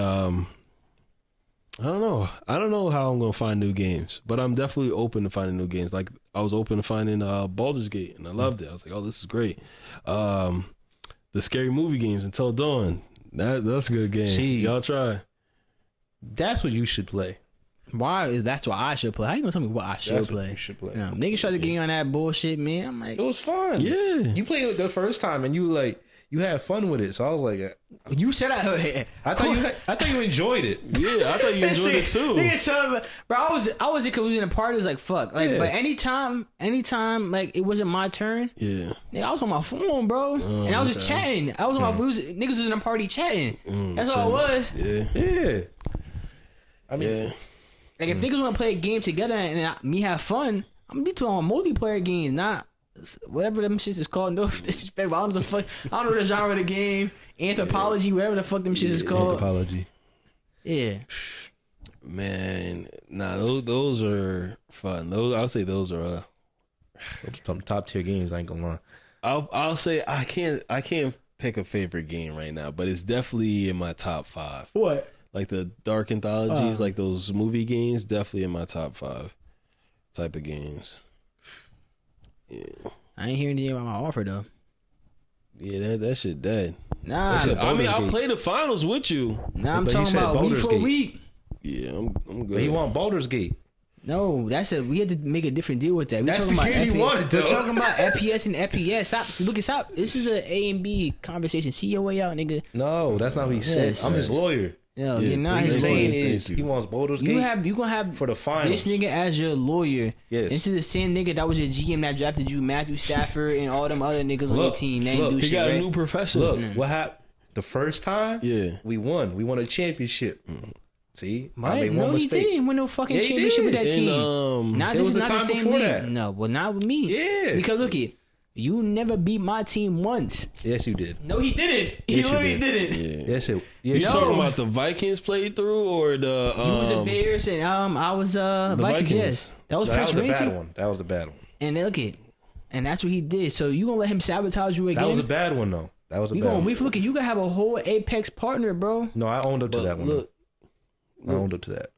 I don't know. I don't know how I'm gonna find new games, but I'm definitely open to finding new games. Like I was open to finding Baldur's Gate, and I loved it. I was like, oh, this is great. The Scary Movie games Until Dawn. That's a good game. See, y'all try. That's what you should play. That's what I should play. How you gonna tell me what I should That's play? what you should play. No, niggas try to get you on that bullshit, man. I'm like, It was fun. Yeah. You played it the first time and you had fun with it. So I was like, you said I thought you enjoyed it. Yeah, I thought you enjoyed it too. Nigga tell me, bro, I was because we was in a party. It was like fuck, like. Yeah. But anytime, like it wasn't my turn. Yeah. Nigga, I was on my phone, bro, and I was just chatting. I was on my niggas was in a party chatting. That's all it was. Yeah. Yeah. I mean, Yeah. Like if niggas want to play a game together and me have fun, I'm gonna be doing on multiplayer games, not whatever them shits is called. No disrespect, but I don't know the fuck. I don't know the genre of the game. Anthropology, whatever the fuck them shits is called. Anthropology. Yeah. Man, nah, those are fun. I'll say those are. Some top tier games. I ain't gonna lie. I'll say I can't pick a favorite game right now, but it's definitely in my top 5. What? Like the dark anthologies, like those movie games, definitely in my top 5 type of games. Yeah, I ain't hearing anything about my offer though. yeah, that shit dead. Nah, That shit- I mean, Baldur's I Gate. played the finals with you. nah, I'm But he talking said about week Baldur's for Gate. week. Yeah, I'm good. But he want Baldur's Gate. No, we had to make a different deal with that. We That's talking the about game you FPS. wanted, We're though. talking about FPS and FPS. Stop. This is an A and B conversation. See your way out, nigga. No, that's not what he said. Yes. I'm his lawyer. No, Yeah, you're not What he's his saying lawyer. is he wants Baldur's Gate. You gonna have for the finals. this nigga as your lawyer. Yes. This is the same nigga that was your GM that drafted you, Matthew Stafford, and all them other niggas on your Look, team. They ain't look, do He shit, got right? a new profession. Look, what happened the first time? Yeah. We won. We won a championship. See, I Right? made No, one he mistake. didn't win no fucking Yeah, he championship with did. that And, team. Nah, It this was is the not the time same before league. that. No, well, not with me. Yeah. Because look it, you never beat my team once. Yes, you did. No, he didn't. He Yes, you literally did. didn't. Yeah. Yes, it. You Yes, talking about the Vikings playthrough or the You was the Bears and I was Vikings. Vikings. Yes, that was that Prince was the bad Ransom. one. That was the bad one. And look it, and that's what he did. So you gonna let him sabotage you again? That was a bad one though. That was a You bad gonna one. we look at you gonna have a whole Apex partner, bro. No, I owned up to that one. Look, I owned up to that.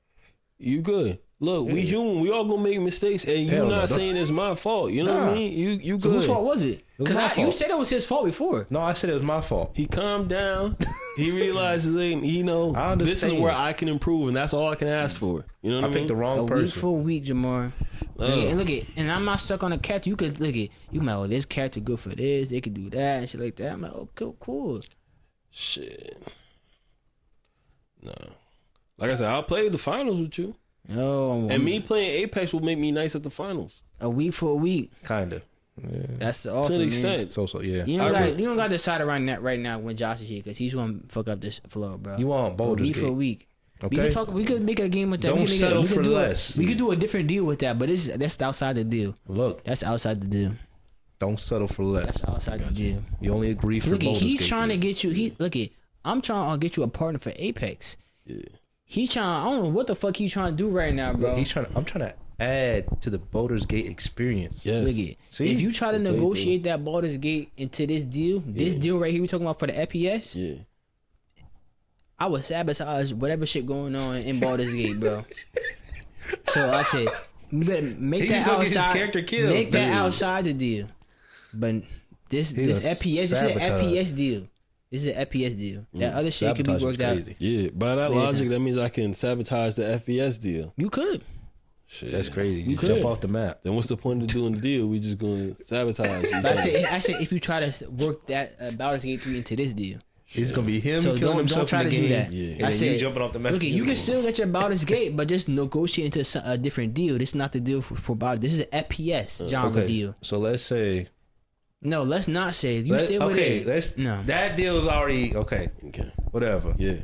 you good. Look, we human. We all gonna make mistakes, and you Hell no, not don't- saying it's my fault. You know what Nah. I mean? You So good. whose fault was it? was my Because you fault. said it was his fault before. No, I said it was my fault. He calmed down. He realizes, like, I this is understand. where I can improve, and that's all I can ask for. You know what I I mean? picked the A wrong week person. for a week, Jamar. Oh. And look it, and I'm not stuck on a character. You could look it. You might, this character good for this. They could do that and shit like that. I'm like, okay, cool. Shit. No. Like I said, I'll play the finals with you. No, And me playing Apex will make me nice at the finals. a week for a week. Kinda. That's the offer. To an man. extent. So yeah. You I don't got really- you don't got to decide right now when Josh is here because he's gonna fuck up this flow, bro. You want a Baldur's week for a Gate? week. Okay. We could talk. We could make a game with that. Don't we could make settle we could for do less. We could do a different deal with that, but that's outside the deal. Look, That's outside the deal. don't settle for less. That's outside the deal. You only agree for Look, Baldur's he's Gate. trying to get you. I'm trying to get you a partner for Apex. Yeah. He trying. I don't know what the fuck he's trying to do right now, bro. Look, I'm trying to add to the Baldur's Gate experience. Yes. Look it. See? If you try to The playthrough. negotiate that Baldur's Gate into this deal, this deal right here we talking about for the FPS, Yeah. I would sabotage whatever shit going on in Baldur's Gate, bro. So I said, you better make He that just gonna get his outside. character killed. Make that Yeah. outside the deal. But this He this gonna FPS, this is an sabotage. FPS deal. This is an FPS deal. That other shit could be Sabotage is worked out. crazy. Yeah. By that Listen. logic, that means I can sabotage the FPS deal. You could. Shit. That's crazy. You could. jump off the map. Then what's the point of doing the deal? We just gonna sabotage each But I other. said if you try to work that Baldur's Gate 3 into this deal. It's gonna be him So killing don't himself try in to the do game. that. Yeah. And I then said, you jumping off the map. look, you can still get your Baldur's Gate, but just negotiate into a different deal. This is not the deal for Baldur's. This is an FPS genre Okay. deal. So let's say. No, let's not say you stay with okay, it. let's. No. That deal is already okay. Okay. Whatever. Yeah.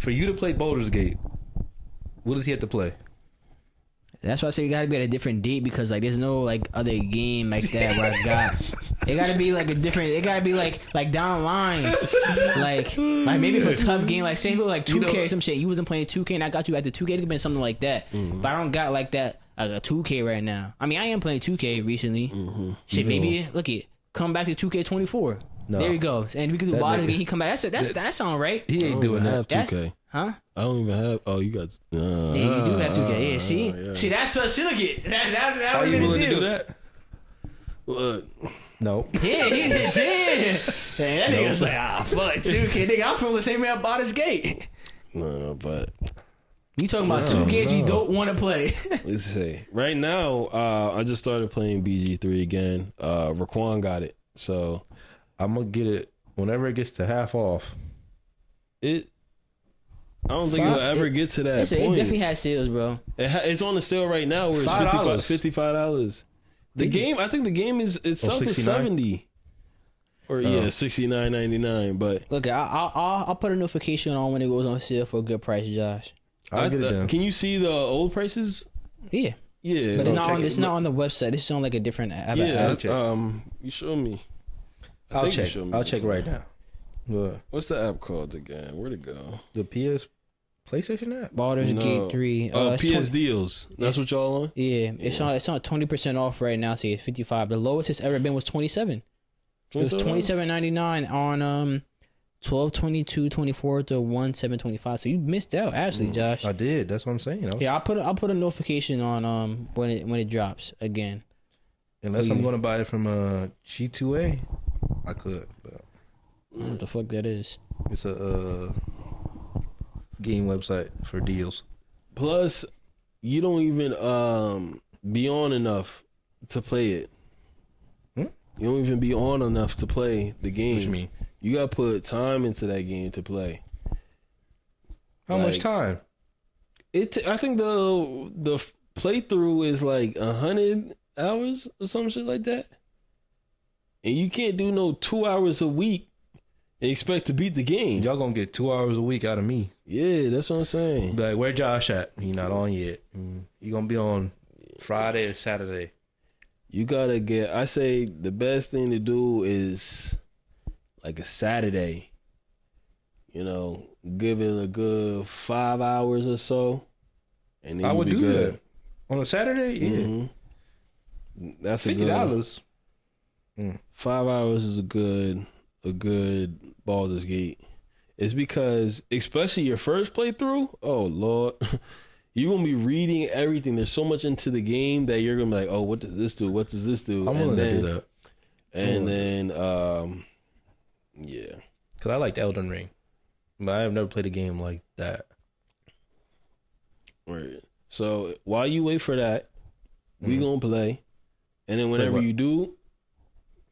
For you to play Baldur's Gate, what does he have to play? That's why I say you gotta be at a different date because like there's no like other game like that where I got. It gotta be like a different. It gotta be like down the line, like maybe for a tough game. Like say if it was like 2K or some shit. You wasn't playing 2K and I got you at the 2K. It could have been something like that. But I don't got like that like a 2K right now. I mean I am playing 2K recently. Shit, maybe look it come back to 2K24. No, There you go. And we could do That Baldur's nigga- Gate. He come back. That sound right. he ain't doing that. That's- 2K. Huh? I don't even have. Oh, you got. Yeah, you do have 2K. Yeah, see? yeah. See, that's us. Look at that. How What you we willing gonna to do that? Look, No. Yeah, he did. That nigga was like, fuck 2K. Nigga, I'm from the same man Baldur's Gate. no, but You talking about two games you don't want to play. let's see. Right now, I just started playing BG3 again. Raquan got it, so I'm gonna get it whenever it gets to half off. it. I don't think it'll ever get to that Listen, it point. definitely has sales, bro. It's on the sale right now where it's $5. $55. The game, I think the game is itself is 69? $70. Or yeah, $69.99. But Look, I'll put a notification on when it goes on sale for a good price, Josh. I'll get it done. Can you see the old prices? Yeah, Yeah, but it's check not on the website. This is on like a different app. yeah. check. You show me. I I'll think you check. showed me I'll this check one. right now. What? What's the app called again? Where'd it go? The PlayStation app? Baldur's No. Gate 3. PS it's 20 deals. That's what y'all on? Yeah, it's on 20% off right now. So it's 55. The lowest it's ever been was 27. It was $27.99 on 12/22/24 to 1/7/25. So you missed out, actually, Josh. I did. That's what I'm saying. Yeah, I'll put a notification on when it drops again. Unless I'm gonna buy it from G2A, I could. But I don't know what the fuck that is. it's a game website for deals. Plus, you don't even be on enough to play it. You don't even be on enough to play the game. What you mean? You gotta put time into that game to play. How much time? I think the playthrough is like 100 hours or some shit like that, and you can't do no 2 hours a week and expect to beat the game. Y'all gonna get 2 hours a week out of me. Yeah, that's what I'm saying. Be like, where Josh at? He not on yet. He gonna be on Friday or Saturday. You gotta get. I say the best thing to do is like a Saturday. You know, give it a good 5 hours or so, and then I you'll would be do good. that on a Saturday. Yeah, Mhm. That's a $50. good 5 hours is a good Baldur's Gate. It's because, especially your first playthrough, oh Lord, you're gonna be reading everything. There's so much into the game that you're gonna be like, oh, what does this do? What does this do? I'm willing to do that. And then, yeah. Cause I liked Elden Ring, but I have never played a game like that. Right. So while you wait for that, we gonna play, and then whenever what? you do,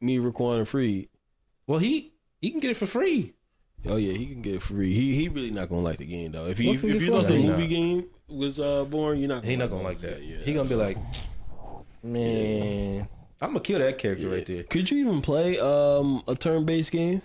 me, Raquan, and Freed. Well, he can get it for free. Oh yeah, he can get it free. He really not gonna like the game though. If What you free if you for? thought the He movie not. game was boring, you're not. He not gonna like that. Yeah, He gonna be like, man, I'm gonna kill that character right there. Could you even play a turn-based game?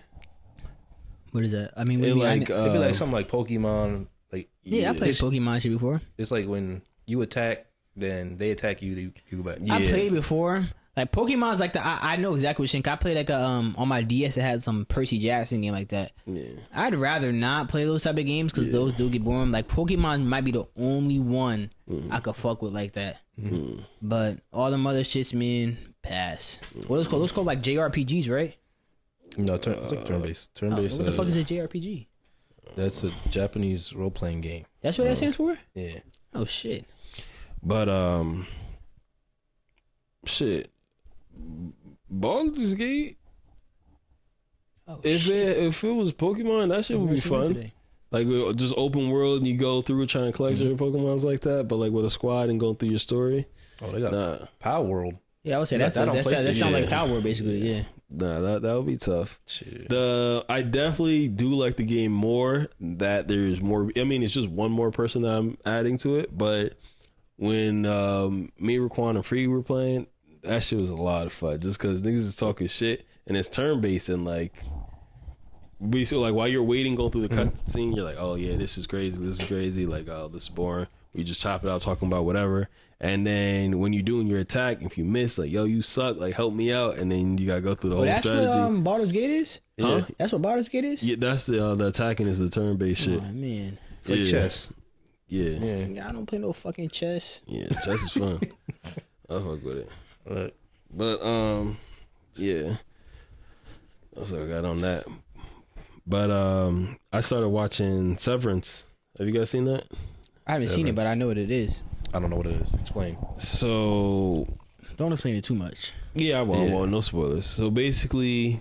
What is that? I mean, It like It'd be like something like Pokemon. Like yeah, I played Pokemon shit before. it's like when you attack, then they attack you. You go back. Yeah. I played before. Like Pokemon's like I know exactly what you're saying. I played like on my DS. It had some Percy Jackson game like that. Yeah. I'd rather not play those type of games because those do get boring. Like Pokemon might be the only one I could fuck with like that. But all them other shits, man, pass. What are those called? Those called like JRPGs, right? No, it's like turn-based. Turn-based. What the fuck is a JRPG? That's a Japanese role-playing game. That's what that stands for? Yeah. Oh shit. But shit, Baldur's Gate. Oh If shit. it was Pokemon, that shit would be fun. Today. Like just open world and you go through trying to collect your Pokemons like that, but like with a squad and going through your story. Oh, they got Nah, Power World. Yeah, I would say You got that on that PlayStation? sounds like Yeah. Power basically. Yeah. nah, that would be tough. Shit. I definitely do like the game more. That there's more. I mean, it's just one more person that I'm adding to it. But when me, Raquan, and Free were playing, that shit was a lot of fun. Just because niggas is talking shit and it's turn based and like. Basically, like while you're waiting, going through the cutscene, you're like, "Oh yeah, this is crazy. This is crazy. Like, oh, this is boring." We just chop it out, talking about whatever. And then when you're doing your attack, if you miss, like, "Yo, you suck. Like, help me out." And then you gotta go through the whole That's strategy. what Baldur's Gate is. Huh? That's what Baldur's Gate is. Yeah, that's the attacking is the turn based shit. Oh man. It's like Yeah. chess. Yeah, Yeah. I don't play no fucking chess. yeah, chess is fun. I fuck with it. Look, But yeah. That's what I got on that. But I started watching Severance. Have you guys seen that? I haven't seen it, but I know what it is. I don't know what it is. Explain. So Don't explain it too much. yeah, well, no spoilers. So basically,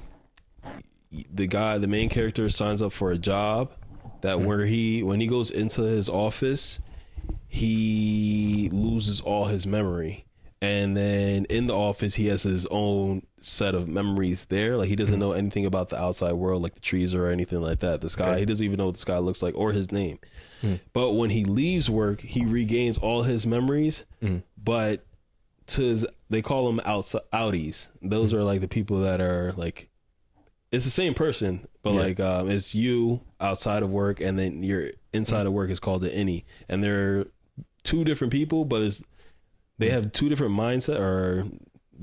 the main character signs up for a job that when he goes into his office, he loses all his memory. And then in the office, he has his own set of memories there. Like, he doesn't know anything about the outside world, like the trees or anything like that. The sky, he doesn't even know what the sky looks like or his name. But when he leaves work, he regains all his memories. But they call them outies. Those are like the people that are like, it's the same person, but like it's you outside of work, and then your inside of work is called the innie. And they're two different people, but they have two different mindset or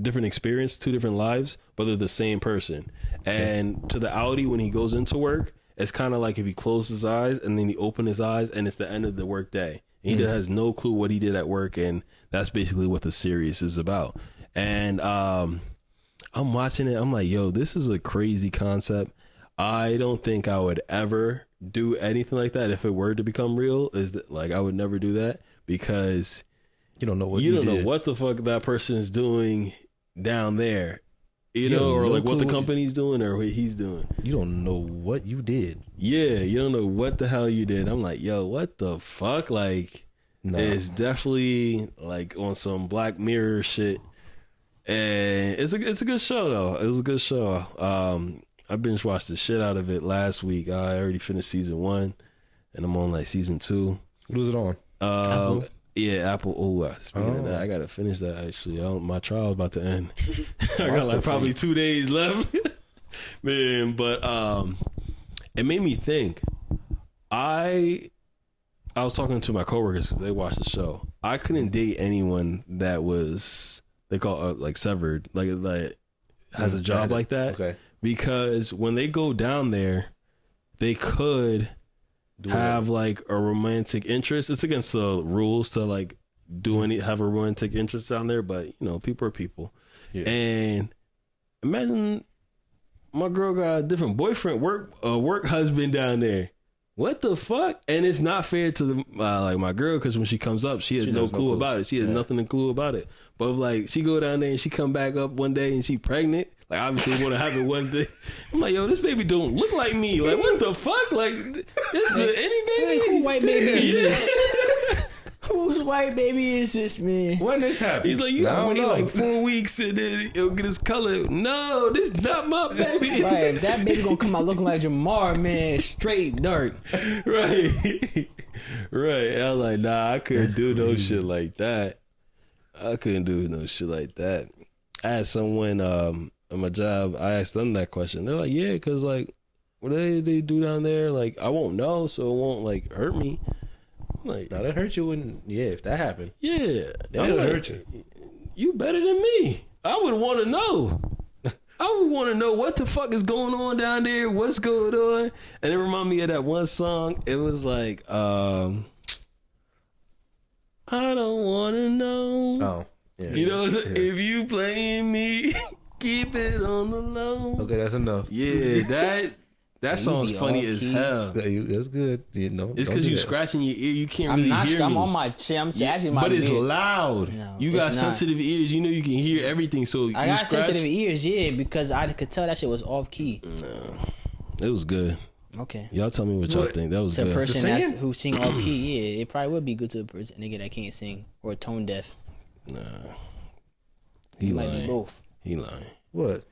different experience, two different lives, but they're the same person. And to the outie, when he goes into work, it's kind of like if he closed his eyes and then he opened his eyes and it's the end of the work day. He has no clue what he did at work, and that's basically what the series is about. And I'm watching it. I'm like, yo, this is a crazy concept. I don't think I would ever do anything like that if it were to become real. I would never do that, because You don't know what you don't know what the fuck that person is doing down there, you know, or like what the company's doing or what he's doing. You don't know what you did. Yeah, you don't know what the hell you did. I'm like, yo, what the fuck? Like, it's definitely like on some Black Mirror shit, and it's a good show though. It was a good show. I binge watched the shit out of it last week. I already finished season 1, and I'm on like season 2. What was it on? Apple. Yeah, Apple. Speaking of that, I gotta finish that actually. My trial's about to end. I got like probably 2 days left. Man, but it made me think. I was talking to my coworkers because they watched the show. I couldn't date anyone that was, they call it like severed, like has a job like that. Okay. Because when they go down there, they could have like a romantic interest. It's against the rules to like have a romantic interest down there, but you know, people are people. Yeah. And imagine my girl got a different boyfriend, work husband down there. What the fuck? And it's not fair to like my girl, because when she comes up, she has no clue about it. She has nothing to clue about it. But like she go down there and she come back up one day and she pregnant. Like obviously want to have it one day. I'm like, yo, this baby don't look like me. Like what the fuck? Like this the any baby? Who white baby is this? Whose white baby is this, man? When this happened? He's like, when he like 4 weeks and then he'll get his color. No, this not my baby. Right, that baby gonna come out looking like Jamar, man, straight dark. Right. Right. I was like, nah, I couldn't do no shit like that. I couldn't do no shit like that. I had someone at my job, I asked them that question. They're like, yeah, because like what they do down there, like I won't know, so it won't like hurt me. Like, now that hurt you when if that happened. Yeah. That'll hurt you. You better than me. I would want to know. I would want to know what the fuck is going on down there, what's going on. And it reminded me of that one song. It was like, I don't want to know. Oh. Yeah. You know, if you playing me, keep it on the low. Okay, that's enough. Yeah, that song's funny as hell. That's good. You know, it's because you scratching your ear. You can't really hear me. I'm on my chin. I'm actually my but it's beard. loud. No, you got sensitive ears. You know you can hear everything. So I got sensitive ears, yeah, because I could tell that shit was off key. No, it was good. Okay, y'all tell me what y'all think. That was to good. A person who sing off key, yeah, it probably would be good to a nigga that can't sing or tone deaf. Nah, he lying. Might be both. He lying. What?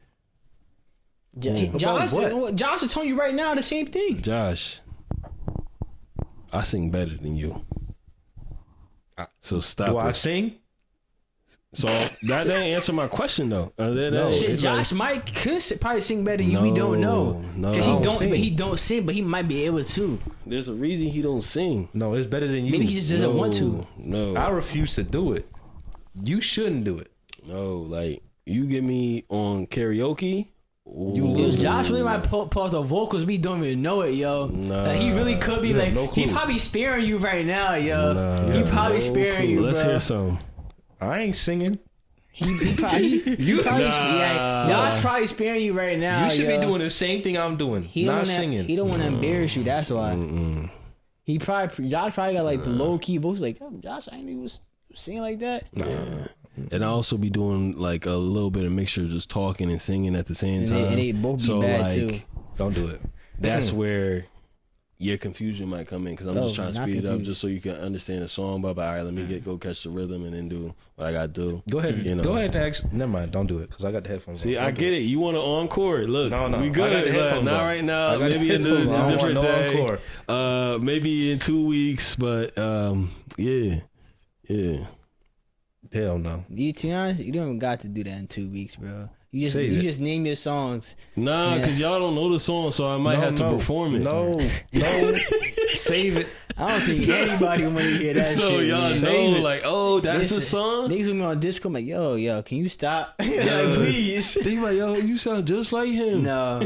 Josh is telling you right now the same thing. Josh, I sing better than you. So stop. Do I sing? So that didn't answer my question though. No, shit, Josh could probably sing better than you. We don't know. Because he don't sing, but he might be able to. There's a reason he don't sing. No, it's better than you. Maybe he just doesn't want to. No. I refuse to do it. You shouldn't do it. No, like you get me on karaoke. Josh really might pull off the vocals. We don't even know it, yo. Nah, like, he really could be like, he probably sparing you right now, yo. He probably sparing you. Let's hear some. I ain't singing. He probably, Nah. Josh probably sparing you right now. You should yo. be doing the same thing I'm doing. He not don't singing. He don't want to embarrass you. That's why. Josh probably got like the low key voice. Like, oh, Josh, I knew he was singing like that. And I also be doing like a little bit of mixture of just talking and singing at the same And time. they both be bad too. Don't do it. That's where your confusion might come in because I'm just trying to not speed it up confused. just so you can understand the song. But all right, let me go catch the rhythm and then do what I got to do. Go ahead. You know. Go ahead and ask. Never mind. Don't do it because I got the headphones. See, on. I Don't do get it. You want to encore? Look, No. we I good. got the Look, headphones not on. right now. I got the Maybe in headphones on. I a don't different want day. no encore. Maybe in 2 weeks. But yeah. Hell no. You, to be honest, you don't even got to do that in 2 weeks, bro. You Save it. just name your songs. Nah, because y'all don't know the song, so I might have to perform it. No. Save it. I don't think anybody want to hear that So shit. y'all man. know, like, oh, that's Listen, the song. Niggas with me on Discord, I'm like, yo, can you stop? Like, Yeah. please. They like, yo, you sound just like him. No,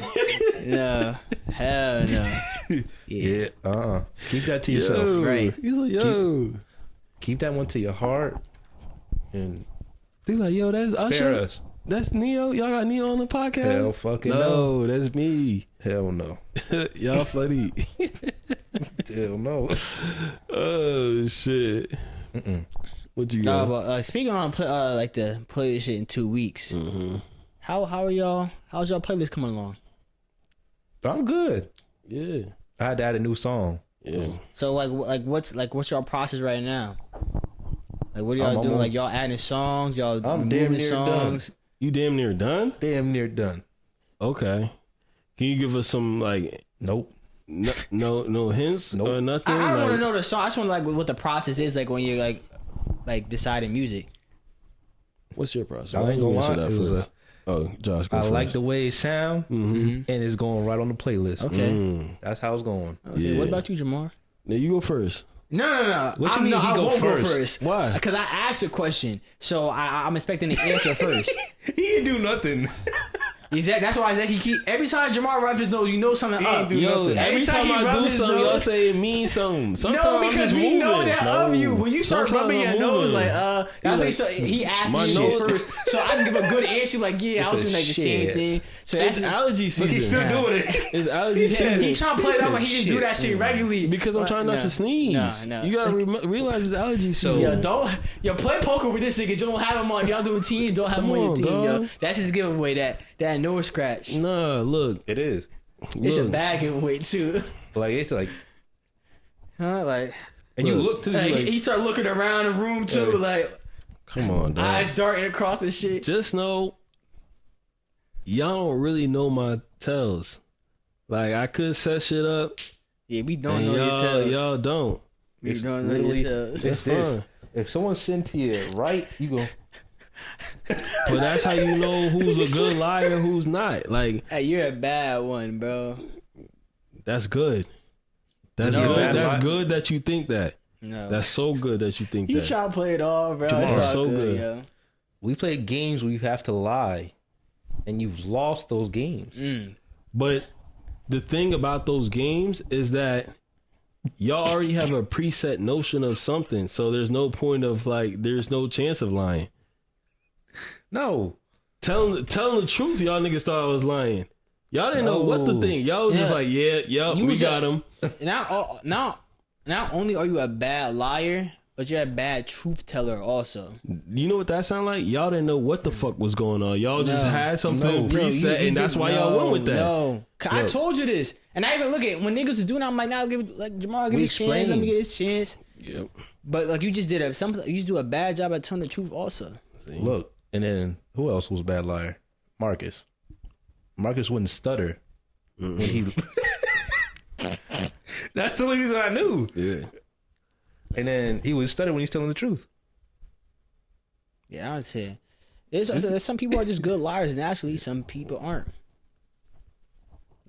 hell no. Yeah. Keep that to yourself. Yo. Right. He's like, yo. Keep that one to your heart. And They like, yo, that's spare Usher. us. That's Neo. Y'all got Neo on the podcast? Hell fucking no. That's me. Hell no. Y'all funny. Hell no. Oh shit. What you got? But speaking on like the play this shit in 2 weeks. How are y'all? How's y'all playlist coming along? I'm good. Yeah. I had to add a new song. Yeah. So what's y'all process right now? Like what are y'all I'm doing? almost- Like y'all adding songs? Y'all I'm damn moving near songs? You damn near done? Damn near done. Okay. Can you give us some like Nope. no hints Nope. or nothing? I don't want to Like, know the song. I just want to like what the process is like when you're like deciding music. what's your process? I Why ain't you gonna answer lie, that it was first? Oh, Josh, go I first. like the way it sound, and it's going right on the playlist. Okay. That's how it's going. Okay. Yeah. What about you, Jamar? Now you go first. No. What you mean he I go won't first? go first. Why? Because I asked a question, so I'm expecting the answer first. He didn't do nothing. That's why he keep every time Jamar rubs his nose, you know something up. Yo, Every every time time he I rub do his something, nose- y'all say it means something. Sometimes No, I'm because just we moving. know that of you. When you start Sometimes rubbing I'm your nose, moving. like that's what he asked My me nose- first, so I can give a good answer. Like, yeah, I was It's doing a like the same shit. thing. So It's that's allergy season. He's still doing it. It's allergy Yeah, season. he's trying to play it out like he just do that shit regularly. Because I'm trying not to sneeze. No. You gotta realize it's allergy season. Yo, play poker with this nigga. Don't have him on. If y'all doing teams, don't have him on your Come team, on, yo. dog. That's his giveaway. That nose scratch. Nah, look. It is. It's a Look. bad giveaway too. Like it's like, Huh? Like, and you look too. like, Like, he started looking around the room too, like Come on, dog. eyes darting across the shit. Just know, y'all don't really know my tells. Like, I could set shit up, Yeah, we don't and know your tells. y'all don't. We It's don't know your literally- tells. it's fine. this. If someone's sitting to your right, you go. But that's how you know who's a good liar and who's not. Like, Hey, you're a bad one, bro. that's good. That's No. good. Bad That's lie. good that you think that. No. That's so good that you think He that. trying to play it off, bro. Jamal, It's all so good, good. yo. We play games where you have to lie, and you've lost those games. But the thing about those games is that y'all already have a preset notion of something, so there's no point of like, there's no chance of lying. No, Telling the truth, y'all niggas thought I was lying. Y'all didn't know what to No. think. Y'all was just Yeah. like, yeah, You we was got him. Not only are you a bad liar, but you're a bad truth teller also. You know what that sound like? Y'all didn't know what the fuck was going on. Y'all just No. had something No. preset, and that's why y'all went with that. No, I Look. told you this, and I even look at when niggas was doing. I'm like, now give it, like Jamal, give We me a chance. Let me explained. get his chance. Yep. But like you just did you just do a bad job at telling the truth also. look, and then who else was a bad liar? Marcus. Marcus wouldn't stutter when he. That's the only reason I knew. Yeah. And then he would stutter when he's telling the truth. Yeah, I would say there's some people are just good liars naturally. Some people aren't.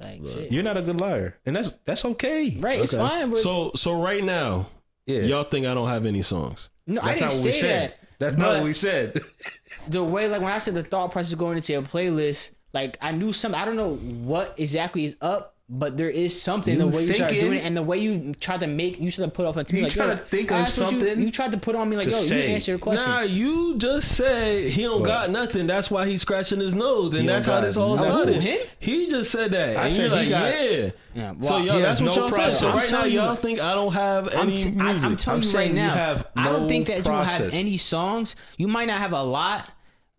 Like shit. You're not a good liar, and that's okay. Right, it's Okay. fine. But So right now, Yeah, y'all think I don't have any songs? no, I that's didn't not what we say said. that. That's But not what we said. The way, like when I said the thought process going into your playlist, like I knew something. I don't know what exactly is up, But there is something You the way you try to do thinking- it, and the way you try to put off on me. You Like, trying yo, to think of that's what something you tried to put on me. Like, to yo, say. you answer your question. Nah, you just said he don't What? got nothing. That's why he's scratching his nose, and He that's don't how got this all nothing. started. Who, him? He just said that, I and said you're he like, got- yeah. Yeah, So well, y'all, he that's has what no y'all said. process. So I'm right now, telling you- y'all think I don't have any music. I'm telling I'm you saying right you now. have I don't no think that you don't have process. any songs. You might not have a lot.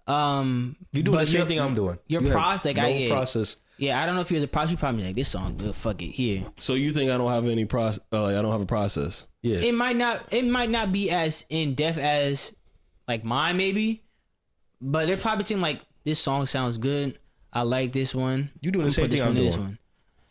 You doing but the same your- thing I'm doing. Your You have process, like no process. Yeah, I don't know if you're the process. You probably like this song. Well, fuck it here. So you think I don't have any process? I don't have a process. Yeah. It might not be as in depth as like mine maybe, but they're probably saying like this song sounds good. I like this one. You doing the I'm same put this thing I'm one to this doing. one.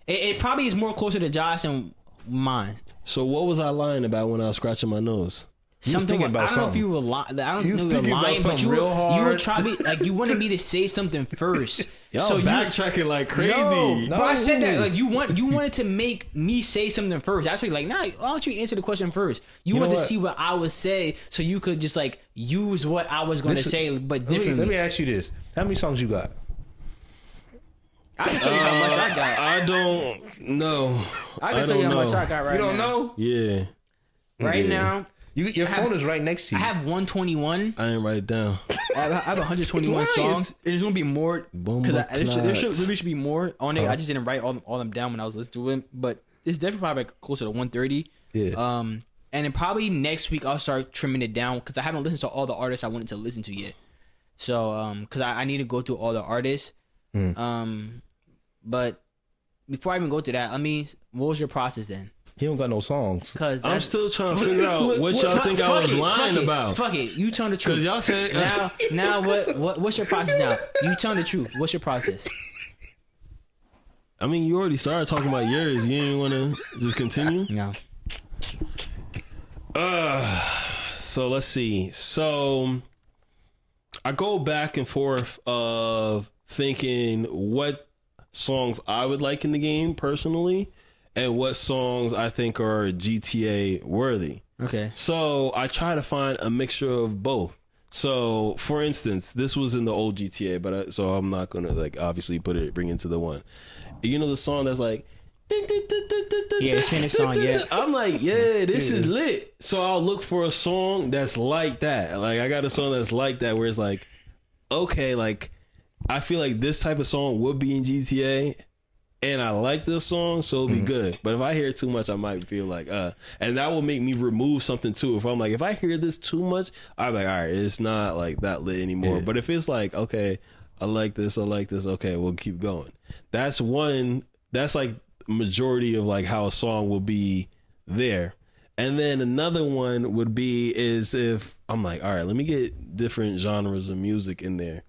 It probably is more closer to Josh and mine. So what was I lying about when I was scratching my nose? You was thinking about I don't know if something. you were lying. I don't You was know if you thinking were about lying, but something you were, real you were hard. trying to be like you wanted me to say something first. Y'all so you backtracking like crazy. No, but I said that No. like you wanted to make me say something first. That's why you're like, nah, why don't you answer the question first? You know wanted to what? see what I would say so you could just like use what I was going to This is- say, but Let me, differently. let me ask you this: how many songs you got? I can tell you how much I got. I don't know. I can tell you don't how much know. I got right You don't now. know. Yeah, Right Yeah. now, Your I have- phone is right next to I you. have 121. I didn't write it down. I have 121 Why? songs. There's gonna be more Bomba because there should clots. really should be more on it. I just didn't write all them down when I was listening to it, but it's definitely probably like closer to 130. Yeah. And then probably next week I'll start trimming it down because I haven't listened to all the artists I wanted to listen to yet. So because I need to go through all the artists. But before I even go to that, I mean, what was your process then? He don't got no songs. Because I'm still trying to figure out what y'all think I was lying about. Fuck it, you tell the truth. Because y'all said now what's your process now? You tell the truth. What's your process? I mean, you already started talking about yours. You didn't want to just continue. No. So let's see. So I go back and forth of thinking what songs I would like in the game personally, and what songs I think are GTA worthy. Okay. So I try to find a mixture of both. So, for instance, this was in the old GTA, but so I'm not gonna like obviously bring it into the one. You know the song that's like, Yeah, the Spanish song, yeah. I'm like, yeah, this is lit. So I'll look for a song that's like that. Like I got a song that's like that where it's like, okay, like I feel like this type of song would be in GTA. And I like this song, so it'll be good. But if I hear it too much, I might feel like, and that will make me remove something too. If I'm like, if I hear this too much, I'm like, all right, it's not like that lit anymore. Yeah. But if it's like, okay, I like this, okay, we'll keep going. That's like majority of like how a song will be there. And then another one would be is if I'm like, all right, let me get different genres of music in there.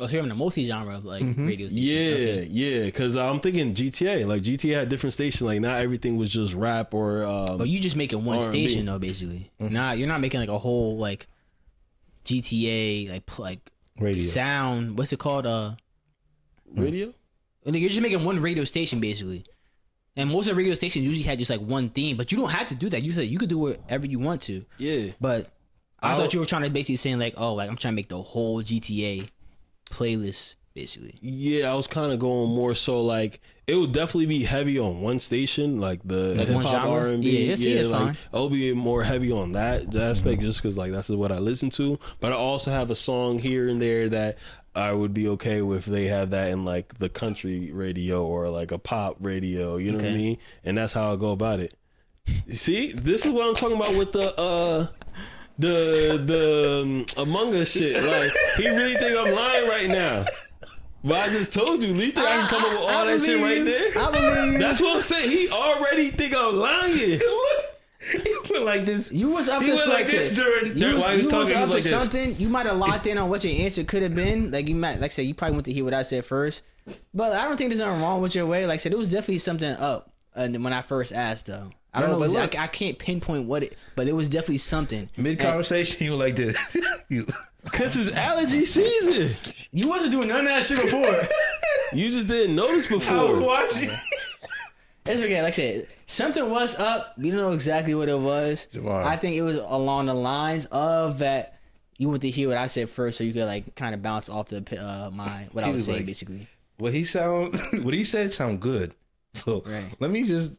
Oh, so you're in the multi-genre of like radio station. Yeah, Okay. yeah, because I'm thinking GTA. Like GTA had different stations. Like not everything was just rap or. But you just making one R&B. station though, basically. Nah, you're not making like a whole like GTA like Radio. sound. What's it called? radio. Like, you're just making one radio station basically. And most of the radio stations usually had just like one theme, but you don't have to do that. You said you could do whatever you want to. Yeah, But I I'll- thought you were trying to basically saying like, oh, like I'm trying to make the whole GTA playlist basically. yeah. I was kind of going more so like it would definitely be heavy on one station, like the Like hip one hop genre? R&B. Yeah, that's like fine. I'll be more heavy on that aspect just because like that's what I listen to. But I also have a song here and there that I would be okay with. They have that in like the country radio or like a pop radio. You know what I Okay. mean? And that's how I go about it. You see, this is what I'm talking about with the Among Us shit. Like he really think I'm lying right now. But I just told you, Lee think I can come up with all that shit right there. I believe That's what I'm saying. He already think I'm lying. He went like this. you was up He to went like something. this during You was, while he was you was talking. He up was to like this. something. You might have locked in on what your answer could have been. Like you might, like I said, you probably went to hear what I said first. But I don't think there's nothing wrong with your way. Like I said, it was definitely something up when I first asked though. I don't No, know. but Exactly, look. I can't pinpoint what it, but it was definitely something. Mid conversation, you were like this. Cause it's allergy season. You wasn't doing none of that shit before. You just didn't notice I was before. watching. It's okay. Like I said, something was up. We don't know exactly what it was. Jamar. I think it was along the lines of that. You went to hear what I said first, so you could like kind of bounce off the what I He was was saying like- basically. What he said sound good. So Right. let me just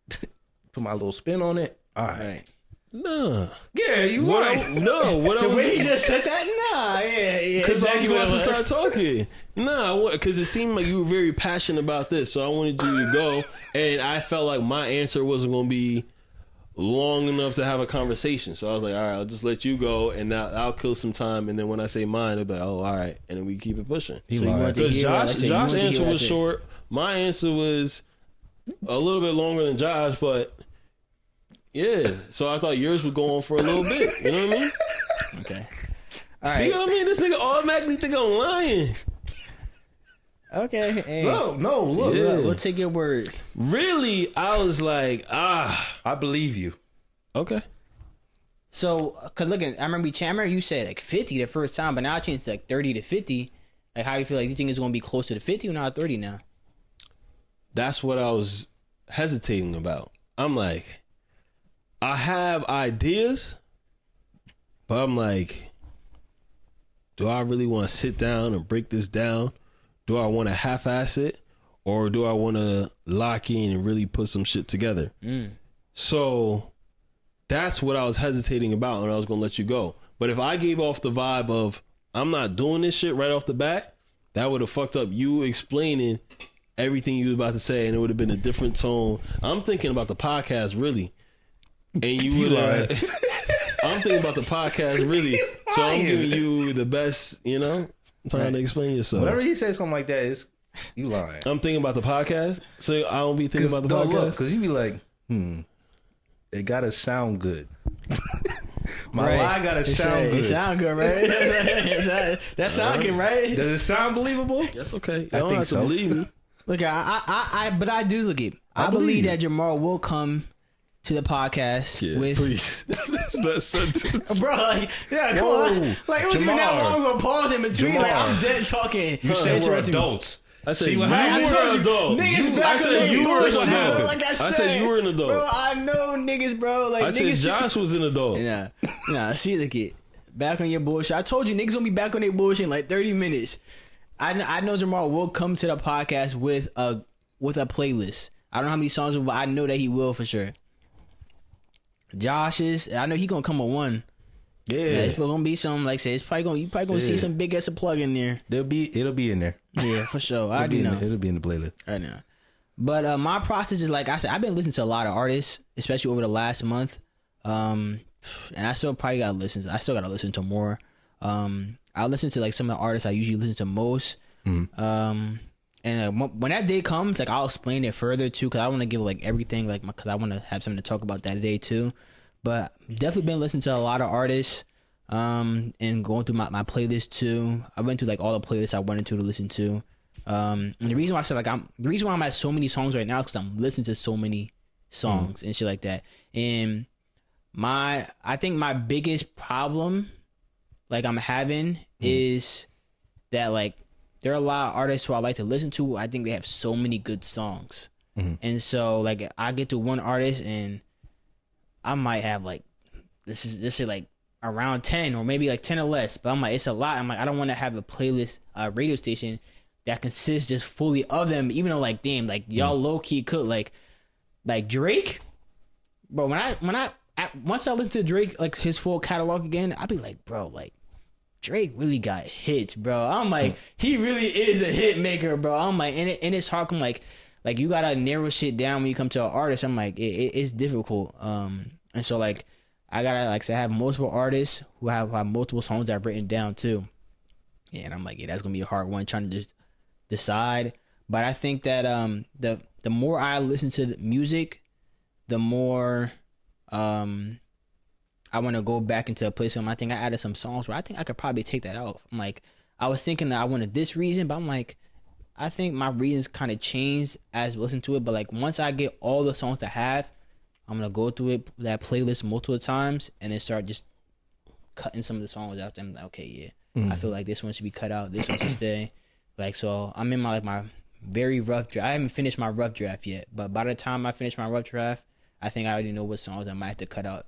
put my little spin on it. All right. Right. Nah. Yeah, you What right. I The was way he just said that, nah, yeah, because I was exactly about what to it was. start talking. Nah, because it seemed like you were very passionate about this, so I wanted you to go, and I felt like my answer wasn't going to be long enough to have a conversation. So I was like, all right, I'll just let you go, and now I'll kill some time, and then when I say mine, I'll be like, oh, all right, and then we keep it pushing. He So you lied. want to Because hear what I said. You want Josh's to hear answer what I was said. short. My answer was a little bit longer than Josh, but yeah. So I thought yours would go on for a little bit. You know what I mean? Okay. All See right. what I mean? This nigga automatically think I'm lying. Okay. Hey. No, look. Yeah. We'll take your word. Really, I was like, I believe you. okay. So, cause look, I remember you said like 50 the first time, but now I changed to like 30 to 50. Like, how do you feel? Like, you think it's gonna be closer to 50 or not 30 now? That's what I was hesitating about. I'm like, I have ideas, but I'm like, do I really want to sit down and break this down? Do I want to half-ass it, or do I want to lock in and really put some shit together? So that's what I was hesitating about, and I was going to let you go. But if I gave off the vibe of I'm not doing this shit right off the bat, that would have fucked up you explaining everything you was about to say, and it would have been a different tone. I'm thinking about the podcast, really. And you would have... I'm thinking about the podcast, really. So I'm giving you the best, time to explain yourself. Whenever you say something like that, it's you lying. I'm thinking about the podcast, so I don't be thinking about the podcast. Because you be like, it gotta sound good. My Right. lie gotta sound good. It sound good, right? That sound good, right? Does it sound believable? That's okay. You I don't think have to so. believe me. Look, but I do look at. I believe believe you. that Jamal will come to the podcast with. please. that sentence. Bro, like, yeah, come Whoa. on. Like, it wasn't even that Jamar. long of a pause in between. Like, Jamar. I'm dead talking. You said we're Interrupting me. adults. I said See what you happens? were I told an you, adult. niggas I back on said their you were an bullshit, adult. bro. Like I said, you were an adult. Bro, I know niggas, bro. Like, I said niggas. Josh was an adult. Nah, see the kid. Back on your bullshit. I told you niggas gonna be back on their bullshit in like 30 minutes. I know Jamal will come to the podcast with a playlist. I don't know how many songs, but I know that he will for sure. Josh's, I know he gonna come with one. Yeah, It's gonna be some, like I said, you probably gonna see some big ass plug in there. it'll be in there. Yeah, for sure. I It'll do be in know. the- it'll be in the playlist. Right now. But my process is like I said, I've been listening to a lot of artists, especially over the last month. And I still probably gotta listen. I still gotta listen to more. I listen to like some of the artists I usually listen to most. And when that day comes, like I'll explain it further too, because I want to give like everything, like because I want to have something to talk about that day too. But definitely been listening to a lot of artists. And going through my playlist too. I went through like all the playlists I wanted to listen to. And the reason why I said like the reason why I'm at so many songs right now is because I'm listening to so many songs and shit like that. And I think my biggest problem like I'm having is that like there are a lot of artists who I like to listen to. I think they have so many good songs. And so like I get to one artist and I might have like this is like around 10 or maybe like 10 or less, but I'm like it's a lot. I'm like I don't want to have a playlist radio station that consists just fully of them, even though like damn like y'all low key could like Drake. But once I listen to Drake like his full catalog again, I'll be like, bro, like Drake really got hits, bro. I'm like, he really is a hit maker, bro. I'm like, and it's hard. I'm like you gotta narrow shit down when you come to an artist. I'm like, it's difficult. And so like, I gotta like say I have multiple artists who have multiple songs that I've written down too. Yeah, and I'm like, yeah, that's gonna be a hard one trying to just decide. But I think that the more I listen to the music, the more I want to go back into a place. I think I added some songs where I think I could probably take that out. I'm like, I was thinking that I wanted this reason, but I'm like, I think my reasons kind of changed as I listen to it. But like once I get all the songs I have, I'm gonna go through that playlist multiple times and then start just cutting some of the songs out. I'm like, okay, yeah, I feel like this one should be cut out. This one should stay. Like so, I'm in my very rough draft. I haven't finished my rough draft yet, but by the time I finish my rough draft, I think I already know what songs I might have to cut out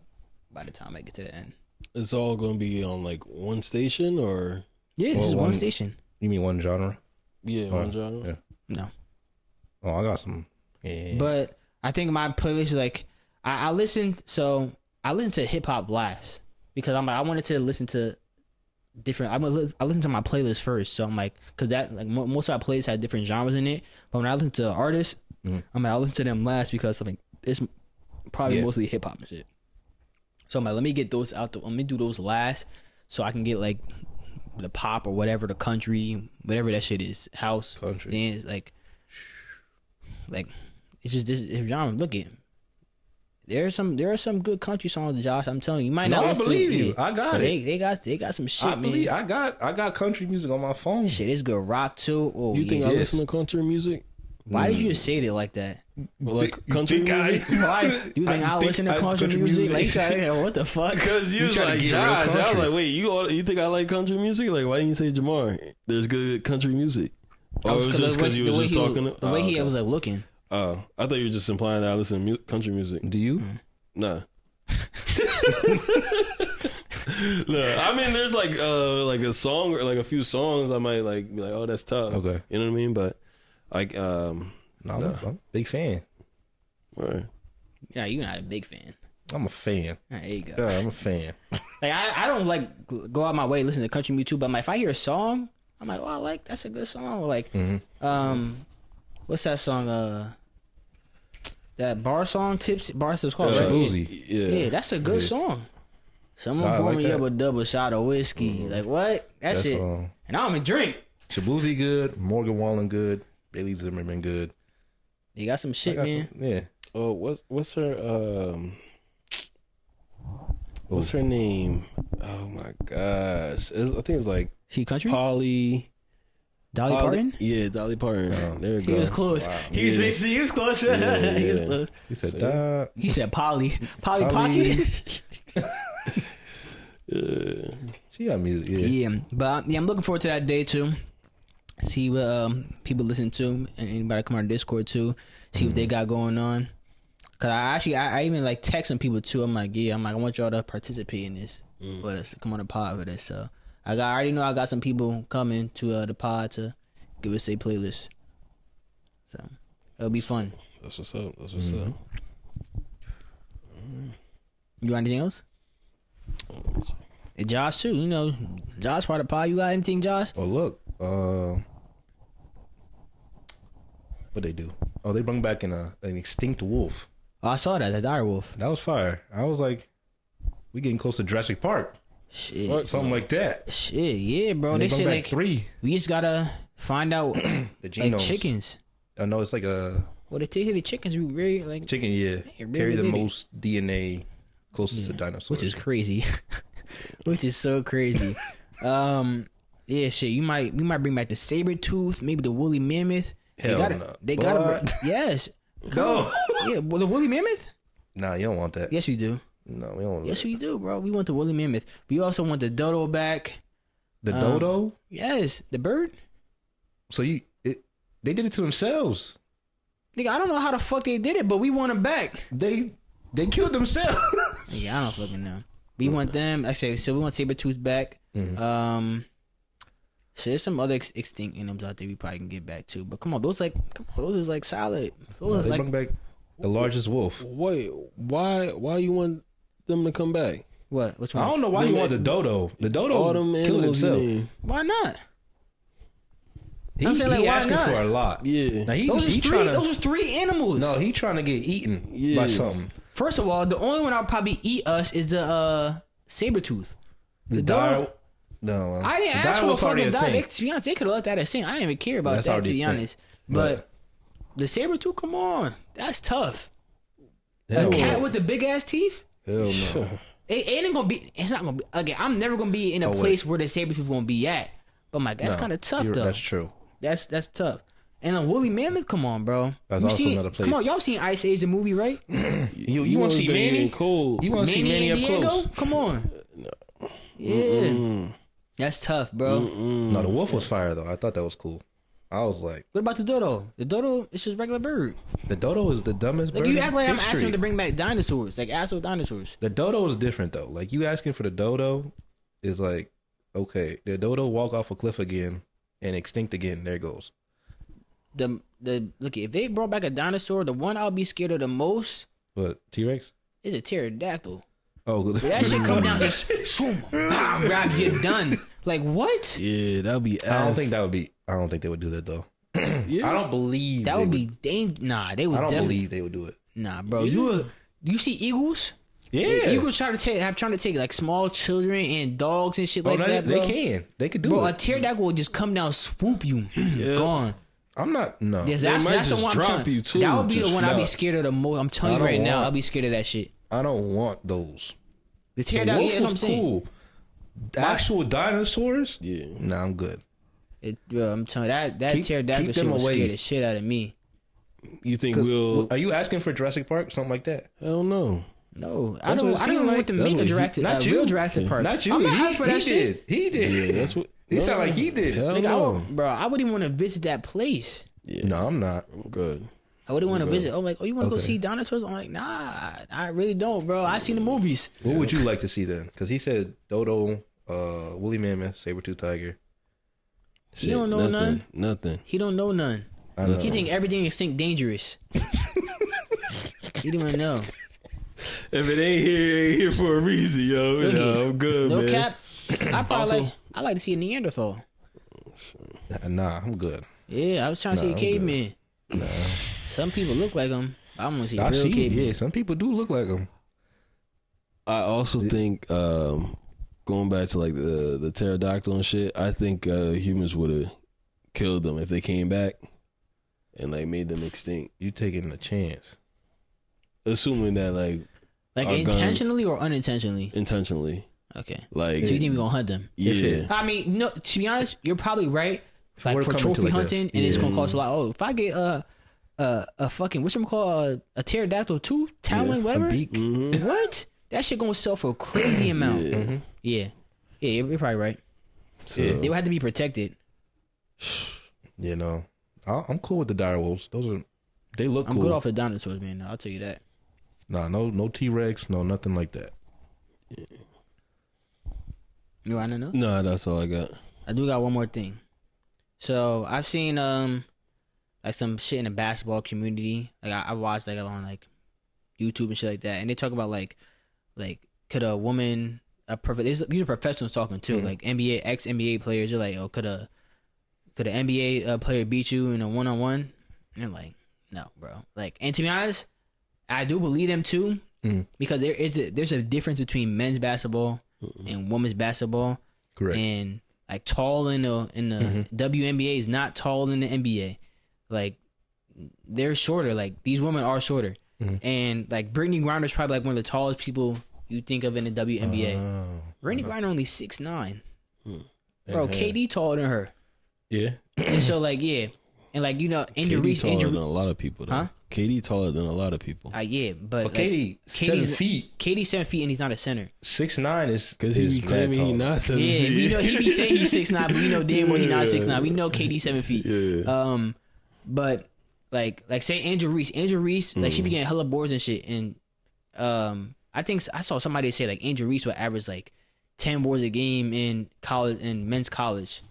by the time I get to the end. It's all going to be on like one station or? Yeah, it's Or just one one- station. You mean one genre? Yeah, one genre. Yeah. No. Oh, I got some. Yeah. But I think my playlist is like I listened to hip hop last because I'm like I wanted to listen to different. I listen to my playlist first, so I'm like because that like most of our playlists have different genres in it. But when I listen to artists, I'm like I listen to them last because I mean it's probably mostly hip hop and shit. So I'm like let me get those out. Let me do those last so I can get like the pop or whatever, the country, whatever that shit is, house, Country. dance, like it's just this genre. Look at there are some good country songs, Josh. I'm telling you, you might not. I listen believe to you. it, I got but it. They got some shit, I believe man. I got country music on my phone. Shit, it's good rock too. Oh, You think yeah. I listen to country music? Why did you just say it like that? Like country music? Why you think I listen to country music? Like, what the fuck? Because you was trying to like get real Josh. I was country. like, wait, you think I like country music? Like, why didn't you say Jamar? There's good country music. Or it was just because you was just talking. The way he okay. was like looking. Oh, I thought you were just implying that I listen to country music. Do you? Nah. No, I mean, there's like a song or like a few songs I might like be like, oh, that's tough. Okay. You know what I mean? But like, No, I'm a big fan. right. Yeah, you're not a big fan. I'm a fan. There you go. Yeah, I'm a fan. Like I don't like go out my way to listen to country music too, but I'm like, if I hear a song, I'm like, oh, I like that's a good song. Or like, what's that song? That bar song, Tips Bars is called, right? Shaboozey. Yeah, that's a good song. Someone Nah, I pour like me that. up a double shot of whiskey. Like what? That's it. And I don't even drink. Shaboozey good. Morgan Wallen good. Bailey Zimmerman good. You got some shit, man. Yeah. Oh, what's her what's her name? Oh my gosh, I think it's like She country? Dolly Parton? Yeah, Dolly Parton. There you go. He was close. He was basically he was close. Yeah, He was yeah. close. He said, He said Polly Polly. Pocket. she got music. Yeah. Yeah, but I'm looking forward to that day too. See what people listen to, and anybody come on Discord too. See what they got going on. Cause I even like texting people too. I'm like, I want y'all to participate in this. For us to come on the pod with us. So I already know I got some people coming to the pod to give us a playlist. So it'll be fun. That's what's up. That's what's up. You got anything else? And Josh too. You know, Josh part of the pod. You got anything, Josh? Oh look, what they do? Oh, they bring back an extinct wolf. Oh, I saw that. The dire wolf. That was fire. I was like, we getting close to Jurassic Park, Shit. something like that. Shit. Yeah, bro. And They bring say back like 3. we just gotta find out The like genomes. chickens. I know it's like a Well, they take the chickens. We very like chicken. Yeah, really carry the big. most DNA closest to dinosaurs. which is crazy. Which is so crazy. Yeah, shit. We might bring back the saber tooth, maybe the woolly mammoth. Hell they gotta, no. They gotta. What? Yes. No. Yeah, well, the woolly mammoth. Nah, you don't want that. Yes, we do. No, we don't want Yes, that. we do, bro. We want the woolly mammoth. We also want the dodo back. The dodo. Yes, the bird. So they did it to themselves. Nigga, I don't know how the fuck they did it, but we want them back. They killed themselves. Yeah, I don't fucking know. We want them. Actually, so we want saber tooth back. So there's some other extinct animals out there we probably can get back to. But come on, those is like solid. Those They like bring back the largest wolf. Wait, why you want them to come back? what? Which one? I don't know why you want the dodo. The dodo All them killed animals you himself. name. Why not? I'm saying, like, why asking not? for a lot. Yeah. Now Those are three animals. No, he trying to get eaten Yeah. by something. First of all, the only one I'll probably eat us is the saber tooth. The dog. dire. No, I didn't the ask dire for a was already fucking dog. thing. To be honest, they could have let that as thing. I didn't even care about That's that, to already be a thing. honest. But the saber tooth, come on, that's tough. Hell A cat no. with the big ass teeth. Hell no. It ain't gonna be. It's not gonna be. Again, I'm never gonna be in a Oh, wait. place where the saber tooth won't be at. But my, that's No, kind of tough you're- though. That's true. That's tough. And a woolly mammoth, come on, bro. That's You also seen- another place. Come on, y'all seen Ice Age the movie, right? You want to see Manny? Cold. You want to see Manny and up Diego? close? Come on. Yeah, that's tough, bro. No, the wolf was fire though. I thought that was cool. I was like, What about the dodo? The dodo, it's just regular bird. the dodo is the dumbest Like bird you in act like I'm history. asking them to bring back dinosaurs, like actual dinosaurs. The dodo is different though. Like you asking for the dodo is like, okay, the dodo walk off a cliff again and extinct again. There it goes. look, if they brought back a dinosaur, the one I'll be scared of the most What, T-Rex? is a pterodactyl. Oh, That shit come down just shoom, bam, grab, you're done. Like what? Yeah, that'd be. I don't think they would do that though. Yeah. I don't believe That they would be dangerous. Nah, they would. I don't definitely, believe they would do it. Nah, bro. You see eagles? Yeah, Eagles trying to take like small children and dogs and shit like that. Bro. They could do Bro, a it. pterodactyl will just come down, swoop you, gone. I'm not. No, Yes, They might that's the just one I'm drop telling you, too. That would be the Just one I'd be not. scared of the most. I'm telling I you right don't now, want- I'll be scared of that shit. I don't want those. The The pterodactyl, wolf yeah, that's what I'm was saying. cool. Actual dinosaurs? Yeah. Nah, I'm good. Bro, I'm telling you, that Keep- pterodactyl keep shit them will away. scare the shit out of me. You think we'll? Are you asking for Jurassic Park, something like that? Hell no. No, I That's don't. what it I don't seemed know like. what to That's make what of he- Jurassic, not you. real Jurassic Park. Not you. I'm not he, asked for that he shit. did. He did. Yeah, that's what. He sounded like he did. Hell Nigga, no. bro, I wouldn't even want to visit that place. Yeah. No, I'm not. I'm good. I wouldn't want to Okay. visit. Oh, like, oh, you want to go Okay. see dinosaurs? I'm like, nah, I really don't, bro. I seen the movies. What would you like to see then? Because he said dodo, woolly mammoth, saber-tooth tiger. He don't know none. Nothing. He don't know none. I know. He think everything is sync dangerous. He don't even know. If it ain't here for a reason, yo. Look No, here. I'm good, No man. cap. I probably Also- I like to see a Neanderthal. Nah, I'm good. Yeah, I was trying to see a I'm caveman. Some people look like him. I want to see a I've real seen. caveman. Yeah, some people do look like him. I also think going back to like the pterodactyl and shit, I think humans would have killed them if they came back and like made them extinct. You taking a chance? Assuming that like Like our guns- intentionally or unintentionally? intentionally, Okay. like So you think we gonna hunt them? yeah, I mean, no. To be honest, you're probably right. Like we're for coming to, trophy like, a- hunting, and it's gonna yeah. cost a lot. Oh, if I get a fucking whatchamacallit, a pterodactyl too, talon, whatever. A beak. Mhm. What? That shit gonna sell for a crazy amount. Yeah, yeah, you're probably right. So They would have to be protected. You know, I'm cool with the dire wolves. They look I'm cool. good off the dinosaurs, man. I'll tell you that. Nah, no T-Rex, no nothing like that. You want to know? no, that's all I got. I do got one more thing. So I've seen like some shit in the basketball community. Like I watched like on like YouTube and shit like that, and they talk about like could a woman these are professionals talking too, like NBA ex NBA players. They're like, oh, could an NBA player beat you in a 1-on-1? And they're like, no, bro. Like, and to be honest, I do believe them too, because there's a difference between men's basketball and women's basketball. Correct. And like tall in the WNBA is not tall in the NBA. Like they're shorter. Like these women are shorter. And like Brittany Griner's probably like one of the tallest people you think of in the WNBA. Brittany Griner only 6'9". Bro, KD taller than her. Yeah. And so like yeah. And like, you know, Angel KD Reese, taller than a lot of people. Though. Huh? KD taller than a lot of people. yeah, but But like, KD, 7 feet, KD's 7 feet and he's not a center. 6'9" is Because he be is mad claiming he tall. not 7 Yeah, feet. we know he be saying he's 6'9", but we know damn well he not 6'9". We know KD 7 feet. Yeah. But like say Angel Reese, like she be getting hella boards and shit. And I think I saw somebody say like Angel Reese would average like 10 boards a game in college, in men's college.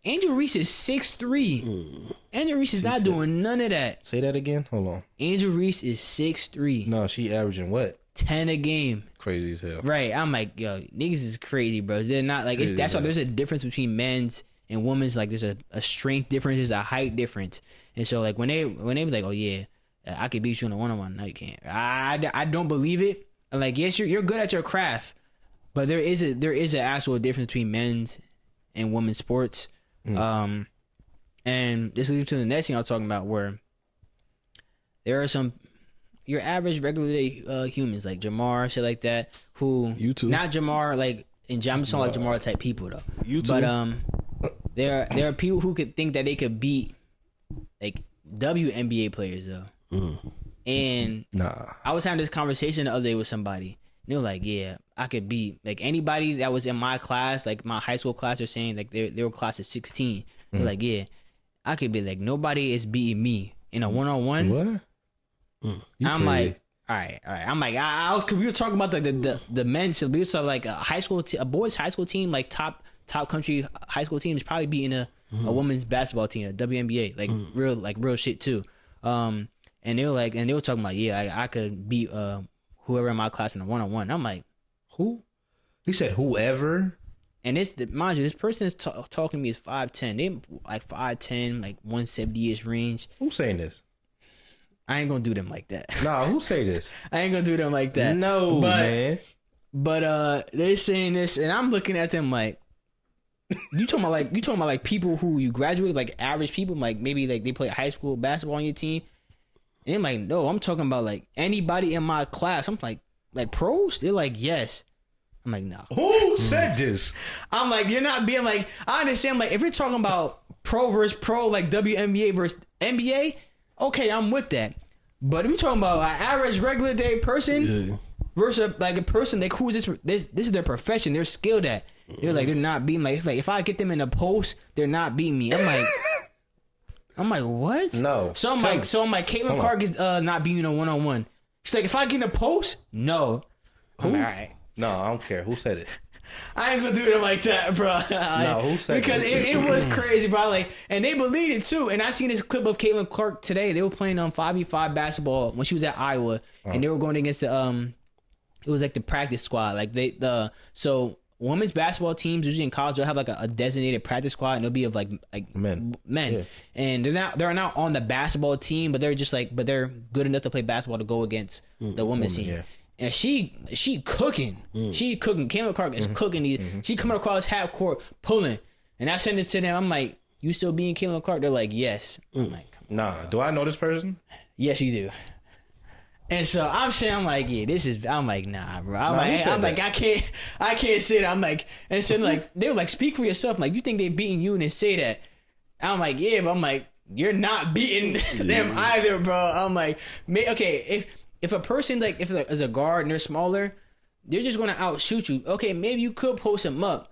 Angel Reese is 6'3". Angel Reese is not doing none of that. Say that again. Hold on. Angel Reese is 6'3", No, she averaging what? 10 a game. Crazy as hell. Right. I'm like, yo, niggas is crazy, bro. They're not like, Crazy, that's why yeah. there's a difference between men's and women's. Like there's a strength difference, there's a height difference. And so like when they be like, oh yeah, I could beat you in a 1-on-1. No, you can't. I don't believe it. And like, yes, you're good at your craft, but there is an actual difference between men's and women's sports. And this leads to the next thing I was talking about, where there are some your average regular humans like Jamar, shit like that, who You too. not Jamar like I'm just talking like Jamar type people though. You too. But there are people who could think that they could beat like WNBA players though. And Nah. I was having this conversation the other day with somebody. And they were like, yeah, I could beat like anybody that was in my class, like my high school class, are saying like they were class of 16. They're like, yeah, I could be like, nobody is beating me in a 1-on-1. What? You I'm crazy. like, all right. I'm like, I was, cause we were talking about the men. So we were talking like a boys high school team, like top country high school team is probably beating a a women's basketball team, a WNBA, like real shit too. And they were talking about, I could beat whoever in my class in a 1-on-1. I'm like, who? He said whoever. And mind you, this person is talking to me is 5'10". They like 5'10", like 170-ish range. Who's saying this? I ain't gonna do them like that. Nah, who say this? I ain't gonna do them like that. No, man. But they're saying this, and I'm looking at them like, you talking about like people who you graduated, like average people, like maybe like they play high school basketball on your team. And they're like, no, I'm talking about like anybody in my class. I'm like pros? They're like, yes. I'm like, no. Who said this? I'm like, you're not being like, I understand, like, if you're talking about pro versus pro, like WNBA versus NBA, okay, I'm with that. But if you're talking about an average regular day person versus like a person like who is this is their profession, they're skilled at. They're like, they're not beating, like, it's like if I get them in a post, they're not beating me. I'm like, what? No. So I'm like, Caitlin Clark is not beating a 1-on-1. She's like, if I get in a post, no. I'm like, all right. No, I don't care. Who said it? I ain't gonna do it like that, bro. No, who said because it was crazy, bro. Like, and they believed it too. And I seen this clip of Caitlin Clark today. They were playing 5v5 basketball when she was at Iowa, and they were going against the it was like the practice squad. Like so women's basketball teams usually in college will have like a designated practice squad, and it'll be of like men, yeah. And they're not on the basketball team, but they're just like, but they're good enough to play basketball to go against the women's team. Yeah. And she cooking. She cooking. Caitlin Clark is cooking these. She coming across half court pulling. And I sent it to them. I'm like, you still being Caitlin Clark? They're like, yes. I'm like, nah. Do I know this person? Yes, you do. And so I'm saying, I'm like, yeah, this is. I'm like, nah, bro. I'm like, I can't say that. I'm like, and so like they were like, speak for yourself. I'm like, you think they beating you and they say that? I'm like, yeah, but I'm like, you're not beating them either, bro. I'm like, okay, if a person like if there's a guard and they're smaller, they're just gonna outshoot you. Okay, maybe you could post them up,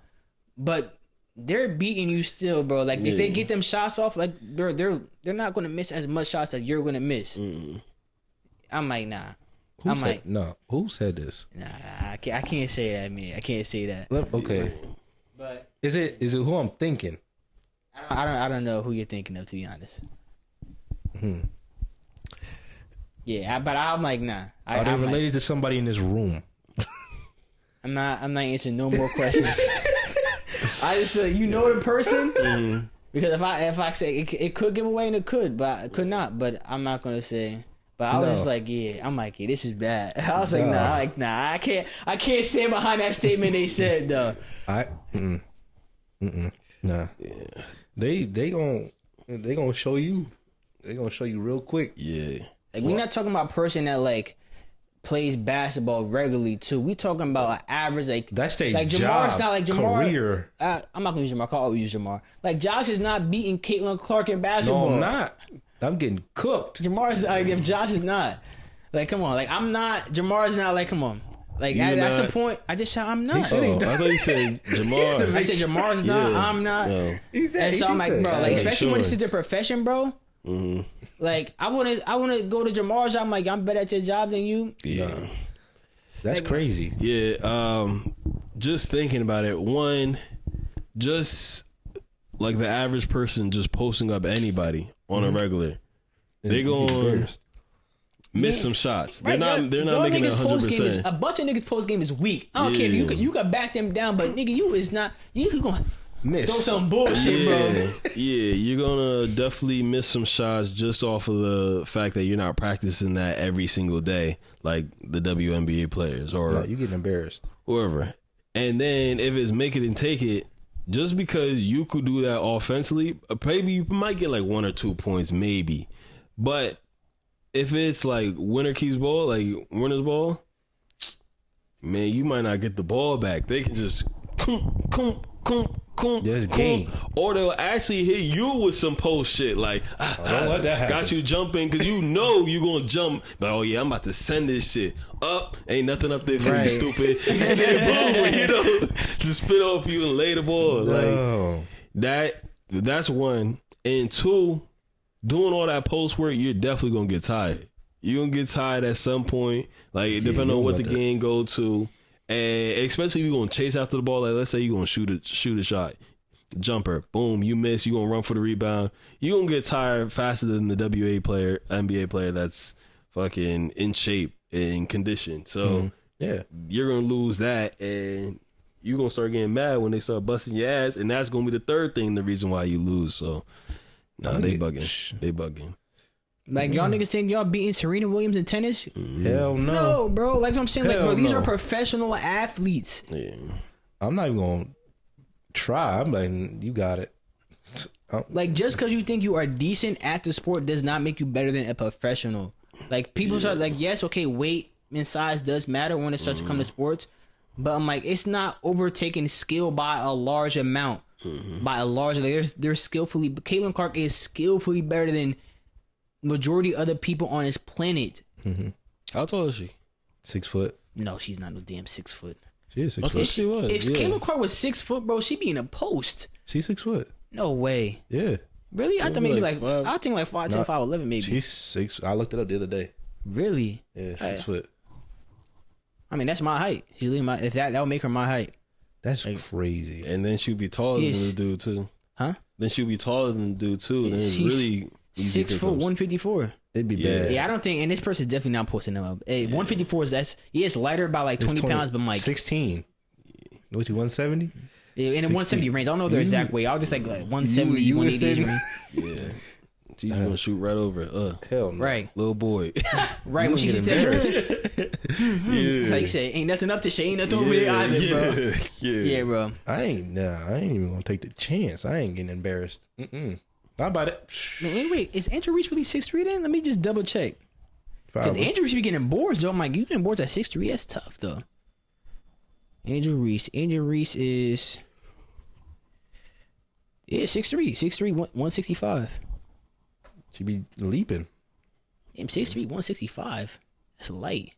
but they're beating you still, bro. Like if they get them shots off, like they're not gonna miss as much shots that you're gonna miss. I'm like, nah. Who said this? Nah, I can't say that, man. I can't say that. Okay, but is it who I'm thinking? I don't know who you're thinking of, to be honest. Yeah, but I'm like, nah. Are they related to somebody in this room? I'm not answering no more questions. I just said, you know the person? Because if I say it could give away and it could, but it could not. But I'm not gonna say. But I was just like, yeah. I'm like, yeah, this is bad. I was like, nah. I can't stand behind that statement they said though. Nah. Yeah. They gonna show you. They gonna show you real quick. Yeah. Like, we're not talking about a person that like plays basketball regularly too. We talking about an average like that's their like job, Jamar's not like Jamar. Career. I'm not gonna use Jamar. I'll always use Jamar. Like Josh is not beating Caitlin Clark in basketball. No, I'm not. I'm getting cooked. Jamar's like if Josh is not. Like come on. Like I'm not. Jamar's not. Like come on. Like that's the point. I just said I'm not. I thought you said Jamar. I said Jamar's not. I'm not. No. And so I'm like, bro. Like especially when it's their profession, bro. Mm-hmm. Like I want to go to Jamar's. I'm like, I'm better at your job than you. Yeah, that's like, crazy. Yeah, just thinking about it. One, just like the average person just posting up anybody on a regular, they gonna miss some shots. Right, they're not making 100%. A bunch of niggas post game is weak. I don't care if you could back them down, but nigga, you is not. You gonna miss. Throw some bullshit, bro. Yeah, you're gonna definitely miss some shots just off of the fact that you're not practicing that every single day, like the WNBA players or you getting embarrassed, whoever. And then if it's make it and take it, just because you could do that offensively, maybe you might get like 1 or 2 points, maybe. But if it's like winner keeps ball, like winner's ball, man, you might not get the ball back. They can just or they'll actually hit you with some post shit like don't let that happen. Got you jumping because you know you gonna jump, but oh yeah, I'm about to send this shit up, ain't nothing up there for you, stupid. And then boom, just spit off you and lay the ball. No. Like that's one. And two, doing all that post work, you're definitely gonna get tired. You're gonna get tired at some point, like depending on what the game go to. And especially if you're going to chase after the ball, like let's say you're going to shoot a shot. jumper, boom, you miss, you gonna run for the rebound. You gonna get tired faster than the NBA player that's fucking in shape and condition. So Yeah. you're gonna lose that, and you gonna start getting mad when they start busting your ass, and that's gonna be the third thing, the reason why you lose. So nah, they bugging. They bugging. Like y'all niggas think y'all beating Serena Williams in tennis? Hell no. No, bro. Like I'm saying, like Hell bro, these no. are professional athletes. Yeah. I'm not even gonna try. I'm like, you got it. Like just because you think you are decent at the sport does not make you better than a professional. Like people start like, yes, okay, weight and size does matter when it starts to come to sports, but I'm like, it's not overtaking skill by a large amount. By a large, like, they're skillfully. Caitlin Clark is skillfully better than majority other people on this planet. How tall is she? 6 foot. No, she's not no damn 6 foot. She is 6 I foot. thought she was. If Yeah. Caitlin Clark was 6 foot, bro, she'd be in a post. She's 6 foot. No way. Yeah. Really? I thought maybe like like five. I think like 5'10", No, 5'11", maybe. She's 6. I looked it up the other day. Really? Yeah, 6 Hey. foot. I mean, that's my height. She's really my. If that would make her my height. That's crazy. And then she'll be taller Yes. than the dude too. Huh? Then she'll be taller than the dude too. Then it's She's really easy 6 foot, pickups. 154. It'd be Yeah. bad. Yeah, I don't think, and this person's definitely not posting them up. Hey, 154 is it's lighter by like It's 20 pounds, but I'm like 16. What you 170? yeah, in the 170 range. I don't know their exact weight. I was just like 170, you 180 within- range. Yeah. She's gonna shoot right over it. Hell no. Right, Little boy. right. When she get gets that, yeah. like you said, ain't nothing up to shit, ain't nothing over there either, bro. Yeah, bro. I ain't even gonna take the chance. I ain't getting embarrassed. Not about it. Man, anyway, is Andrew Reese really 6'3" then? Let me just double check. Because Probably. Andrew Reese be getting boards, though. I'm like, you getting boards at 6'3"? That's tough, though. Andrew Reese is... Yeah, 6'3", 6'3", 165. She be leaping. Damn, 6'3", 165. That's light.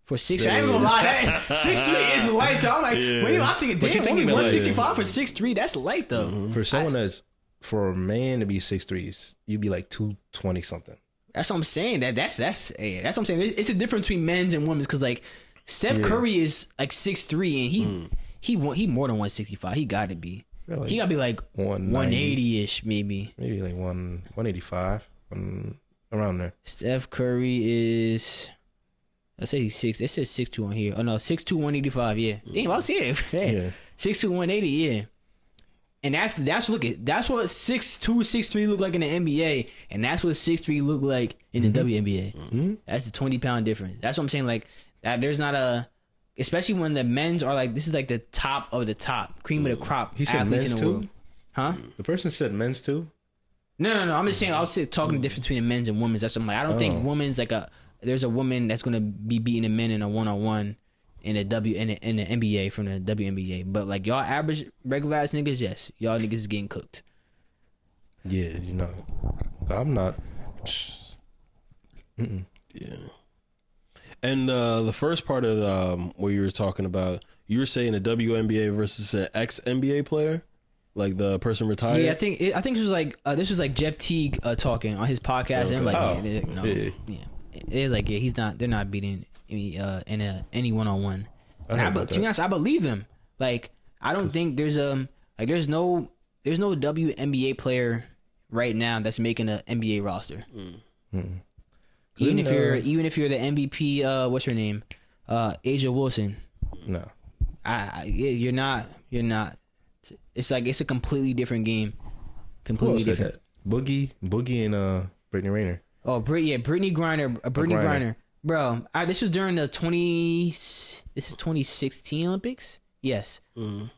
For 6'3", I ain't gonna lie, that 6'3" is light, though. I'm like, wait, I'm thinking, But you damn, think only about it, 165 for 6'3", that's light, though. For someone for a man to be 6'3", you'd be like 220 something. That's what I'm saying. That's what I'm saying. It's a difference between men's and women's because like Steph Curry is like 6'3" and he more than 165. He got to be. Really? He got to be like 180-ish maybe. Maybe like 185, around there. Steph Curry is. Let's say he's 6. It says 6'2" on here. Oh no, 6'2", 185. Yeah. Damn, I was saying. Yeah. 6'2", 180. Yeah. And that's what 6'2", 6'3" look like in the NBA, and that's what 6'3" look like in the WNBA. That's the 20-pound difference. That's what I'm saying. Like that, there's not a, especially when the men's are like this is like the top of the top, cream of the crop He said athletes in men's the too? world. Huh? The person said men's too. No. I'm just saying. I was talking the difference between the men's and women's. That's what I'm like. I don't think women's like there's a woman that's gonna be beating the men in a 1-on-1 in the NBA from the WNBA. But like y'all average regular ass niggas, yes, y'all niggas is getting cooked. Yeah, I'm not. Yeah. And the first part of what you were talking about, you were saying a WNBA versus an ex-NBA player, like the person retired. Yeah, I think it was like this was like Jeff Teague talking on his podcast, and I'm like, yeah. It was like they're not beating any 1-on-1. And to be honest, I believe them. Like I don't think there's there's no WNBA player right now that's making an NBA roster. Even if you're the MVP, what's her name, Asia Wilson. No. You're not. It's like it's a completely different game. Who Completely else said different. that? Boogie and Brittany Rayner. Oh, Brittany Griner. Brittany Griner. Bro, this was during the 2016 Olympics? Yes.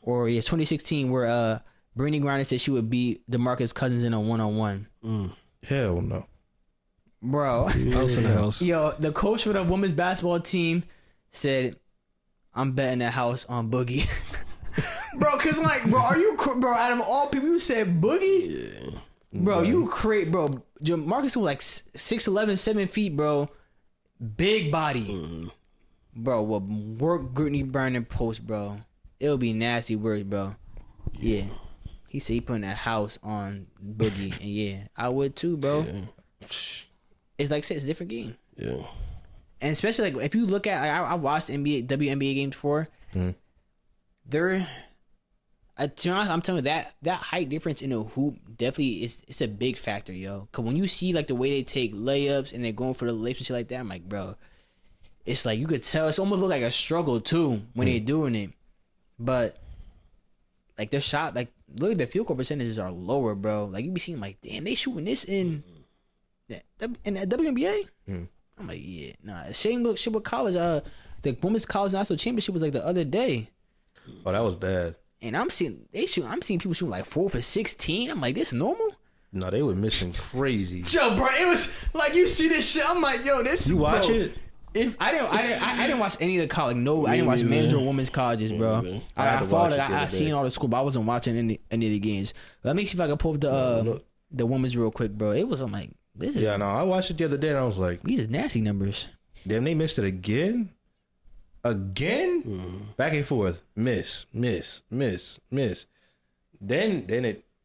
Or 2016 where Brittany Griner said she would beat DeMarcus Cousins in a 1-on-1. Hell no. Bro. House in the house. Yo, the coach for the women's basketball team said, I'm betting the house on Boogie. Bro, cause like, bro, out of all people who said Boogie? Yeah. Bro, you create, bro. Marcus was like 6'11", 7 feet, bro. Big body. Bro, what work Brittany Burner post, bro. It'll be nasty words, bro. Yeah. He said he putting a house on Boogie. And yeah, I would too, bro. Yeah. It's like I said, it's a different game. Yeah. And especially like if you look at, I watched WNBA games before. to be honest, I'm telling you that height difference in a hoop definitely it's a big factor, yo. Cause when you see like the way they take layups and they're going for the layups and shit like that, I'm like, bro, it's like you could tell it's almost look like a struggle too when they're doing it. But like their shot, like look at the field goal percentages are lower, bro. Like you be seeing like, damn, they shooting this in the WNBA. I'm like, yeah, nah. Same look shit with college. The women's college national championship was like the other day. Oh, that was bad. And I'm seeing people shooting like 4 for 16. I'm like, this normal? No, they were missing crazy. Yo, bro, it was like you see this shit. I'm like, yo, this. You watch it? If I didn't watch any of the college. No, I didn't watch men's or women's colleges, bro. I followed it. I seen all the school, but I wasn't watching any of the games. Let me see if I can pull up the women's real quick, bro. It was. I'm like, this is. Yeah, no, I watched it the other day and I was like, these are nasty numbers. Damn, they missed it again. Back and forth, miss. Then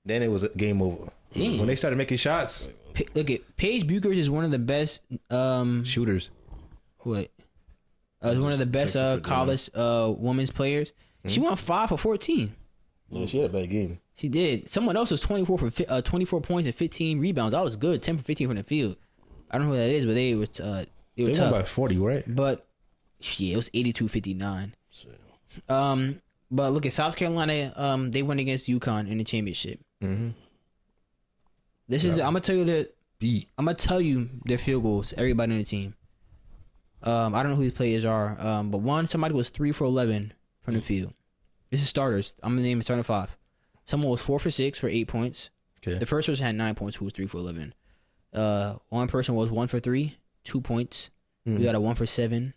it was game over. Damn. When they started making shots. Look at Paige Buchers is one of the best Shooters. one of the best college women's players. She won 5 for 14. Yeah, she had a bad game. She did. Someone else was 24 points and 15 rebounds. That was good. 10 for 15 from the field. I don't know who that is, but they were They tough. won by 40, right? But yeah, it was 82-59. But look at South Carolina. They went against UConn in the championship. Mm-hmm. This is. I'm gonna tell you I'm gonna tell you their field goals. Everybody on the team. I don't know who these players are. But somebody was 3 for 11 from the field. This is starters. I'm gonna name it starting 5. Someone was 4 for 6 for 8 points. Okay. The first person had 9 points. Who was 3 for 11? One person was 1 for 3, 2 points. We got a 1 for 7,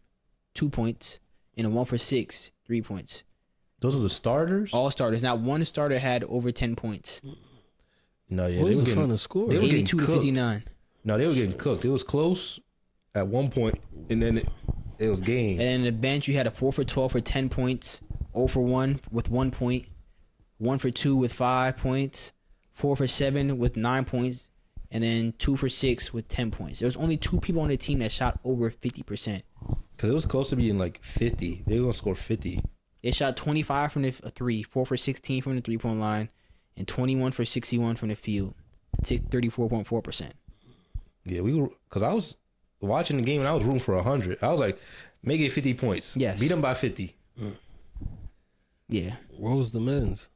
2 points, and a 1 for 6, 3 points. Those are the starters? All starters. Not one starter had over 10 points. No, yeah. What was they were the getting, final score? They were getting 82 to cooked. 59. No, they were getting cooked. It was close at one point, and then it was game. And then the bench, you had a 4 for 12 for 10 points, 0 for 1 with 1 point, 1 for 2 with 5 points, 4 for 7 with 9 points, and then 2 for 6 with 10 points. There was only 2 people on the team that shot over 50%. Because it was close to being like 50. They were going to score 50. They shot 25 from the 3, 4 for 16 from the 3-point line, and 21 for 61 from the field. 34.4%. Yeah, because I was watching the game and I was rooting for 100. I was like, make it 50 points. Yes. Beat them by 50. Yeah. What was the men's?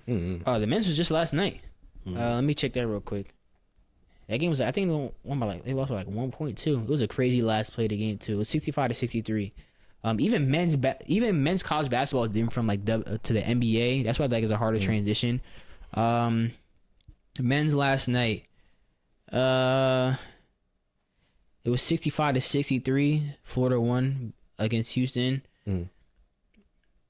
The men's was just last night. Let me check that real quick. That game was, I think they won by they lost by like 1.2. It was a crazy last play of the game too. It was 65-63. Even men's college basketball is different from like to the NBA. That's why like it's a harder transition. Men's last night, it was 65-63. Florida won against Houston.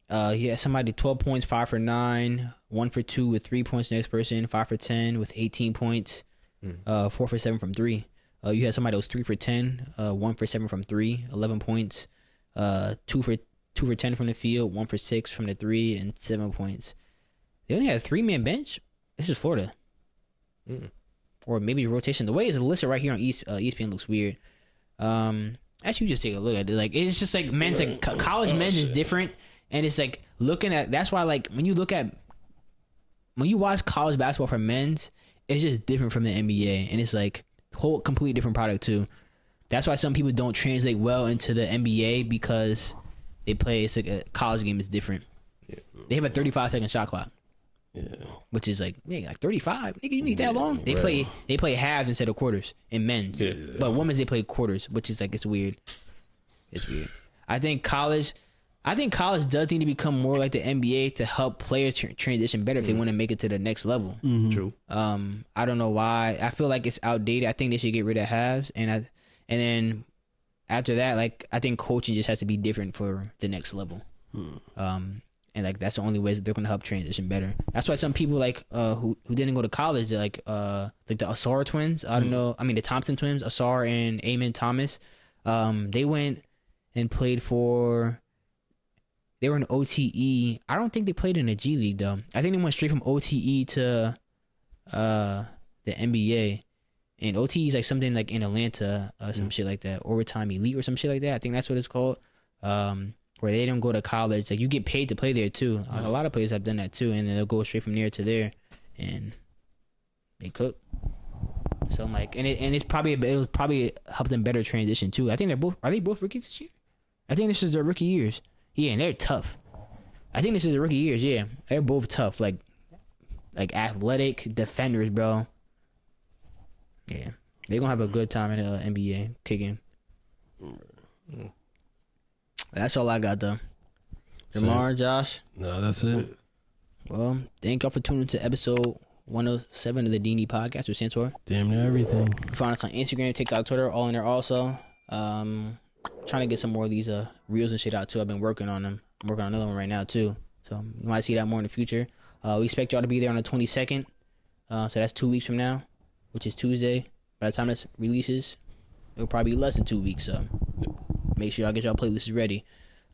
Yeah, somebody 12 points, 5 for 9, 1 for 2 with 3 points. Next person 5 for 10 with 18 points, 4 for 7 from 3. You had somebody that was 3 for 10, 1 for 7 from 3, 11 points, 2 for 10 from the field, 1 for 6 from the 3, and 7 points. They only had a 3-man bench. This is Florida, or maybe rotation. The way it's listed right here on ESPN looks weird. Actually, you just take a look at it. Like it's just like men's, like college men's is different, and it's like looking at. That's why like when you watch college basketball for men's, it's just different from the NBA, and it's like whole completely different product too. That's why some people don't translate well into the NBA because they play. It's like a college game is different. Yeah. They have a 35-second shot clock. Yeah, which is like 35. Nigga, you need that long? They play halves instead of quarters in men's. Yeah. But women's they play quarters, which is like it's weird. It's weird. I think college does need to become more like the NBA to help players transition better if they want to make it to the next level. True. I don't know why. I feel like it's outdated. I think they should get rid of halves, and then after that, like I think coaching just has to be different for the next level. And like that's the only way they're gonna help transition better. That's why some people like who didn't go to college, like the Asar twins. I don't know. I mean the Thompson twins, Asar and Amen Thomas. They went and played for. They were in OTE. I don't think they played in the G League though. I think they went straight from OTE to the NBA. And OTE is like something like in Atlanta, some shit like that. Overtime Elite or some shit like that. I think that's what it's called. where they don't go to college. Like, you get paid to play there too. A lot of players have done that too, and then they'll go straight from there to there, and they cook. So I'm like, it'll probably help them better transition too. I think are they both rookies this year? I think this is their rookie years. Yeah, and they're tough. I think this is the rookie years. Yeah, they're both tough. Like athletic defenders, bro. Yeah, they're gonna have a good time in the NBA kicking. That's all I got though. Jamar, Josh. No, that's it. Well, thank y'all for tuning to episode 107 of the D&D podcast with Santor. Damn near everything. Find us on Instagram, TikTok, Twitter, all in there also. Trying to get some more of these reels and shit out too. I've been working on them. I'm working on another one right now too. So you might see that more in the future. We expect y'all to be there on the 22nd. So that's 2 weeks from now, which is Tuesday. By the time this releases, it'll probably be less than 2 weeks. So make sure y'all get y'all playlists ready.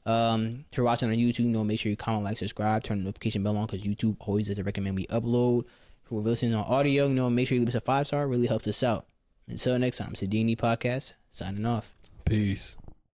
If you're watching on YouTube, make sure you comment, like, subscribe, turn the notification bell on, because YouTube always does recommend we upload. If we're listening on audio, make sure you leave us a 5-star. It really helps us out. Until next time, it's the D&D podcast, signing off. Peace.